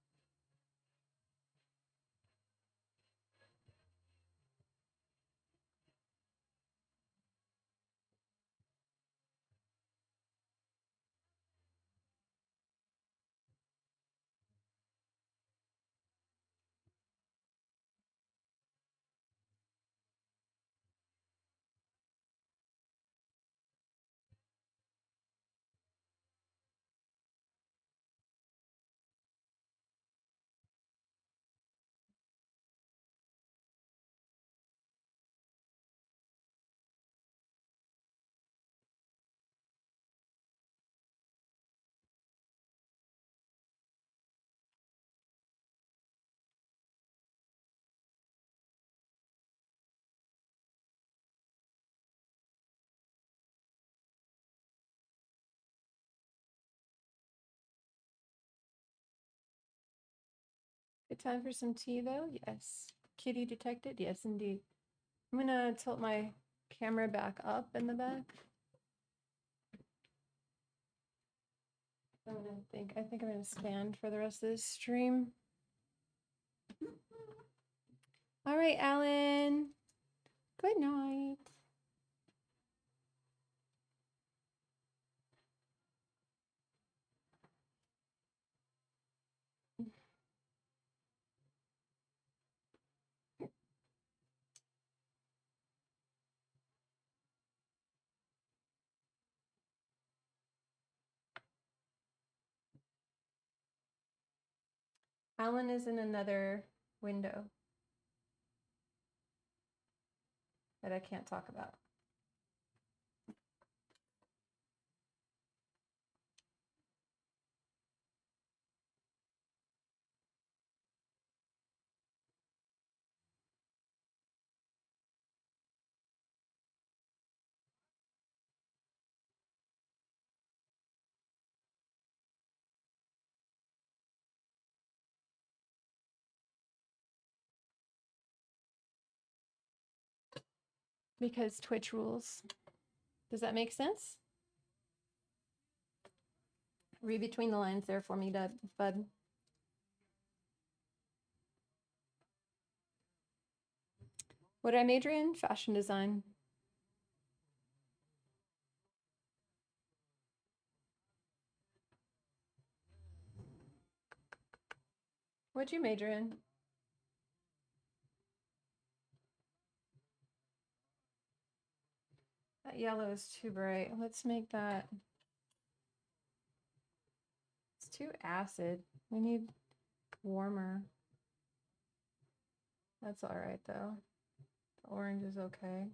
Good time for some tea though? Yes. Kitty detected? Yes, indeed. I'm gonna tilt my camera back up in the back. I think I'm gonna stand for the rest of this stream. All right, Alan. Good night. Alan is in another window that I can't talk about. Because Twitch rules. Does that make sense? Read between the lines there for me, bud. What did I major in? Fashion design. What'd you major in? That yellow is too bright. Let's make that. It's too acid. We need warmer. That's all right though. The orange is okay.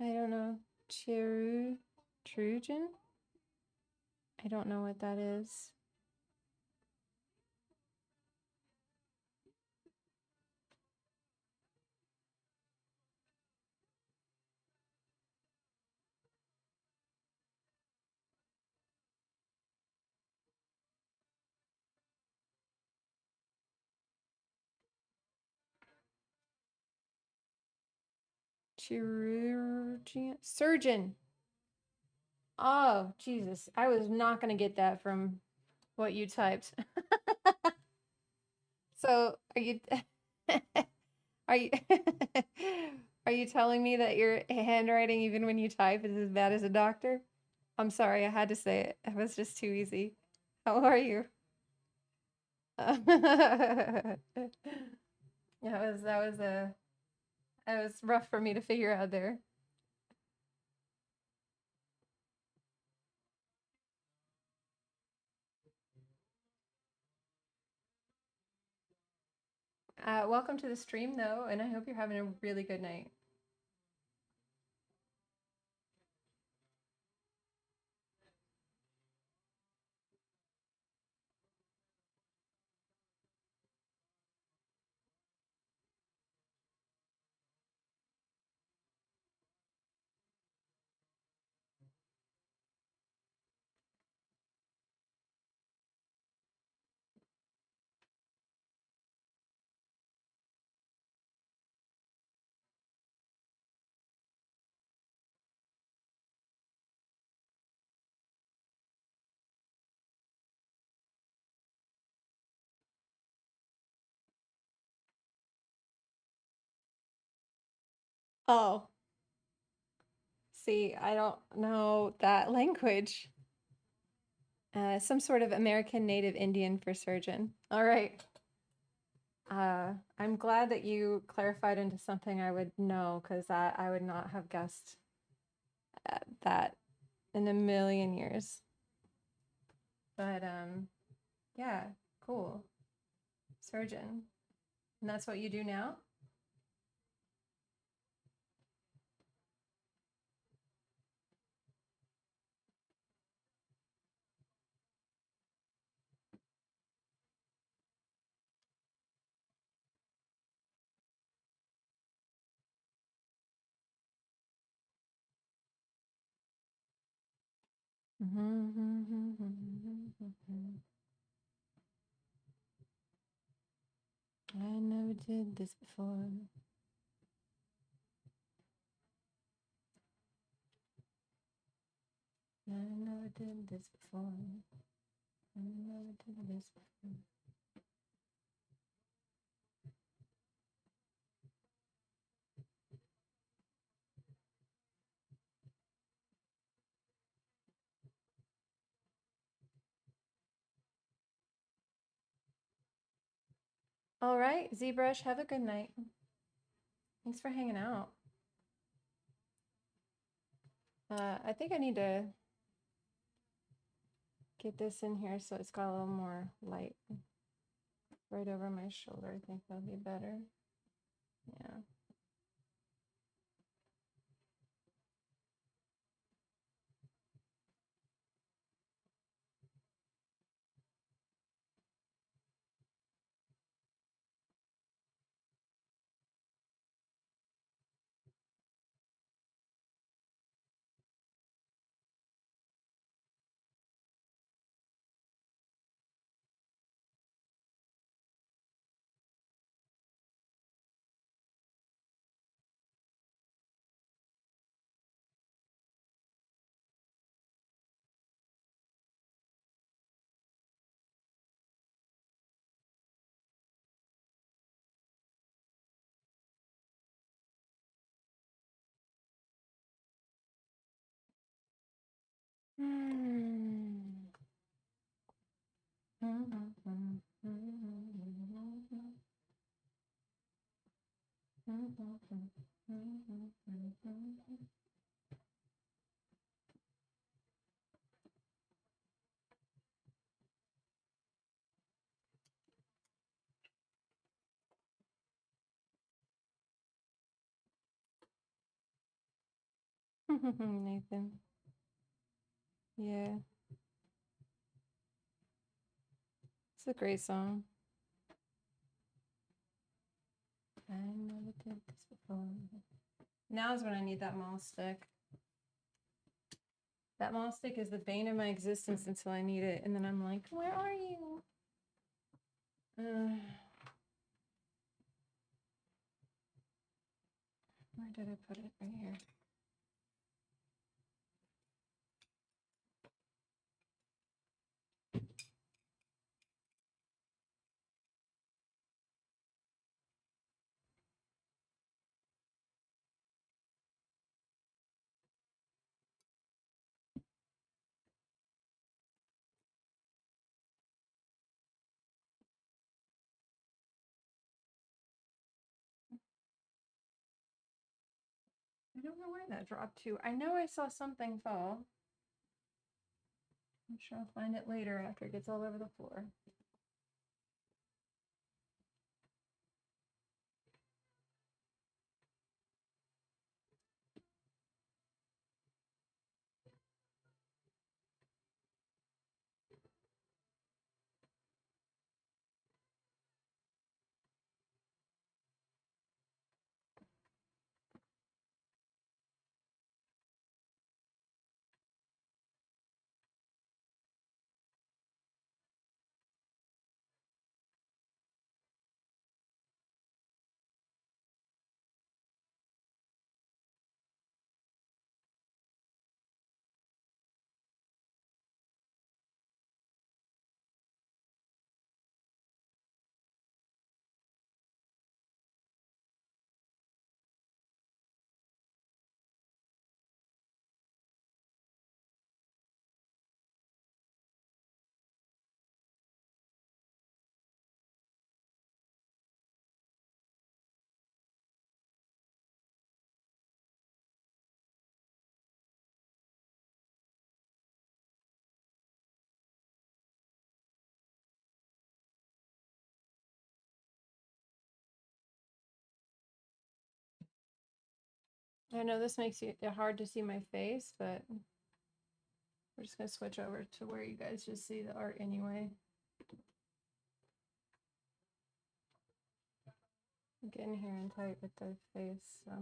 I don't know. Trujan? I don't know what that is. Chirurgeon? Surgeon. Oh, Jesus. I was not going to get that from what you typed. So, are you are you are you telling me that your handwriting, even when you type, is as bad as a doctor? I'm sorry, I had to say it. It was just too easy. How are you? That was rough for me to figure out there. Welcome to the stream, though, and I hope you're having a really good night. Oh, see, I don't know that language. Some sort of American Native Indian for surgeon. All right. I'm glad that you clarified into something I would know, because I would not have guessed that in a million years. But yeah, cool. Surgeon. And that's what you do now? I never did this before. I never did this before. I never did this before. All right, ZBrush, have a good night. Thanks for hanging out. I think I need to get this in here so it's got a little more light right over my shoulder. I think that'll be better. Yeah. Nathan. Yeah, it's a great song. I never did this before. Now is when I need that mall stick. That mall stick is the bane of my existence until I need it, and then I'm like, where are you? Where did I put it? Right here. I don't know where that dropped to. I know I saw something fall. I'm sure I'll find it later after it gets all over the floor. I know this makes it hard to see my face, but we're just gonna switch over to where you guys just see the art anyway. I'm getting here and tight with the face, so.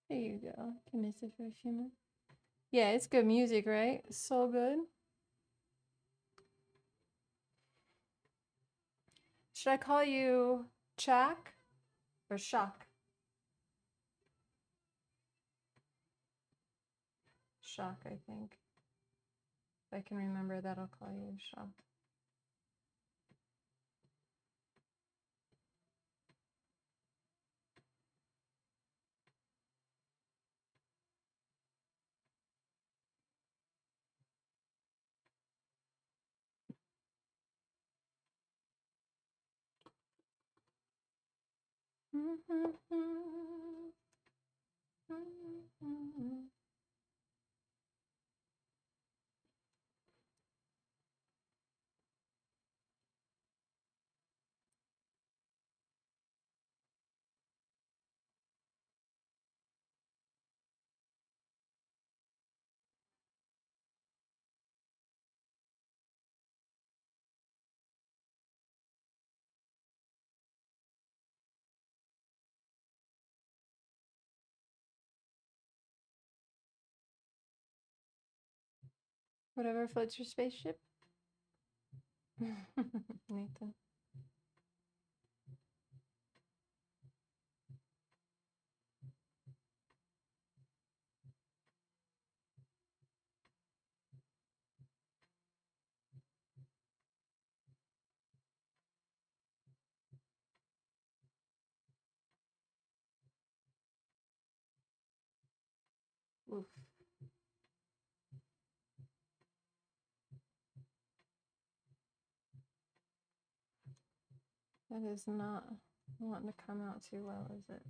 There you go. Can miss it for a few minutes. Yeah, it's good music, right? So good. Should I call you Chak or Shock? Shock, I think. If I can remember that, I'll call you Shock. Whatever floats your spaceship. Nathan. Oof. That is not wanting to come out too well, is it?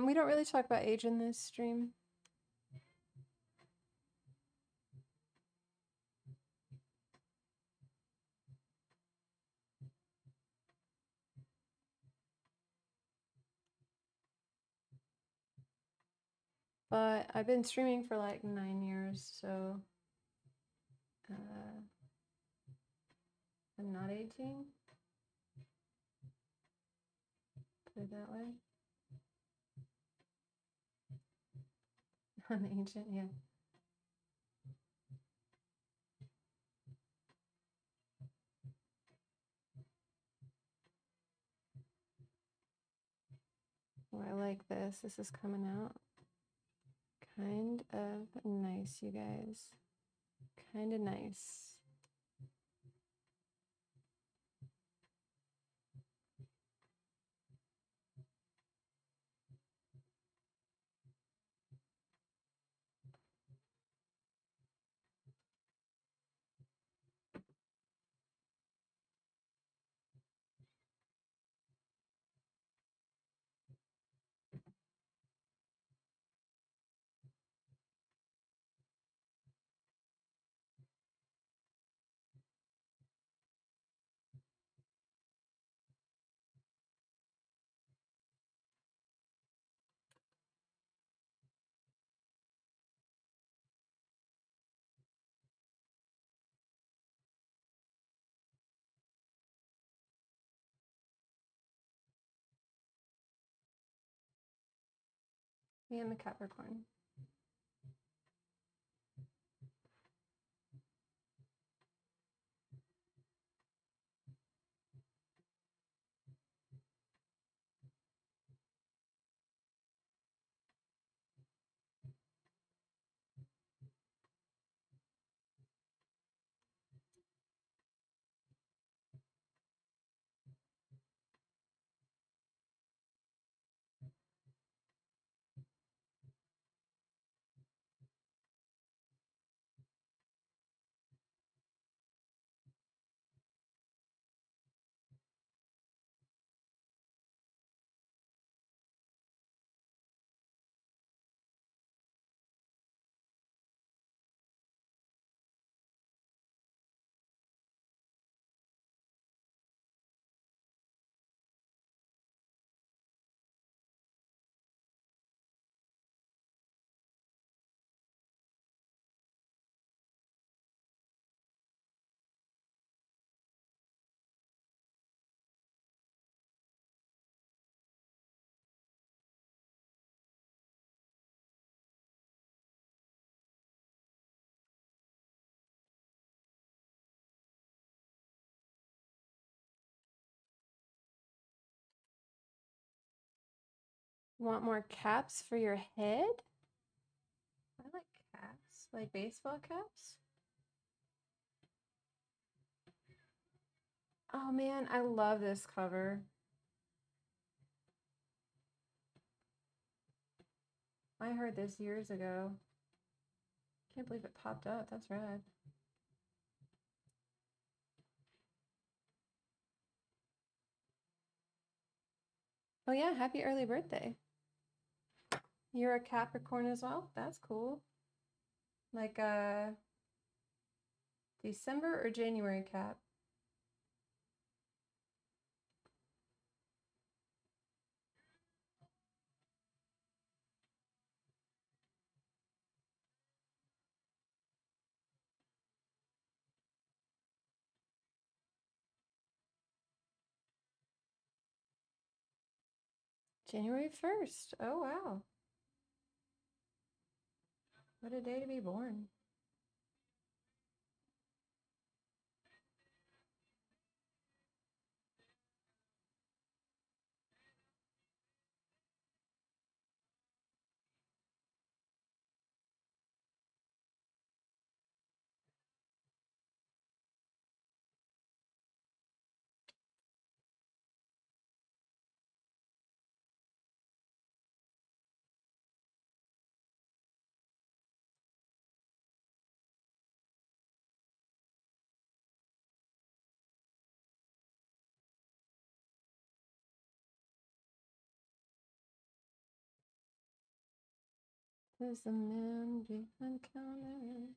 We don't really talk about age in this stream. But I've been streaming for like 9 years, so I'm not aging. Put it that way. I'm ancient, yeah. Oh, I like this. This is coming out. Kind of nice, you guys. Kind of nice. Me and the Capricorn. Want more caps for your head? I like caps, like baseball caps. Oh man, I love this cover. I heard this years ago. Can't believe it popped up. That's rad. Oh yeah, happy early birthday. You're a Capricorn as well? That's cool. Like December or January Cap? January 1st. Oh wow. What a day to be born. Does the man be uncounted?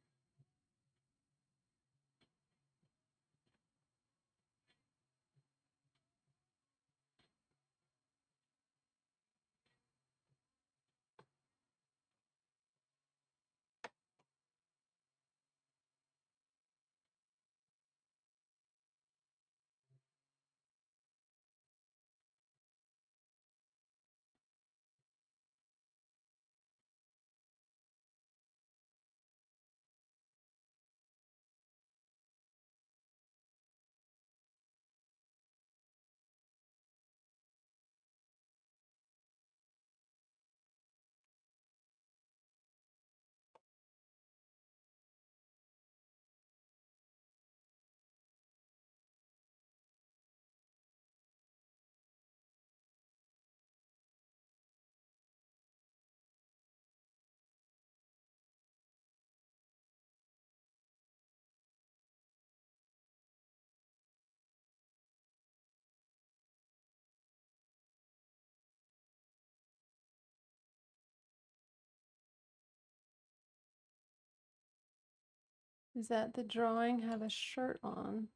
Is that the drawing have a shirt on?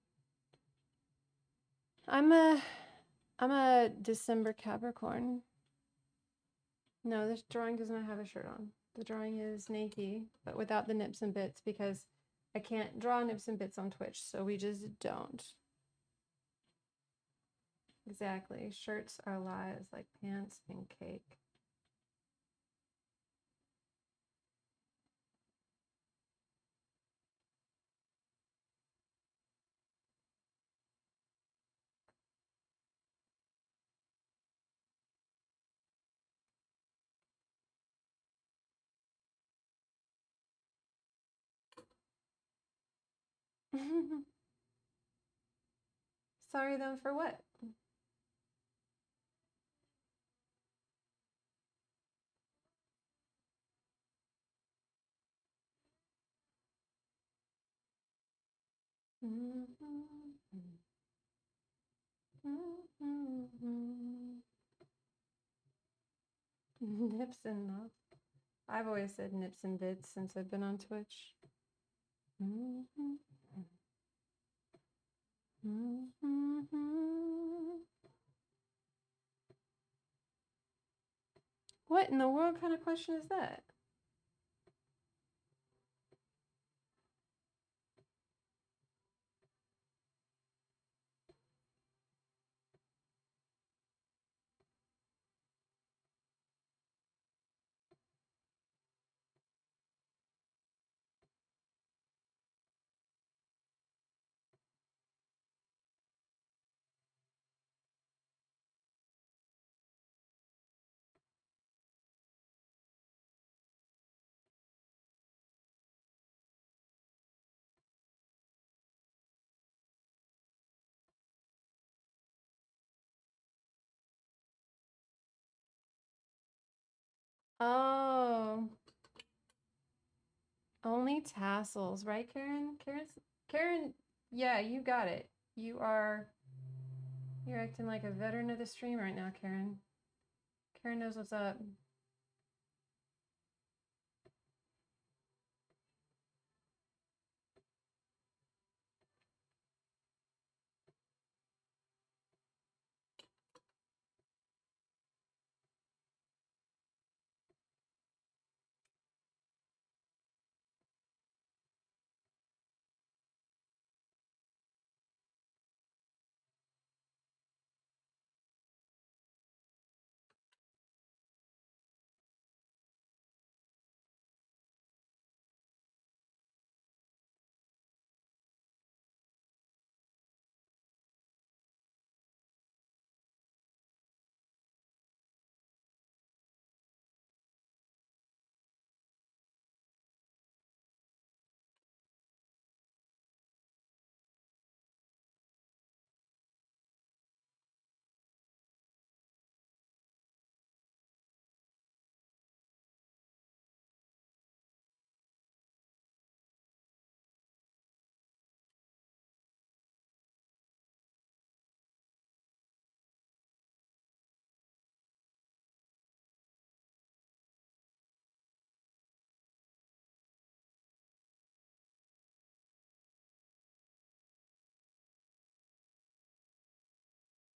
I'm a December Capricorn. No, this drawing does not have a shirt on. The drawing is naked, but without the nips and bits because I can't draw nips and bits on Twitch, so we just don't. Exactly. Shirts are lies like pants and cake. Sorry then for what? Nips and nuts. I've always said nips and bits since I've been on Twitch. What in the world kind of question is that? Oh, Only tassels, right, Karen? Karen, yeah, you got it. You're acting like a veteran of the stream right now, Karen. Karen knows what's up.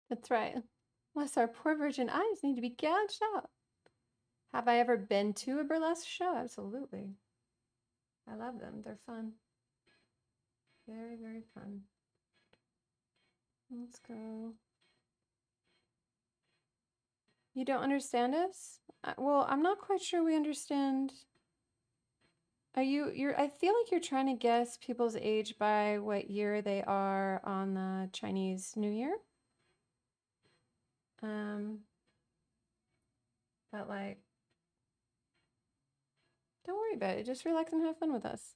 That's right. Unless our poor virgin eyes need to be gouged out. Have I ever been to a burlesque show? Absolutely. I love them. They're fun. Very, very fun. Let's go. You don't understand us? Well, I'm not quite sure we understand. I feel like you're trying to guess people's age by what year they are on the Chinese New Year. But like, don't worry about it. Just relax and have fun with us.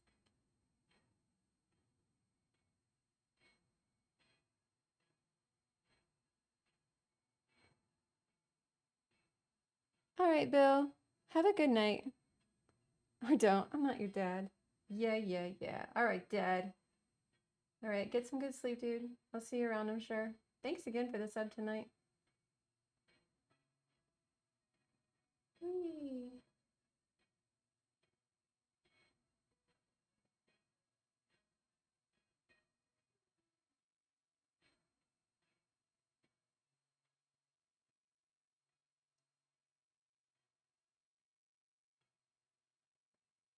All right, Bill. Have a good night. Or don't. I'm not your dad. Yeah, yeah, yeah. All right, Dad. All right, get some good sleep, dude. I'll see you around, I'm sure. Thanks again for the sub tonight. Whee.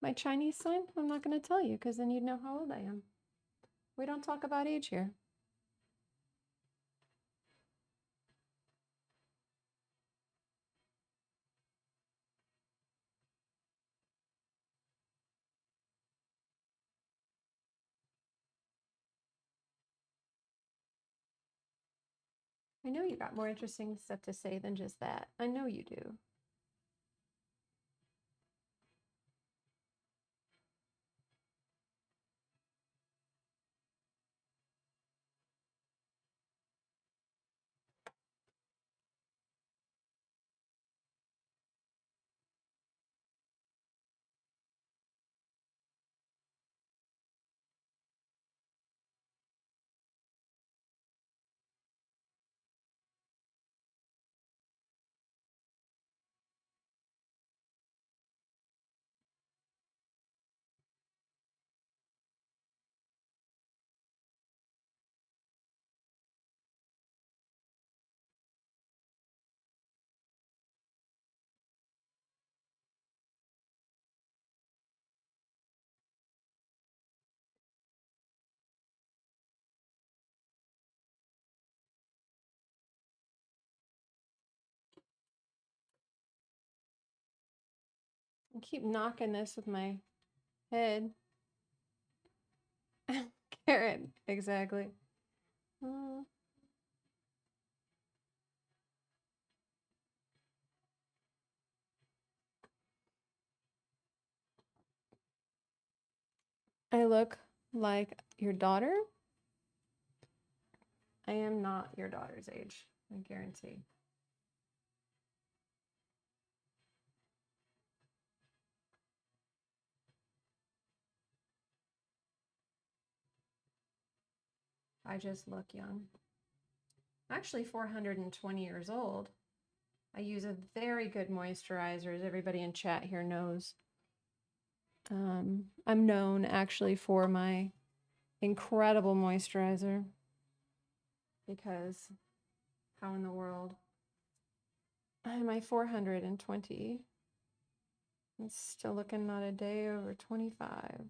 My Chinese sign? I'm not going to tell you because then you'd know how old I am. We don't talk about age here. I know you got more interesting stuff to say than just that. I know you do. I keep knocking this with my head. Karen, exactly. I look like your daughter? I am not your daughter's age, I guarantee. I just look young. I'm actually 420 years old. I use a very good moisturizer, as everybody in chat here knows. I'm known actually for my incredible moisturizer because how in the world am I 420? It's still looking not a day over 25.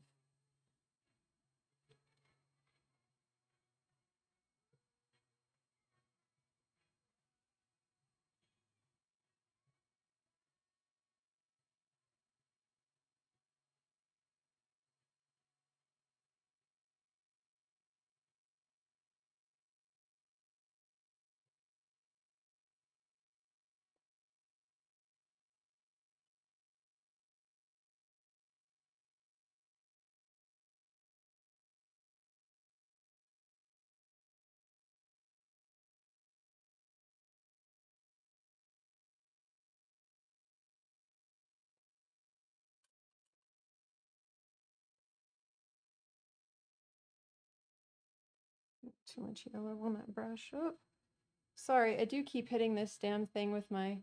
Too much yellow on that brush. Oh, sorry, I do keep hitting this damn thing with my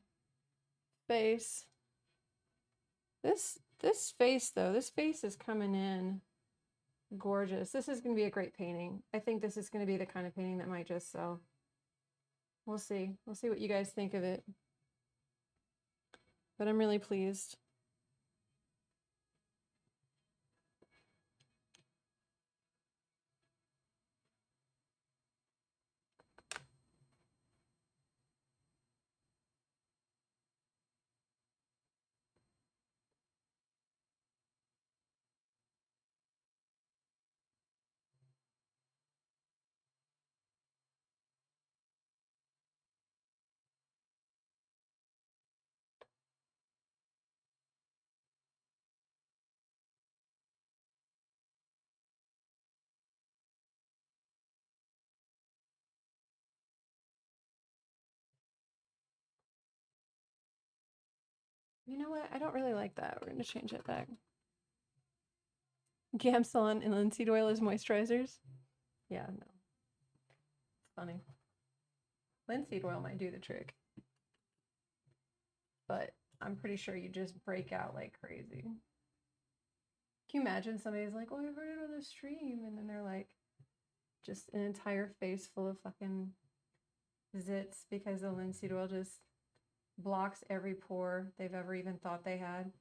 face. This face though, this face is coming in gorgeous. This is going to be a great painting. I think this is going to be the kind of painting that might just sell. We'll see. We'll see what you guys think of it. But I'm really pleased. You know what? I don't really like that. We're going to change it back. Gamsol and linseed oil as moisturizers? Yeah, no. It's funny. Linseed oil might do the trick. But I'm pretty sure you just break out like crazy. Can you imagine somebody's like, oh, I heard it on the stream, and then they're like, just an entire face full of fucking zits because the linseed oil just blocks every pore they've ever even thought they had.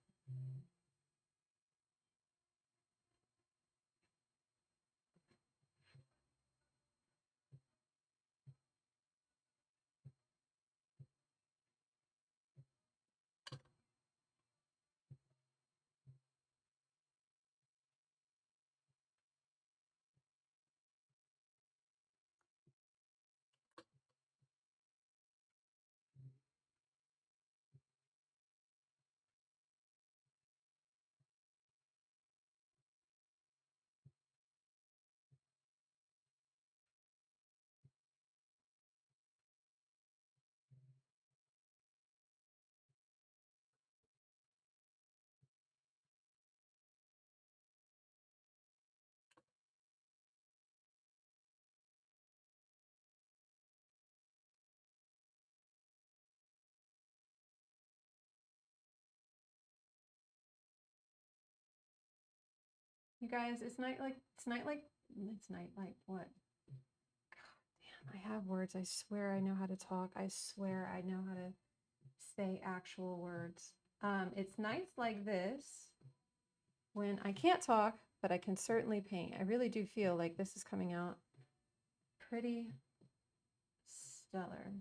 You guys, it's night like what? God damn, I have words. I swear I know how to talk. I swear I know how to say actual words. It's nights like this when I can't talk, but I can certainly paint. I really do feel like this is coming out pretty stellar.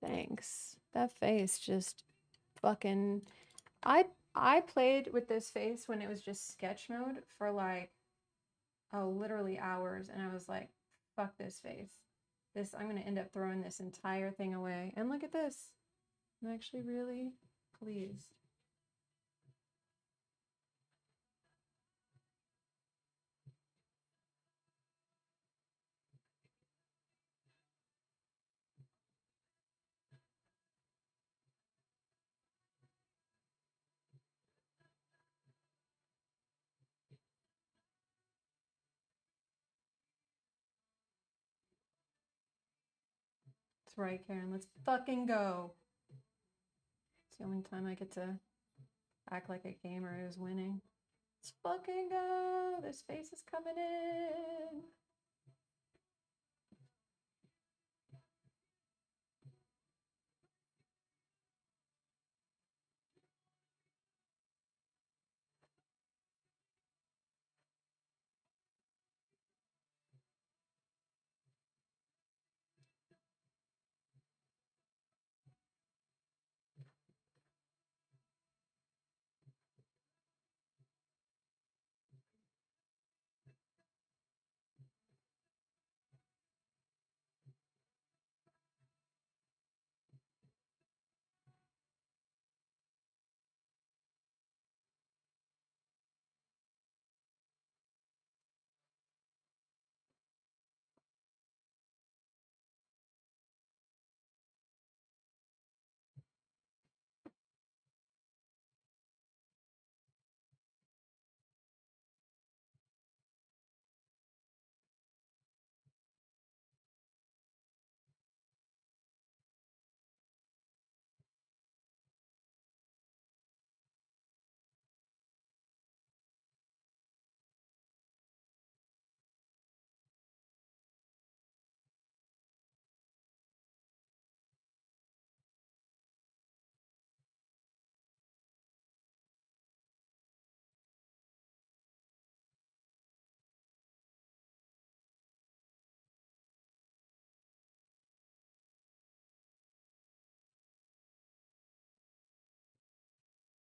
Thanks. That face just fucking I played with this face when it was just sketch mode for like oh, literally hours. And I was like, fuck this face. I'm going to end up throwing this entire thing away. And look at this. I'm actually really pleased. That's right, Karen. Let's fucking go. It's the only time I get to act like a gamer who's winning. Let's fucking go. This face is coming in.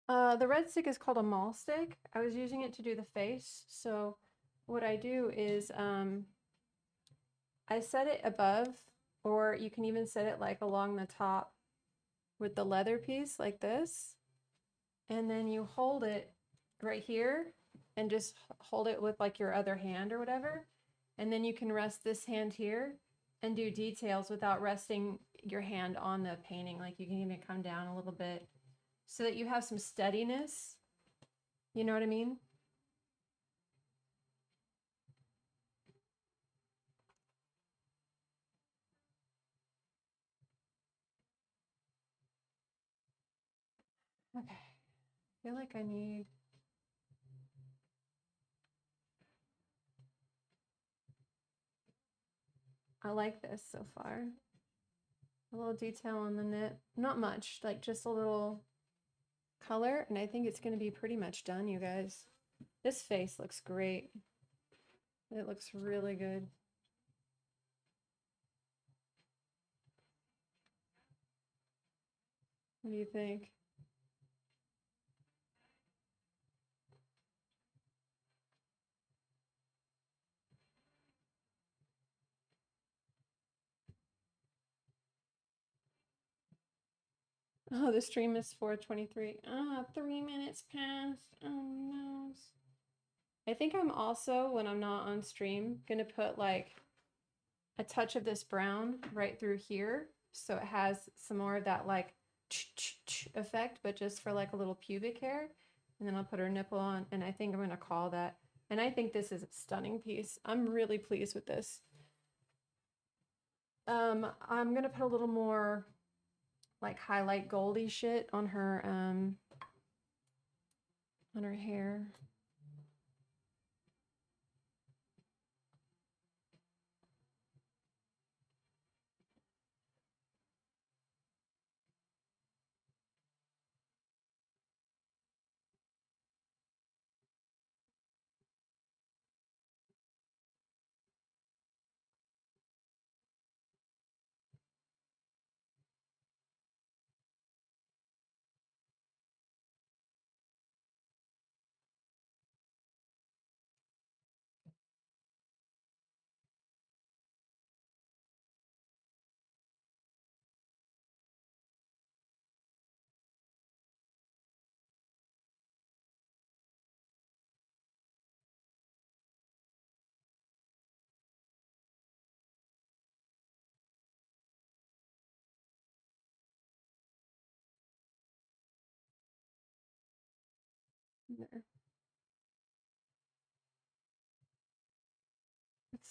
The red stick is called a mall stick. I was using it to do the face. So what I do is I set it above, or you can even set it like along the top with the leather piece like this. And then you hold it right here and just hold it with like your other hand or whatever. And then you can rest this hand here and do details without resting your hand on the painting. Like you can even come down a little bit so that you have some steadiness. You know what I mean? Okay. I feel like I like this so far. A little detail on the knit. Not much, like just a little color. And I think it's going to be pretty much done, you guys. This face looks great. It looks really good. What do you think? Oh, the stream is 4:23. Ah, 3 minutes past. Oh no. I think I'm also, when I'm not on stream, gonna put like a touch of this brown right through here. So it has some more of that like effect, but just for like a little pubic hair. And then I'll put her nipple on, and I think I'm gonna call that. And I think this is a stunning piece. I'm really pleased with this. I'm gonna put a little more like highlight goldy shit on her hair.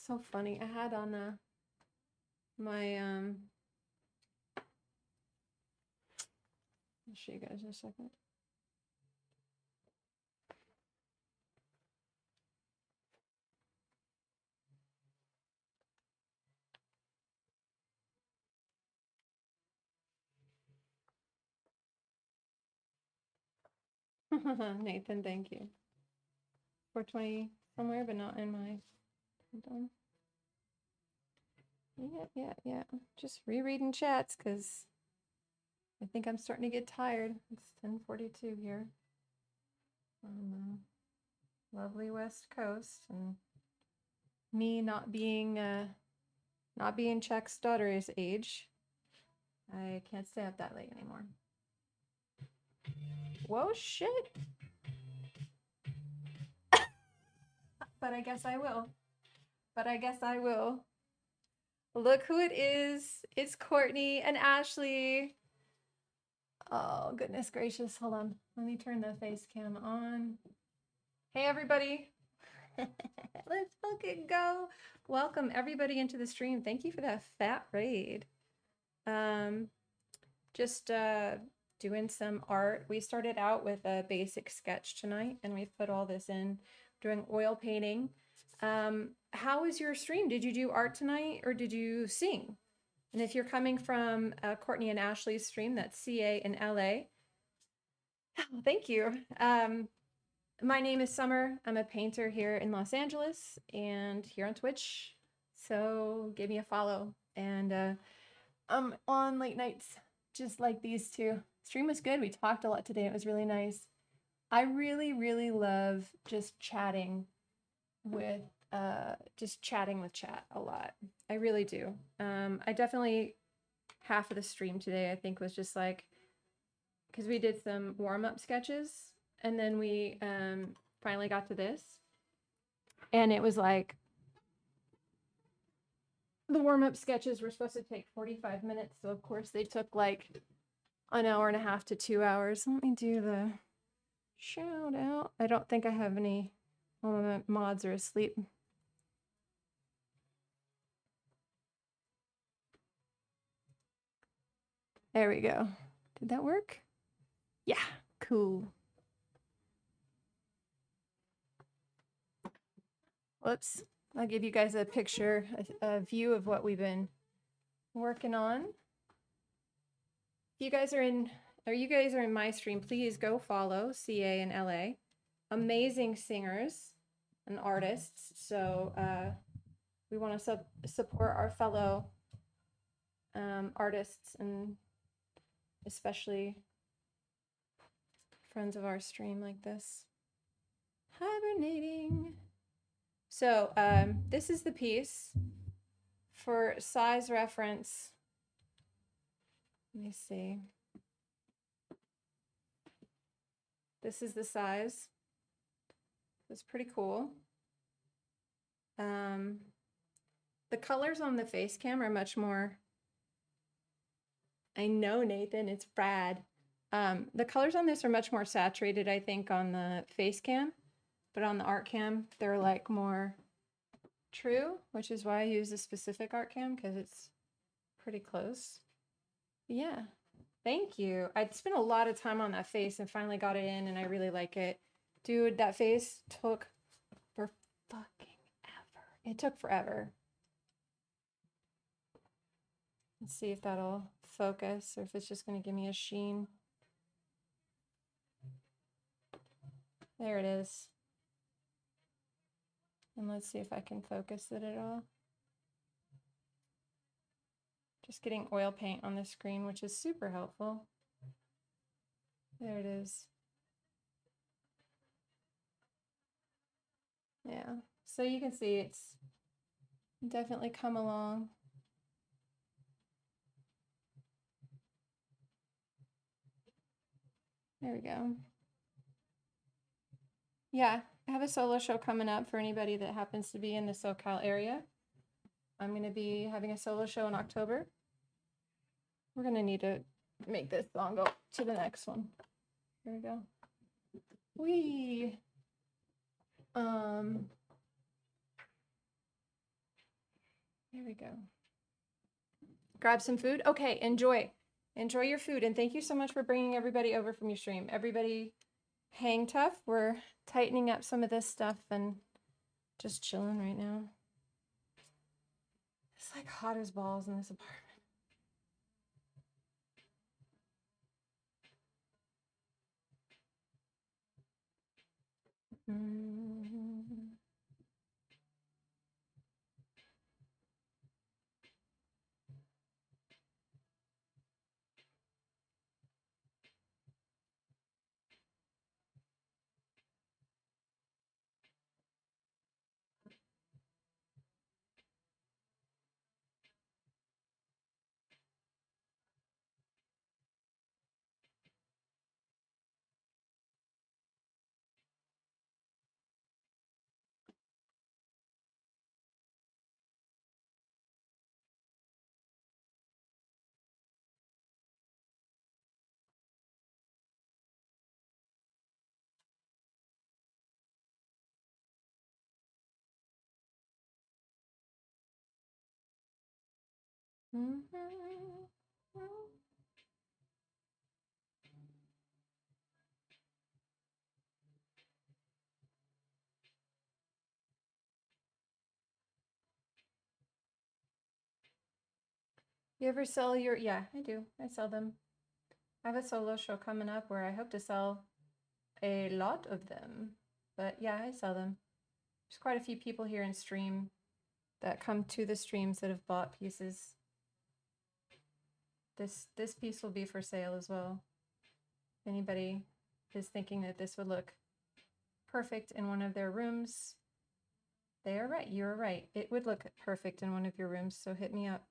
So funny. I had on my I'll show you guys in a second. Nathan, thank you. 420 somewhere, but not in my. Hold on. Yeah. Just rereading chats because I think I'm starting to get tired. It's 10:42 here on the lovely West Coast, and me not being Chuck's daughter's age, I can't stay up that late anymore. Whoa, shit. But I guess I will. Look who it is. It's Courtney and Ashley. Oh, goodness gracious. Hold on. Let me turn the face cam on. Hey, everybody. Let's fucking go. Welcome everybody into the stream. Thank you for that fat raid. Just doing some art. We started out with a basic sketch tonight, and we've put all this in, doing oil painting. How was your stream? Did you do art tonight or did you sing? And if you're coming from Courtney and Ashley's stream, that's CA in LA. Oh, thank you. My name is Summer. I'm a painter here in Los Angeles and here on Twitch. So give me a follow. And I'm on late nights, just like these two. Stream was good. We talked a lot today. It was really nice. I really, really love just chatting with chat a lot. I really do. I definitely, half of the stream today, I think, was just like, because we did some warm-up sketches and then we finally got to this. And it was like, the warm-up sketches were supposed to take 45 minutes. So of course they took like an hour and a half to 2 hours. Let me do the shout out. I don't think I have any. All my mods are asleep. There we go. Did that work? Yeah, cool. Whoops. I'll give you guys a picture, a view of what we've been working on. If you guys are in my stream, please go follow CA in LA. Amazing singers and artists. So we want to support our fellow artists and especially friends of our stream like this. Hibernating. So this is the piece. For size reference, let me see. This is the size. It's pretty cool. The colors on the face cam are much more. I know, Nathan, it's Brad. The colors on this are much more saturated, I think, on the face cam, but on the art cam, they're like more true, which is why I use a specific art cam because it's pretty close. Yeah, thank you. I spent a lot of time on that face and finally got it in and I really like it. Dude, that face took for fucking ever. It took forever. Let's see if that'll focus or if it's just going to give me a sheen. There it is. And let's see if I can focus it at all. Just getting oil paint on the screen, which is super helpful. There it is. Yeah, so you can see it's definitely come along. There we go. Yeah, I have a solo show coming up for anybody that happens to be in the SoCal area. I'm going to be having a solo show in October. We're going to need to make this song go to the next one. Here we go. Here we go. Grab some food. Okay, enjoy. Enjoy your food. And thank you so much for bringing everybody over from your stream. Everybody hang tough. We're tightening up some of this stuff and just chilling right now. It's like hot as balls in this apartment. You ever sell your, yeah, I do. I sell them. I have a solo show coming up where I hope to sell a lot of them. But yeah, I sell them. There's quite a few people here in stream that come to the streams that have bought pieces. This piece will be for sale as well. If anybody is thinking that this would look perfect in one of their rooms, they are right. You're right. It would look perfect in one of your rooms, so hit me up.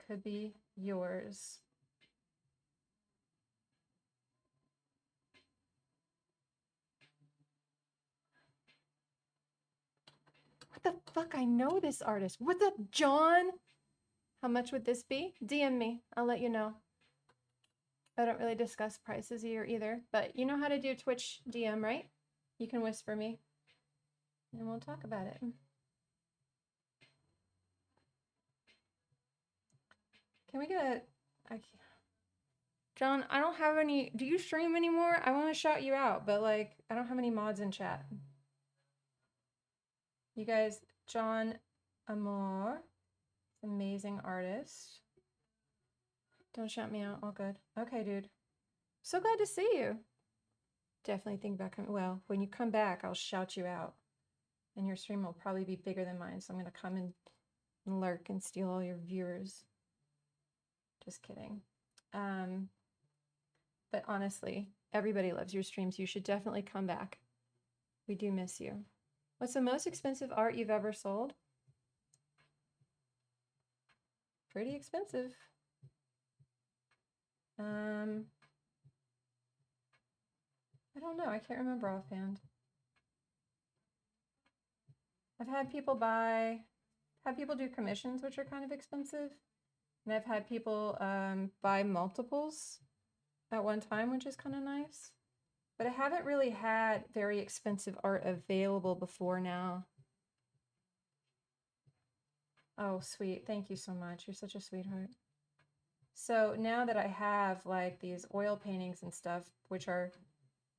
Could be yours. What the fuck? I know this artist. What's up, John? How much would this be? DM me. I'll let you know. I don't really discuss prices here either, but you know how to do Twitch DM, right? You can whisper me and we'll talk about it. Can we get a... John, I don't have any... Do you stream anymore? I want to shout you out, but like, I don't have any mods in chat. You guys, John Amor, amazing artist. Don't shout me out. All good. Okay, dude. So glad to see you. Definitely think about coming. Well, when you come back, I'll shout you out. And your stream will probably be bigger than mine, so I'm going to come and lurk and steal all your viewers. Just kidding. But honestly, everybody loves your streams. You should definitely come back. We do miss you. What's the most expensive art you've ever sold? Pretty expensive. I don't know. I can't remember offhand. I've had people do commissions, which are kind of expensive. And I've had people buy multiples at one time, which is kind of nice. But I haven't really had very expensive art available before now. Oh, sweet. Thank you so much. You're such a sweetheart. So now that I have like these oil paintings and stuff, which are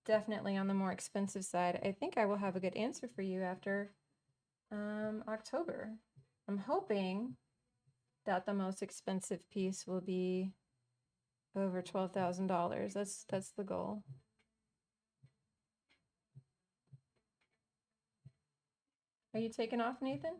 definitely on the more expensive side, I think I will have a good answer for you after October. I'm hoping that the most expensive piece will be over $12,000. That's the goal. Are you taking off, Nathan?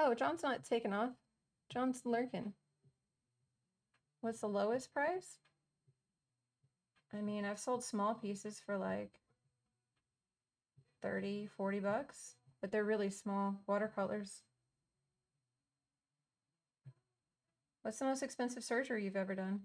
Oh, John's not taking off. John's lurking. What's the lowest price? I mean, I've sold small pieces for like 30, 40 bucks, but they're really small watercolors. What's the most expensive surgery you've ever done?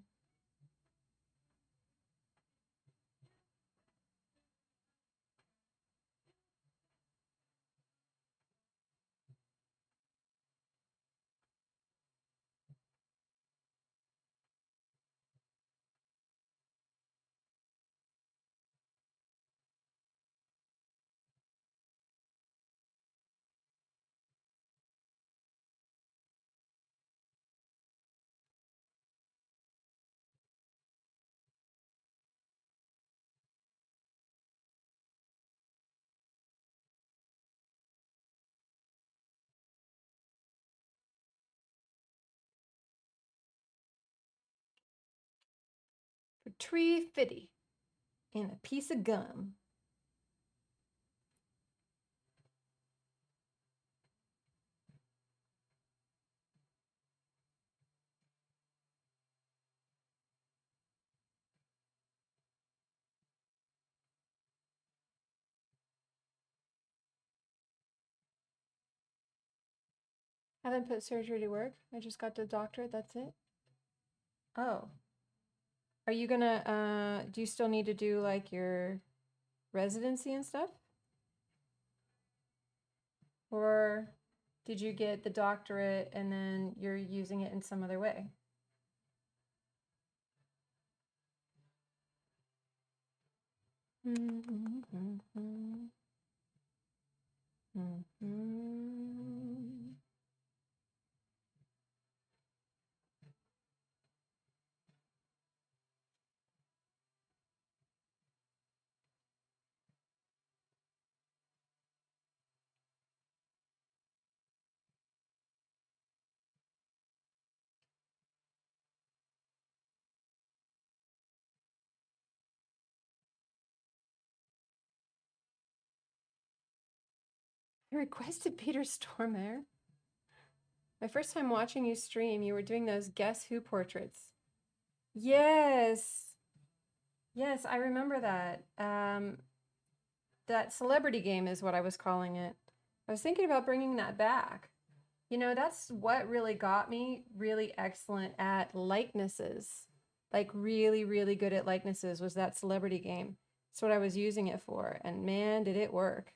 For $3.50 and a piece of gum. Haven't put surgery to work. I just got to the doctor. That's it. Oh. Are you gonna, do you still need to do like your residency and stuff? Or did you get the doctorate and then you're using it in some other way? I requested Peter Stormare. My first time watching you stream, you were doing those Guess Who portraits. Yes. Yes, I remember that. That celebrity game is what I was calling it. I was thinking about bringing that back. You know, that's what really got me really excellent at likenesses. Like really, really good at likenesses was that celebrity game. That's what I was using it for. And man, did it work.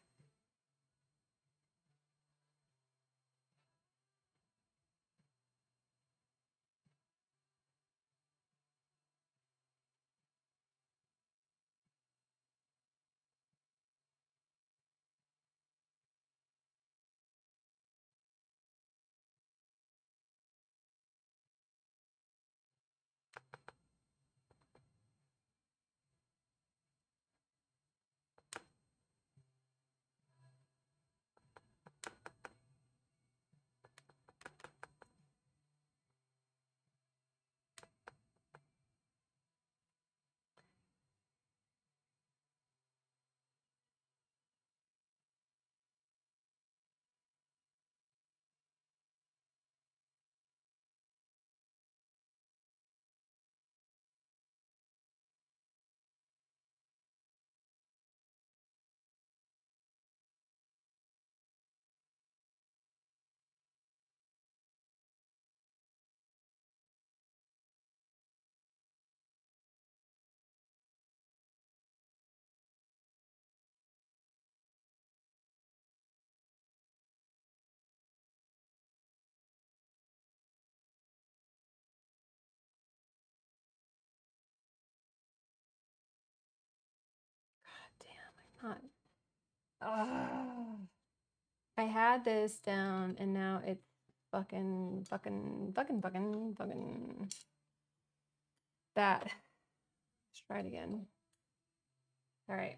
God damn, I'm not. Ah. I had this down and now it's fucking bad. Let's try it again. All right.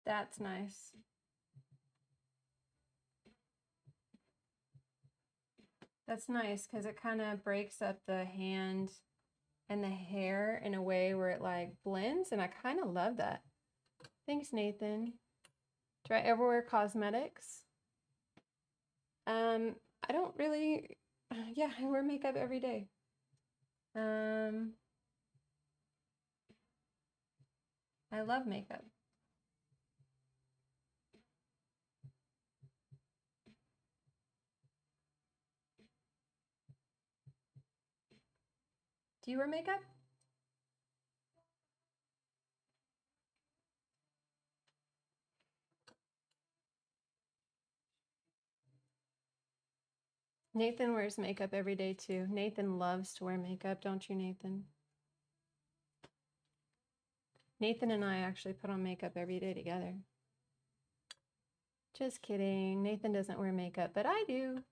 That's nice. That's nice because it kind of breaks up the hand and the hair in a way where it like blends, and I kind of love that. Thanks, Nathan. Do I ever wear cosmetics? I don't really, yeah, I wear makeup every day. I love makeup. Do you wear makeup? Nathan wears makeup every day too. Nathan loves to wear makeup, don't you, Nathan? Nathan and I actually put on makeup every day together. Just kidding. Nathan doesn't wear makeup, but I do.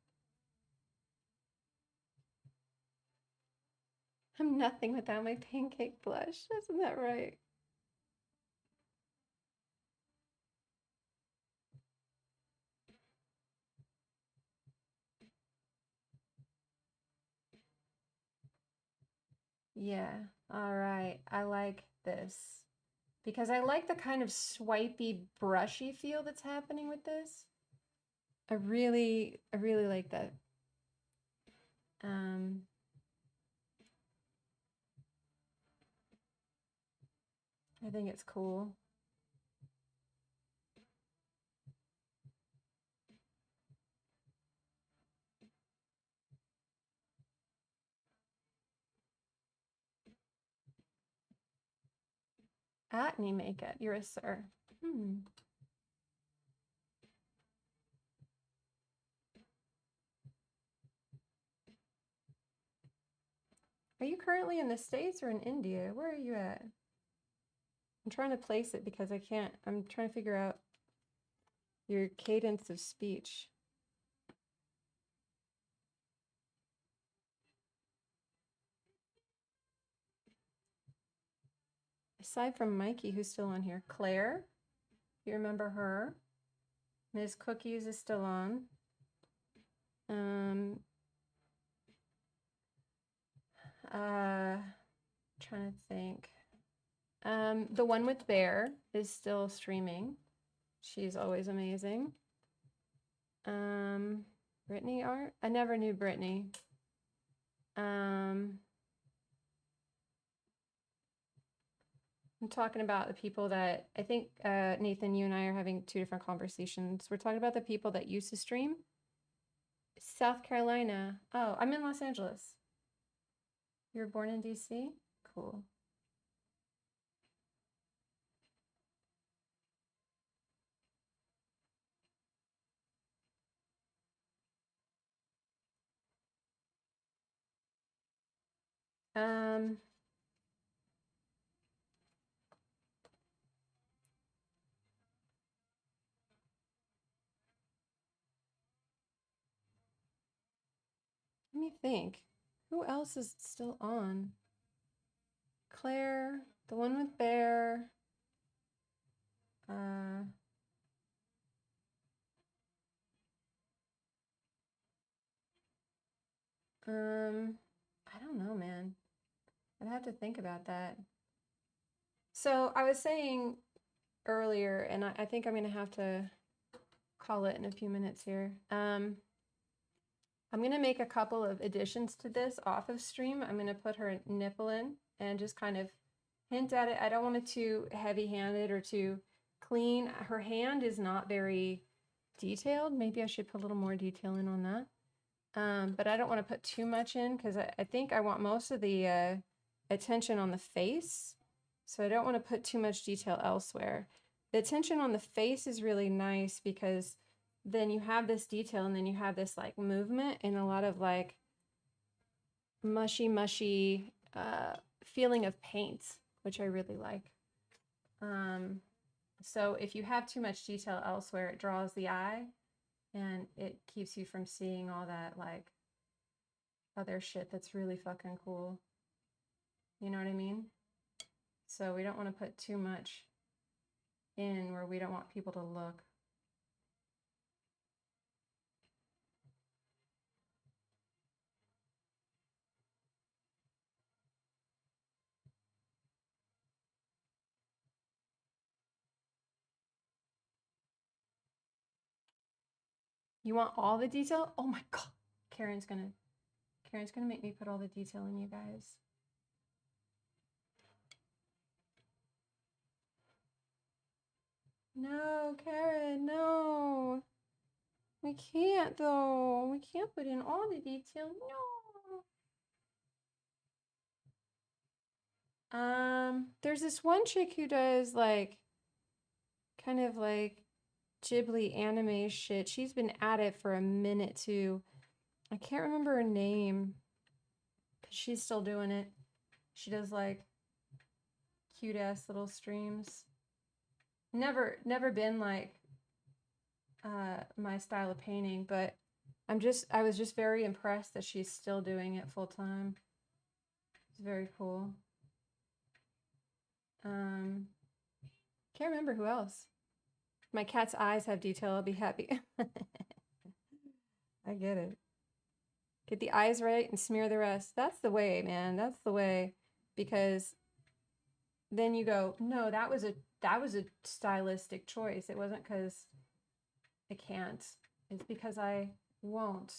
I'm nothing without my pancake blush. Isn't that right? Yeah. All right. I like this because I like the kind of swipey, brushy feel that's happening with this. I really like that. I think it's cool. Acne makeup. You're a sir. Are you currently in the States or in India? Where are you at? I'm trying to place it because I can't. I'm trying to figure out your cadence of speech. Aside from Mikey, who's still on here, Claire, you remember her? Ms. Cookies is still on. Trying to think. The one with Bear is still streaming. She's always amazing. Brittany Art? I never knew Brittany. I'm talking about the people that I think Nathan, you and I are having two different conversations. We're talking about the people that used to stream. South Carolina. Oh, I'm in Los Angeles. You were born in DC? Cool. Let me think. Who else is still on? Claire, the one with Bear. I don't know, man. I'd have to think about that. So I was saying earlier, and I think I'm gonna have to call it in a few minutes here. I'm gonna make a couple of additions to this off of stream. I'm gonna put her nipple in and just kind of hint at it. I don't want it too heavy-handed or too clean. Her hand is not very detailed. Maybe I should put a little more detail in on that. But I don't want to put too much in because I think I want most of the attention on the face. So I don't want to put too much detail elsewhere. The attention on the face is really nice because then you have this detail and then you have this like movement and a lot of like mushy feeling of paint, which I really like. So if you have too much detail elsewhere, it draws the eye and it keeps you from seeing all that like other shit that's really fucking cool. You know what I mean? So we don't want to put too much in where we don't want people to look. You want all the detail? Oh my God. Karen's gonna make me put all the detail in, you guys. No, Karen, no. We can't though. We can't put in all the detail. No. There's this one chick who does like kind of like Ghibli anime shit. She's been at it for a minute too. I can't remember her name, but she's still doing it. She does like cute ass little streams. Never been like my style of painting, but I was just very impressed that she's still doing it full time. It's very cool. Can't remember who else. My cat's eyes have detail. I'll be happy. I get it. Get the eyes right and smear the rest. That's the way, man. That's the way. Because then you go, no, that was a stylistic choice. It wasn't because I can't. It's because I won't.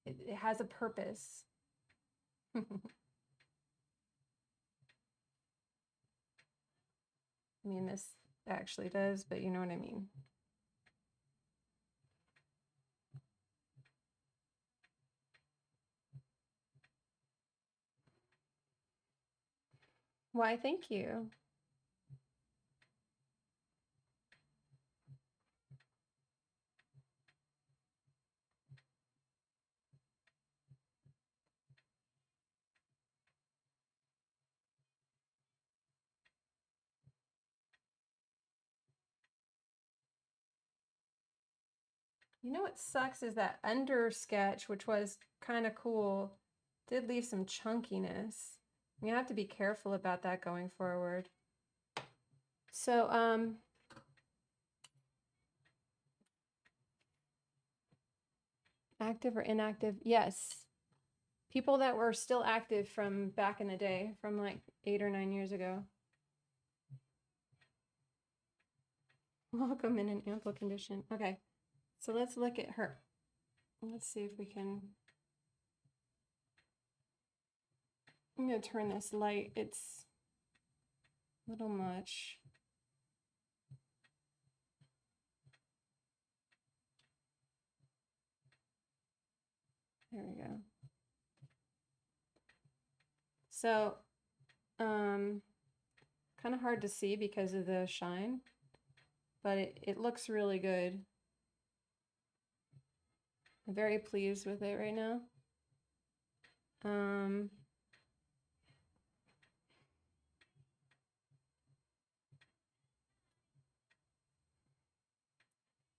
It has a purpose. I mean, this actually does, but you know what I mean. Why, thank you. You know what sucks is that under sketch, which was kind of cool, did leave some chunkiness. You have to be careful about that going forward. So, active or inactive? Yes. People that were still active from back in the day, from like 8 or 9 years ago. Welcome in an ample condition. Okay, so let's look at her. Let's see if we can. I'm going to turn this light. It's a little much. There we go. So, kind of hard to see because of the shine, but it looks really good. I'm very pleased with it right now.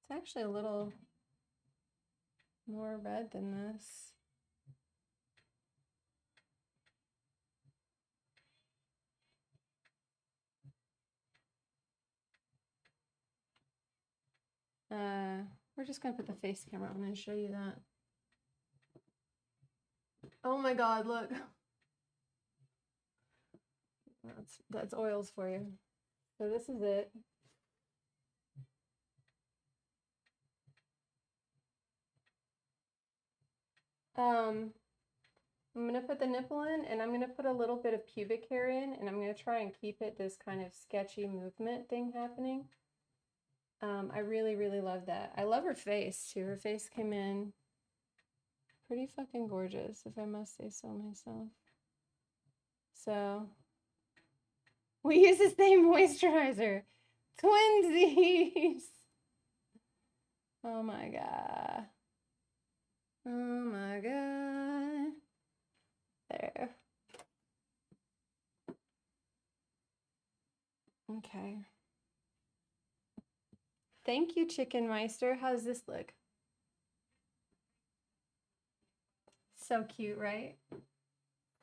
It's actually a little more red than this. We're just gonna put the face camera on and show you that. Oh my God, look. That's oils for you. So this is it. I'm gonna put the nipple in and I'm gonna put a little bit of pubic hair in and I'm gonna try and keep it this kind of sketchy movement thing happening. I really, really love that. I love her face too. Her face came in pretty fucking gorgeous, if I must say so myself. So we use the same moisturizer. Twinsies. Oh my God. Oh my God. There. Okay. Thank you, Chicken Meister. How's this look? So cute, right?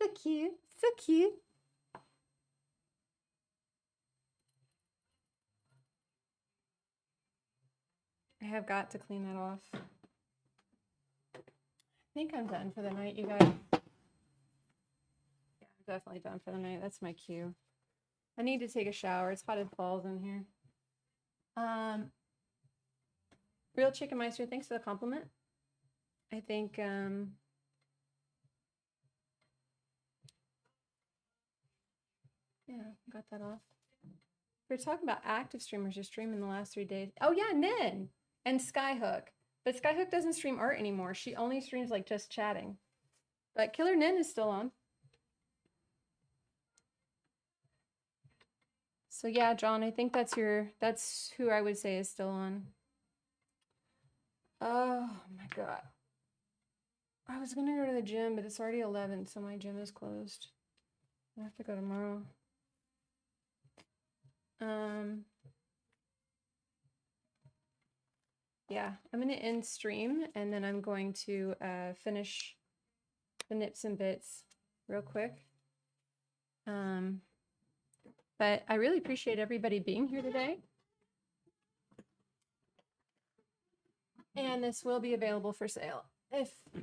So cute. So cute. I have got to clean that off. I think I'm done for the night, you guys. Yeah, I'm definitely done for the night. That's my cue. I need to take a shower. It's hot as balls in here. Real Chicken Meister, thanks for the compliment. I think yeah, got that off. We're talking about active streamers who stream in the last 3 days. Oh yeah, Nin and Skyhook. But Skyhook doesn't stream art anymore. She only streams like just chatting. But Killer Nin is still on. So yeah, John, I think that's who I would say is still on. Oh my god. I was gonna go to the gym, but it's already 11, so my gym is closed. I have to go tomorrow. Yeah, I'm gonna end stream and then I'm going to finish the nips and bits real quick. But I really appreciate everybody being here today. And this will be available for sale if you're